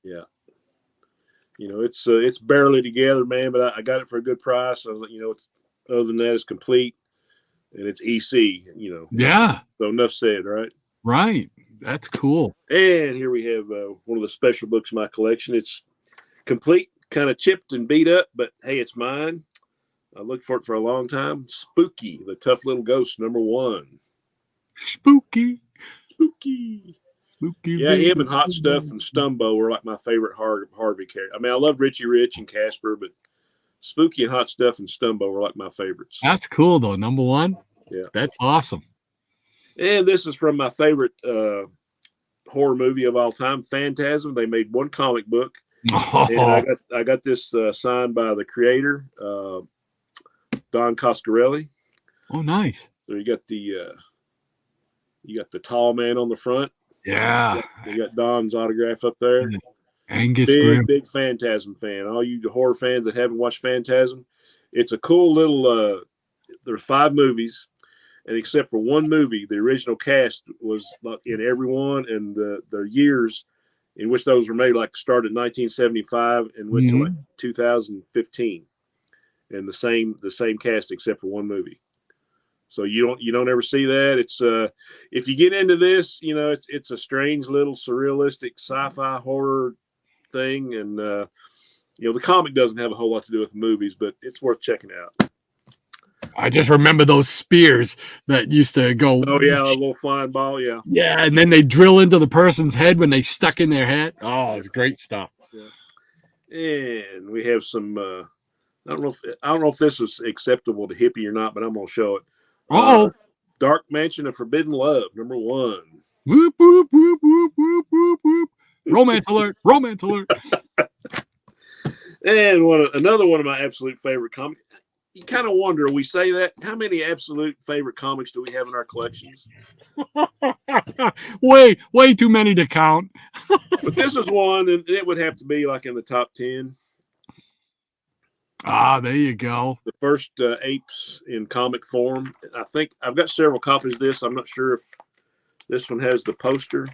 Yeah. You know, it's barely together, man, but I got it for a good price. I was like, you know, it's other than that, it's complete. And it's EC, you know. Yeah. So enough said, right? Right. That's cool. And here we have one of the special books in my collection. It's complete, kind of chipped and beat up, but hey, it's mine. I looked for it for a long time. Spooky, the Tough Little Ghost, number 1. Spooky. Spooky. Yeah, him and Hot Stuff and Stumbo were like my favorite Harvey character. I mean, I love Richie Rich and Casper, but Spooky and Hot Stuff and Stumbo were like my favorites. That's cool, though. Number 1. Yeah. That's awesome. And this is from my favorite horror movie of all time, Phantasm. They made one comic book. Oh. And I got this signed by the creator, Don Coscarelli. Oh, nice. So you got the tall man on the front. Yeah. You got Don's autograph up there. Angus Grimm. Big Phantasm fan. All you horror fans that haven't watched Phantasm, it's a cool little. There are 5 movies, and except for one movie, the original cast was in every one, and the years in which those were made, like started in 1975 and went to like 2015, and the same cast except for one movie. So you don't ever see that. It's if you get into this, you know, it's a strange little surrealistic sci-fi horror thing, and you know, the comic doesn't have a whole lot to do with the movies, but it's worth checking out. I just remember those spears that used to go. Oh yeah, a little flying ball, yeah. Yeah, and then they drill into the person's head when they stuck in their head. Oh, it's great stuff. Yeah. And we have some. I don't know if this is acceptable to hippie or not, but I'm gonna show it. Dark Mansion of Forbidden Love, number 1. Whoop, whoop, whoop, whoop, whoop, whoop, whoop. Romance alert! Romance alert! And another one of my absolute favorite comics. You kind of wonder, we say that, how many absolute favorite comics do we have in our collections? way too many to count. But this is one, and it would have to be like in the top 10. Ah, there you go. The first apes in comic form. I think I've got several copies of this. I'm not sure if this one has the poster.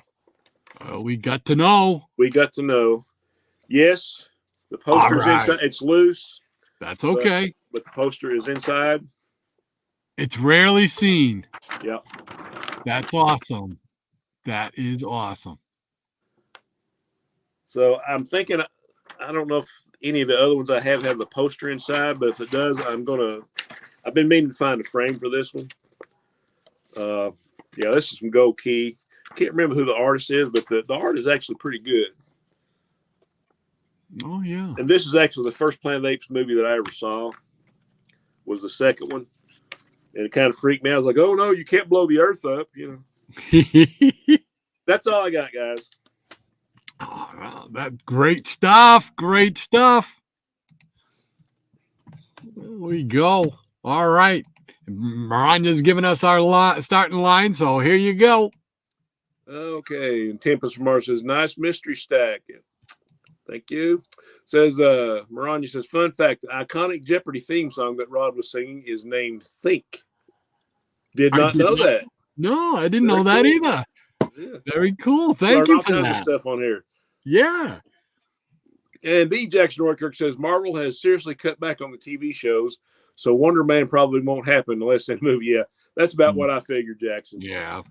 We got to know. We got to know. Yes, the poster's inside. It's loose. That's okay. But the poster is inside. It's rarely seen. Yep. That's awesome. That is awesome. So I'm thinking, I don't know if any of the other ones I have the poster inside, but if it does, I've been meaning to find a frame for this one. Yeah, this is from Gold Key. Can't remember who the artist is, but the art is actually pretty good. Oh, yeah. And this is actually the first Planet of the Apes movie that I ever saw. Was the second one. And it kind of freaked me out. I was like, oh, no, you can't blow the earth up, you know. That's all I got, guys. Oh, well, that's great stuff. Great stuff. There we go. All right. Miranda's giving us our starting line, so here you go. Okay. And Tempest from Mars says, nice mystery stack. Thank you. Says Maranya says, fun fact, the iconic Jeopardy theme song that Rod was singing is named Think. Did not know that. No, I didn't know that either. Yeah. Very cool. Thank you for all that. kinds of stuff on here. Yeah. And B. Jackson Roykirk says Marvel has seriously cut back on the TV shows, so Wonder Man probably won't happen unless they move. Yeah, that's about what I figured, Jackson. Yeah.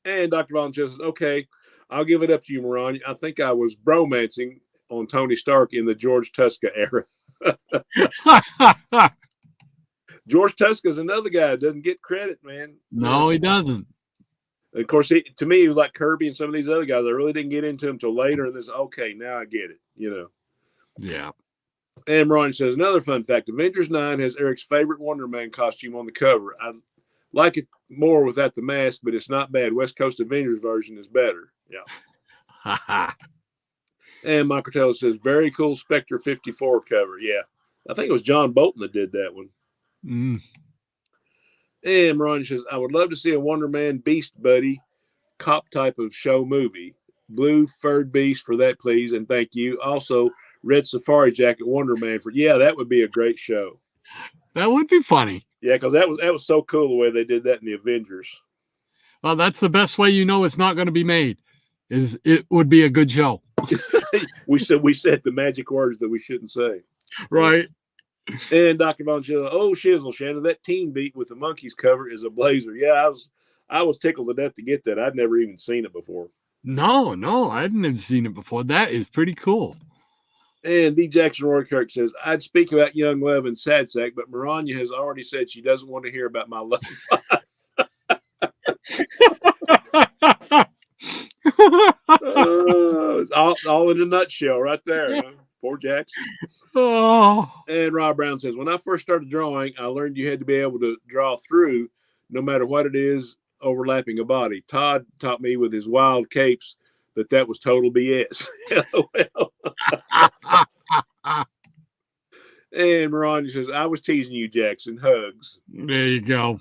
And Dr. Volunteer says, okay, I'll give it up to you, Moran. I think I was bromancing on Tony Stark in the George Tuska era. George Tuska is another guy that doesn't get credit, man. No, he doesn't. Of course, to me, he was like Kirby and some of these other guys. I really didn't get into him until later. And this, okay, now I get it, Yeah. And Ron says, another fun fact, Avengers 9 has Eric's favorite Wonder Man costume on the cover. I like it more without the mask, but it's not bad. West Coast Avengers version is better. Yeah. And Michael Taylor says, very cool Spectre 54 cover. Yeah. I think it was John Bolton that did that one. And Ron says, I would love to see a Wonder Man Beast Buddy cop type of show movie. Blue furred beast for that, please. And thank you. Also, red safari jacket Wonder Man for, yeah, that would be a great show. That would be funny. Yeah, because that was so cool the way they did that in the Avengers. Well, that's the best way it's not going to be made. Is it would be a good show. we said the magic words that we shouldn't say. Right. And Dr. Von Schiller, oh shizzle, Shannon, that Teen Beat with the monkeys cover is a blazer. Yeah, I was tickled to death to get that. I'd never even seen it before. No, I hadn't even seen it before. That is pretty cool. And D. Jackson Roykirk says, I'd speak about Young Love and Sad Sack, but Maranya has already said she doesn't want to hear about my love life. It's all in a nutshell right there. Huh? Poor Jackson. Oh. And Rob Brown says, when I first started drawing, I learned you had to be able to draw through no matter what it is overlapping a body. Todd taught me with his wild capes that was total BS. And Maranya says, I was teasing you, Jackson. Hugs. There you go.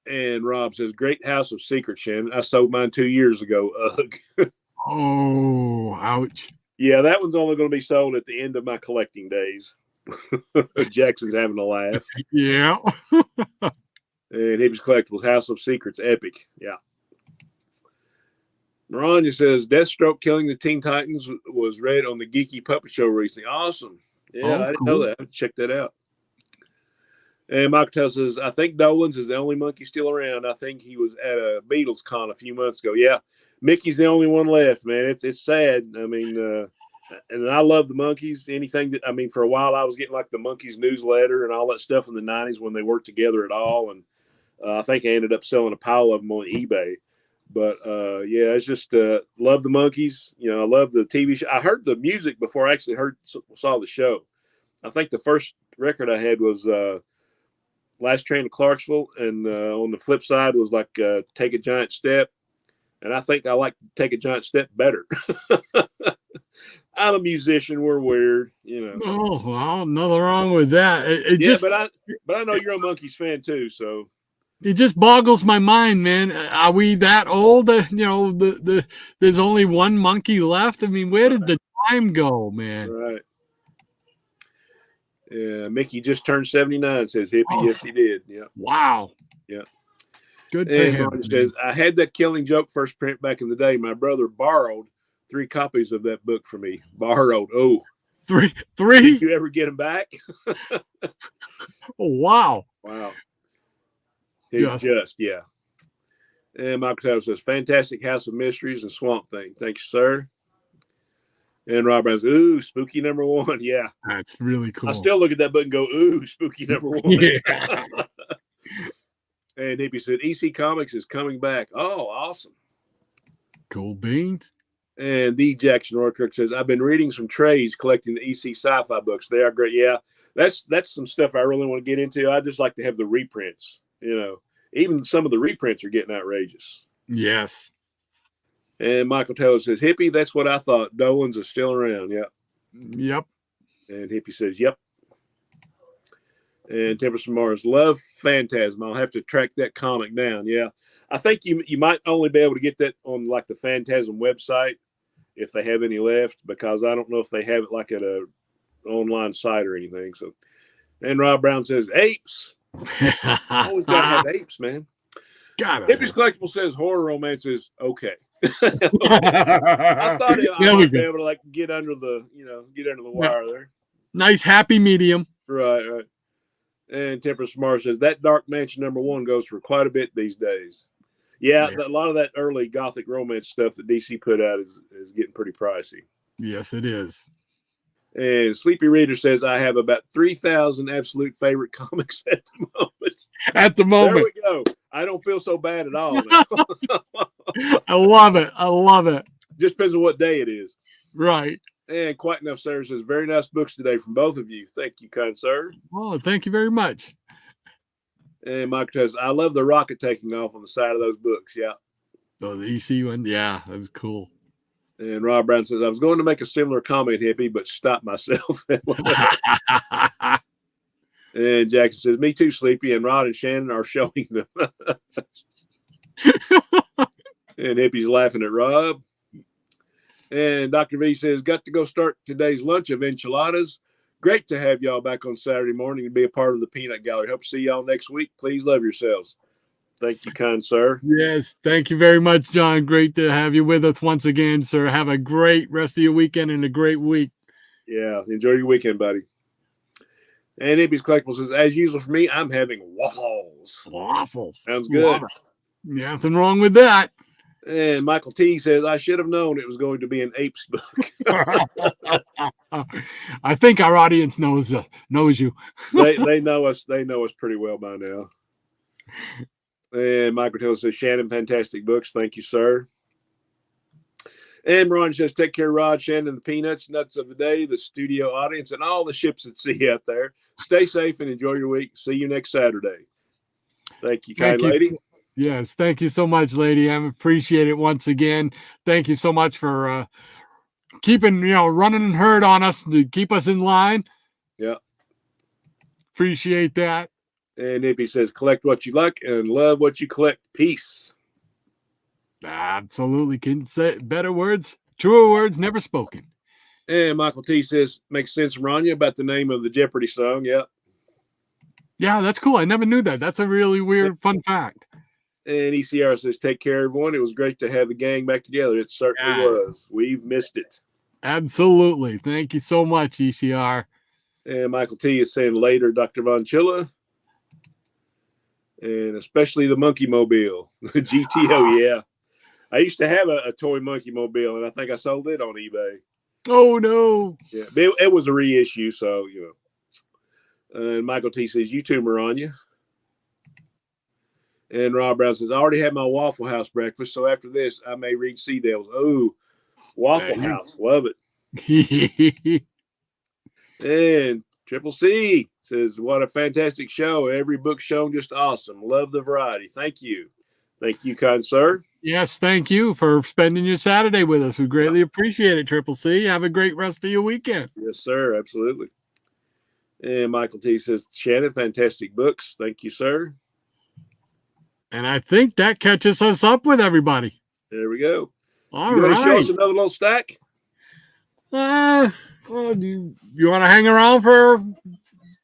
And Rob says, great House of Secrets, Shannon. I sold mine 2 years ago. Ugh. Oh, ouch. Yeah, that one's only going to be sold at the end of my collecting days. Jackson's having a laugh. Yeah. And Hibbs Collectibles, House of Secrets, epic. Yeah. Maranya says, Deathstroke killing the Teen Titans was read on the Geeky Puppet Show recently. Awesome. Yeah, I didn't know that. I have to check that out. And Michael tells us, I think Dolan's is the only monkey still around. I think he was at a Beatles con a few months ago. Yeah, Mickey's the only one left, man. It's sad. I mean, and I love the Monkees. Anything that, I mean, for a while I was getting like the Monkees newsletter and all that stuff in the 90s when they worked together at all. And I think I ended up selling a pile of them on eBay. But yeah, it's just love the Monkees. You know, I love the TV show. I heard the music before I actually saw the show. I think the first record I had was Last Train to Clarksville, and on the flip side was like Take a Giant Step. And I think I like Take a Giant Step better. I'm a musician. We're weird, you know. Oh, well, nothing wrong with that. But I know you're a Monkees fan too, so. It just boggles my mind, man. Are we that old? You know, there's only one monkey left. I mean, where did the time go, man? Right. Yeah, Mickey just turned 79, says Hippie. Oh. Yes, he did. Yeah. Wow. Yeah. Good for him. Martin says, I had that Killing Joke first print back in the day. My brother borrowed 3 copies of that book for me. Borrowed. Oh. Three? Did you ever get them back? Oh, wow. Wow. Yeah. And Michael Taylor says, fantastic House of Mysteries and Swamp Thing. Thanks, sir. And Rob Brown says, ooh, spooky number 1. Yeah. That's really cool. I still look at that book and go, ooh, spooky number 1. Yeah. And Hippie said, EC Comics is coming back. Oh, awesome. Cool beans. And D. Jackson Roykirk says, I've been reading some trays collecting the EC sci-fi books. They are great. Yeah, that's some stuff I really want to get into. I just like to have the reprints. You know, even some of the reprints are getting outrageous. Yes. And Michael Taylor says, Hippie, that's what I thought. Dolan's is still around. Yep. Yep. And Hippie says, yep. And Tempest from Mars, love Phantasm. I'll have to track that comic down. Yeah, I think you might only be able to get that on like the Phantasm website if they have any left, because I don't know if they have it like at a online site or anything. So, and Rob Brown says apes. Always got to have apes, man. Hippie's Collectible says horror romance is okay. I thought I might be able to like get under the wire there. Nice happy medium. Right. And Tempest Mars says that Dark Mansion #1 goes for quite a bit these days. Yeah, a lot of that early Gothic romance stuff that DC put out is getting pretty pricey. Yes, it is. And Sleepy Reader says I have about 3,000 absolute favorite comics at the moment. At the moment. There we go. I don't feel so bad at all now. I love it. Just depends on what day it is. Right. And Quite Enough Sir says, very nice books today from both of you. Thank you, kind sir. Oh, thank you very much. And Mike says, I love the rocket taking off on the side of those books. Yeah. Oh, the EC one? Yeah, that was cool. And Rob Brown says, I was going to make a similar comment, Hippie, but stopped myself. And Jackson says, me too, Sleepy. And Rod and Shannon are showing them. And Hippie's laughing at Rob. And Dr. V says, got to go start today's lunch of enchiladas. Great to have y'all back on Saturday morning and be a part of the Peanut Gallery. Hope to see y'all next week. Please love yourselves. Thank you, kind sir. Yes, thank you very much, John. Great to have you with us once again, sir. Have a great rest of your weekend and a great week. Yeah, enjoy your weekend, buddy. And Hippie's Collectible says, as usual for me, I'm having waffles. Waffles. Sounds good. Nothing wrong with that. And Michael T says, I should have known it was going to be an apes book. I think our audience knows you. They know us. They know us pretty well by now. And Michael Taylor says, Shannon, fantastic books. Thank you, sir. And Ron says, take care, Rod, Shannon, the Peanuts, Nuts of the Day, the studio audience, and all the ships at sea out there. Stay safe and enjoy your week. See you next Saturday. Thank you, kind lady. Yes, thank you so much, lady. I appreciate it once again. Thank you so much for keeping, running herd on us to keep us in line. Yeah. Appreciate that. And Nippy says, collect what you like and love what you collect. Peace. Absolutely. Couldn't say better words, truer words never spoken. And Michael T says, makes sense, Rania, about the name of the Jeopardy song. Yeah. Yeah, that's cool. I never knew that. That's a really weird, fun fact. And ECR says, take care, everyone. It was great to have the gang back together. It certainly was. We've missed it. Absolutely. Thank you so much, ECR. And Michael T is saying later, Dr. Von Chilla. And especially the Monkey Mobile. GTO, yeah. I used to have a toy Monkey Mobile, and I think I sold it on eBay. Oh, no. Yeah, it was a reissue, so, And Michael T says, you too, Maranya. And Rob Brown says, I already had my Waffle House breakfast, so after this, I may read Seedales. Oh, Waffle House. Love it. And Triple C says, what a fantastic show. Every book shown just awesome. Love the variety. Thank you. Thank you, kind sir. Yes, thank you for spending your Saturday with us. We greatly appreciate it, Triple C. Have a great rest of your weekend. Yes, sir. Absolutely. And Michael T says, Shannon, fantastic books. Thank you, sir. And I think that catches us up with everybody. There we go. All you right. Want to show us another little stack? Well, you want to hang around for a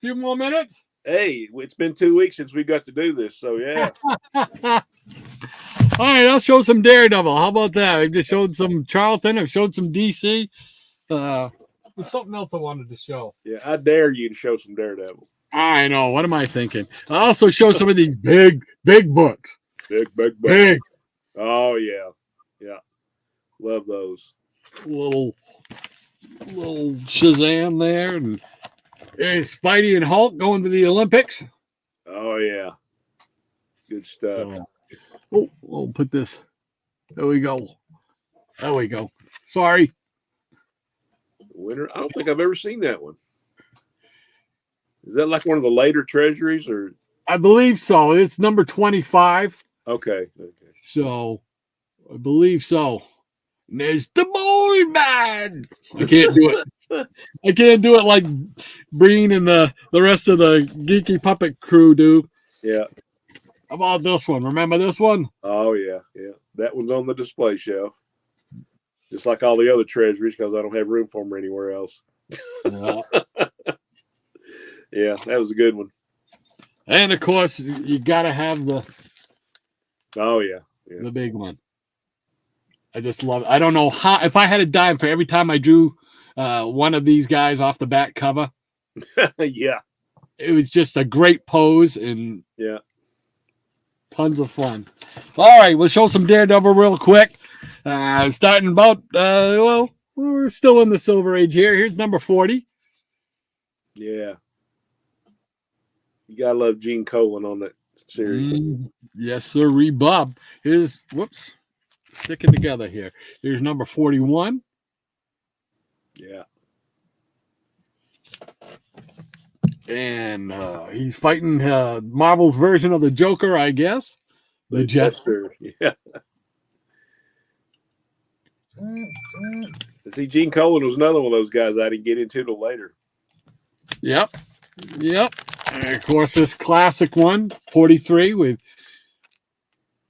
few more minutes? Hey, it's been 2 weeks since we got to do this, so yeah. All right, I'll show some Daredevil. How about that? I just showed some Charlton. I've showed some DC. There's something else I wanted to show. Yeah, I dare you to show some Daredevil. I know. What am I thinking? I also show some of these big books. Big books. Oh, yeah. Yeah. Love those. Little Shazam there. And Spidey and Hulk going to the Olympics. Oh, yeah. Good stuff. We'll put this. There we go. Sorry. Winter. I don't think I've ever seen that one. Is that like one of the later treasuries, or? I believe so. It's number 25. Okay. So, I believe so. And there's the boy band. I can't do it. I can't do it like Breen and the rest of the geeky puppet crew do. Yeah. How about this one? Remember this one? Oh yeah, yeah. That one's on the display shelf, just like all the other treasuries, because I don't have room for them anywhere else. Yeah. Yeah, that was a good one. And of course, you gotta have the Oh yeah, yeah. the big one. I just love it. I don't know how. If I had a dime for every time I drew one of these guys off the back cover, Yeah, it was just a great pose and yeah. tons of fun. All right, we'll show some Daredevil real quick. Starting about well, we're still in the Silver Age here. Here's number 40. Yeah. You gotta love Gene Colan on that series. Yes, sir. Bob. Here's whoops. Sticking together here. Here's number 41. Yeah. And he's fighting Marvel's version of the Joker, I guess. The Jester. Yeah. See, Gene Colan was another one of those guys I didn't get into till later. Yep. And of course, this classic one, 43, with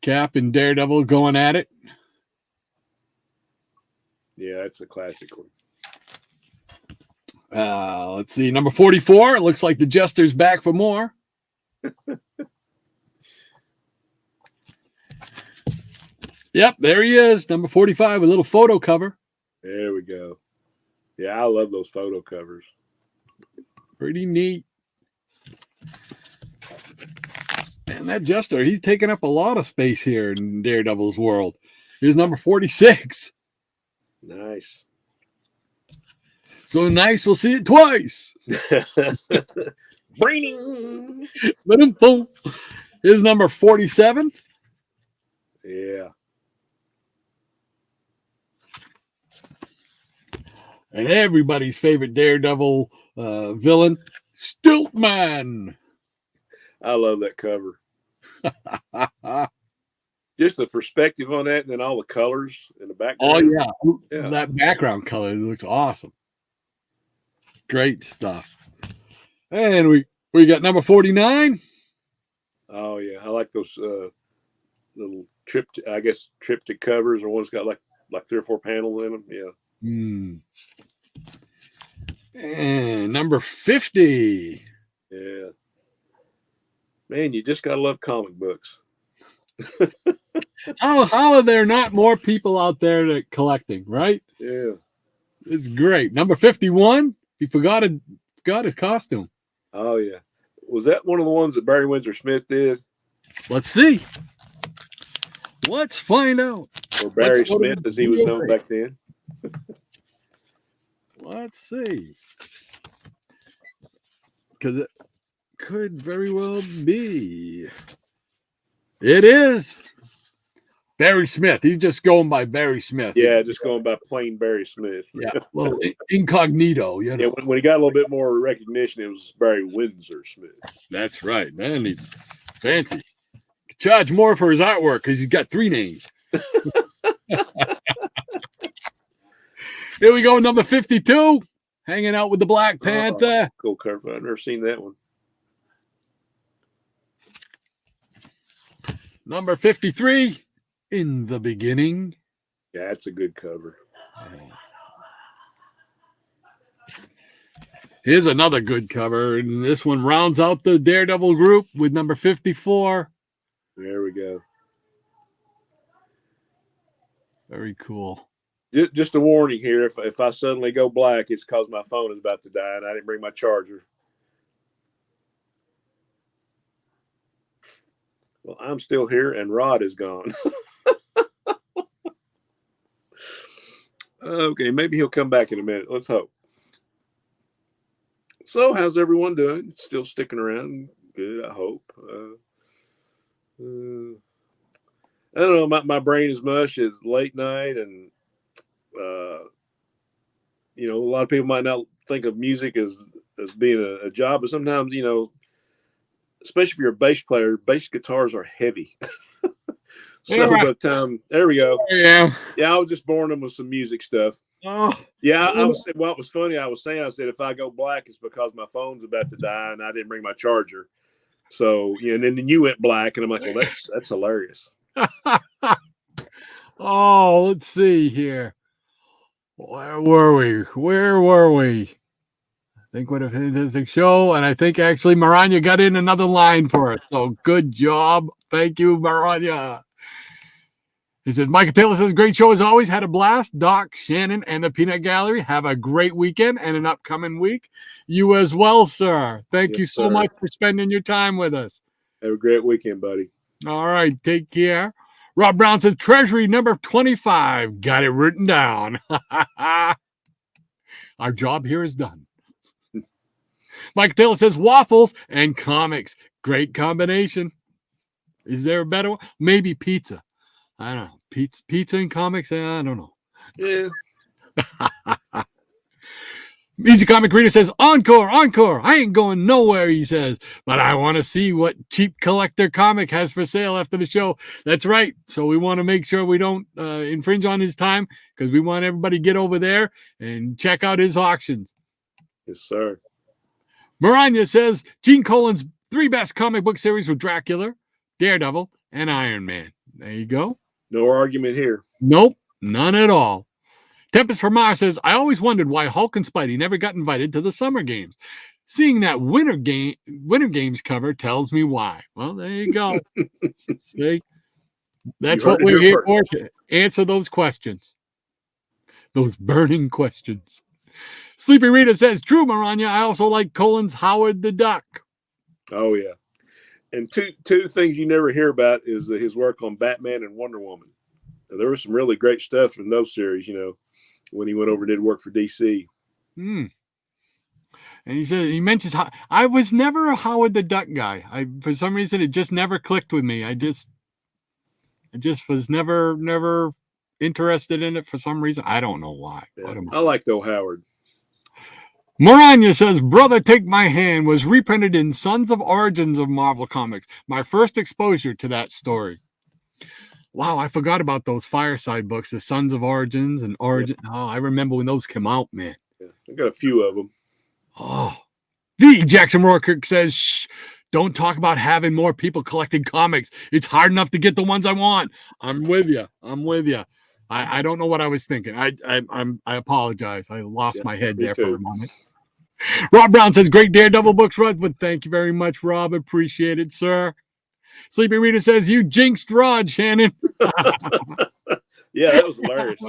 Cap and Daredevil going at it. Yeah, that's a classic one. Let's see, number 44. It looks like the Jester's back for more. Yep, there he is, number 45, a little photo cover. There we go. Yeah, I love those photo covers. Pretty neat. And that Jester, he's taking up a lot of space here in Daredevil's world. Here's number 46. Nice. So nice, we'll see it twice. Braining. Let him pull. Here's number 47. Yeah. And everybody's favorite Daredevil villain, Stiltman. I love that cover. Just the perspective on that and then all the colors in the background. Oh, yeah. That background color looks awesome. Great stuff. And we got number 49. Oh, yeah. I like those little triptych covers, or one's got like 3 or 4 panels in them. Yeah. And number 50. Yeah. Man, you just got to love comic books. How are there not more people out there that collecting, right? Yeah. It's great. Number 51. He forgot his costume. Oh, yeah. Was that one of the ones that Barry Windsor Smith did? Let's see. Let's find out. Or Barry Smith, as he was known back then. Let's see. Because it could very well be. It is Barry Smith. He's just going by Barry Smith. Yeah, just going by plain Barry Smith. Yeah, a little incognito. You know? Yeah, when he got a little bit more recognition, it was Barry Windsor Smith. That's right, man. He's fancy. Charge more for his artwork because he's got 3 names. Here we go, number 52. Hanging out with the Black Panther. Cool cover. I've never seen that one. Number 53. In the beginning. Yeah, that's a good cover. Here's another good cover, and this one rounds out the Daredevil group with number 54. There we go. Very cool. Just a warning here: if I suddenly go black, it's because my phone is about to die and I didn't bring my charger. Well, I'm still here and Rod is gone. Okay, maybe he'll come back in a minute. Let's hope. So, how's everyone doing? Still sticking around? Good, I hope. I don't know. My brain is mush. It's late night, and a lot of people might not think of music as being a job, but sometimes, especially if you're a bass player, bass guitars are heavy. So by the time, there we go. Yeah. Yeah, I was just boring them with some music stuff. Oh, yeah. I was. Well, it was funny. I said if I go black, it's because my phone's about to die and I didn't bring my charger. So and then you went black, and I'm like, well, that's hilarious. Oh, let's see here. Where were we? I think what a fantastic show, and I think actually Maranya got in another line for us. So good job. Thank you, Maranya. He says, Michael Taylor says, great show as always. Had a blast. Doc, Shannon, and the Peanut Gallery. Have a great weekend and an upcoming week. You as well, sir. Thank you so much for spending your time with us. Have a great weekend, buddy. All right. Take care. Rob Brown says, Treasury number 25. Got it written down. Our job here is done. Mike Taylor says, waffles and comics. Great combination. Is there a better one? Maybe pizza. I don't know. Pizza and comics? I don't know. Yeah. Easy Comic Reader says, encore. I ain't going nowhere, he says, but I want to see what cheap collector comic has for sale after the show. That's right. So we want to make sure we don't infringe on his time because we want everybody to get over there and check out his auctions. Yes, sir. Maranya says, Gene Colan's 3 best comic book series were Dracula, Daredevil, and Iron Man. There you go. No argument here. Nope, none at all. Tempest for Mars says, I always wondered why Hulk and Spidey never got invited to the summer games. Seeing that Winter Games cover tells me why. Well, there you go. See? That's what we're here for, to answer those questions. Those burning questions. Sleepy Rita says, true, Maranya. I also like Colan's Howard the Duck. Oh, yeah. And two things you never hear about is his work on Batman and Wonder Woman. And there was some really great stuff in those series, when he went over and did work for DC. And he mentions how I was never a Howard the Duck guy. For some reason, it just never clicked with me. I just was never interested in it for some reason. I don't know why. Yeah, I liked old Howard. Moranya says, Brother Take My Hand was reprinted in Sons of Origins of Marvel Comics. My first exposure to that story. Wow, I forgot about those Fireside books, the Sons of Origins and Origin. Yeah. Oh, I remember when those came out, man. Yeah, I got a few of them. Oh. The Jackson Rourke says, shh, don't talk about having more people collecting comics. It's hard enough to get the ones I want. I'm with you. I don't know what I was thinking. I apologize. I lost my head there for a moment. Rob Brown says, great Daredevil books, Rod. Thank you very much, Rob. Appreciate it, sir. Sleepy Rita says, you jinxed Rod, Shannon. Yeah, that was hilarious.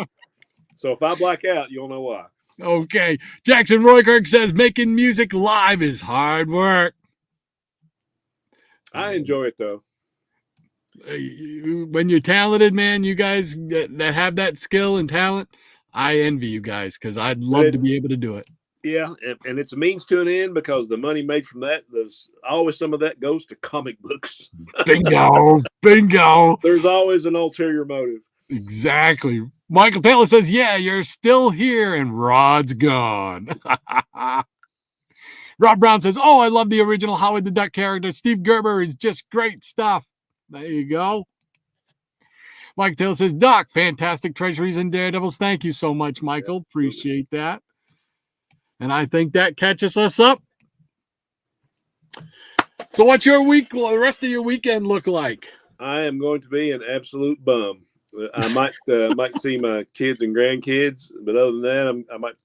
So if I black out, you'll know why. Okay. Jackson Roykirk says, making music live is hard work. I enjoy it, though. When you're talented, man, you guys that have that skill and talent, I envy you guys because I'd love to be able to do it. Yeah, and it's a means to an end because the money made from that, there's always some of that goes to comic books. Bingo. There's always an ulterior motive. Exactly. Michael Taylor says, yeah, you're still here and Rod's gone. Rob Brown says, oh, I love the original Howard the Duck character. Steve Gerber is just great stuff. There you go. Mike Taylor says, Doc, fantastic treasuries and Daredevils. Thank you so much, Michael. Appreciate that. And I think that catches us up. So what's your the rest of your weekend look like? I am going to be an absolute bum. I might see my kids and grandkids, but other than that, I might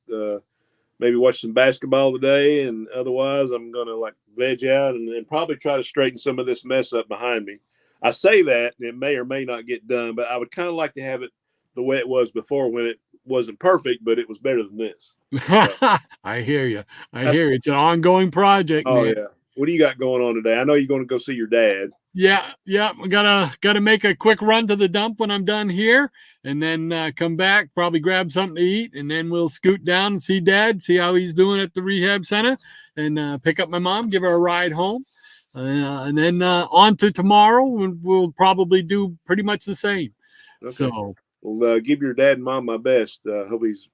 maybe watch some basketball today, and otherwise I'm going to veg out and probably try to straighten some of this mess up behind me. I say that, and it may or may not get done, but I would kind of like to have it the way it was before when it wasn't perfect, but it was better than this. So, I hear you. It's an ongoing project. Oh, man. Yeah. What do you got going on today? I know you're going to go see your dad. Yeah. I gotta make a quick run to the dump when I'm done here, and then come back, probably grab something to eat, and then we'll scoot down and see Dad, see how he's doing at the rehab center, and pick up my mom, give her a ride home, and then on to tomorrow. We'll probably do pretty much the same. Okay. So, well, give your dad and mom my best. Hope he's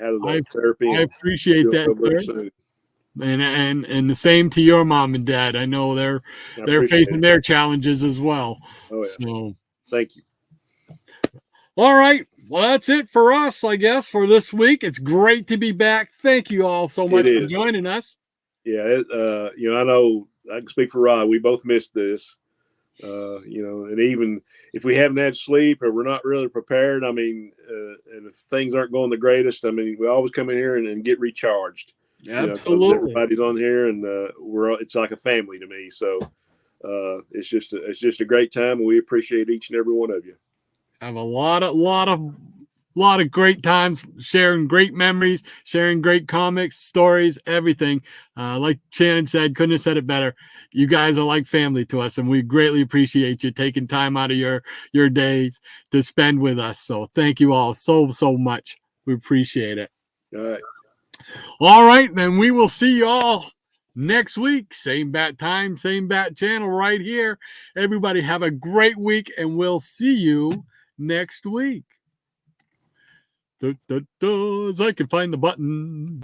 out of the therapy. I appreciate that, sir. And the same to your mom and dad. I know they're facing their challenges as well. Oh, yeah. So Thank you. All right. Well, that's it for us, I guess, for this week. It's great to be back. Thank you all so much for joining us. Yeah, I know I can speak for Rod. We both missed this. And even if we haven't had sleep or we're not really prepared, I mean, and if things aren't going the greatest, I mean, we always come in here and get recharged. Absolutely. Everybody's on here, and it's like a family to me. So it's just a great time, and we appreciate each and every one of you. Have a lot of great times sharing great memories, sharing great comics, stories, everything. Like Shannon said, couldn't have said it better. You guys are like family to us, and we greatly appreciate you taking time out of your days to spend with us. So thank you all so much. We appreciate it. All right, then we will see you all next week. Same bat time, same bat channel right here. Everybody have a great week, and we'll see you next week. As I can find the button.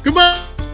Goodbye.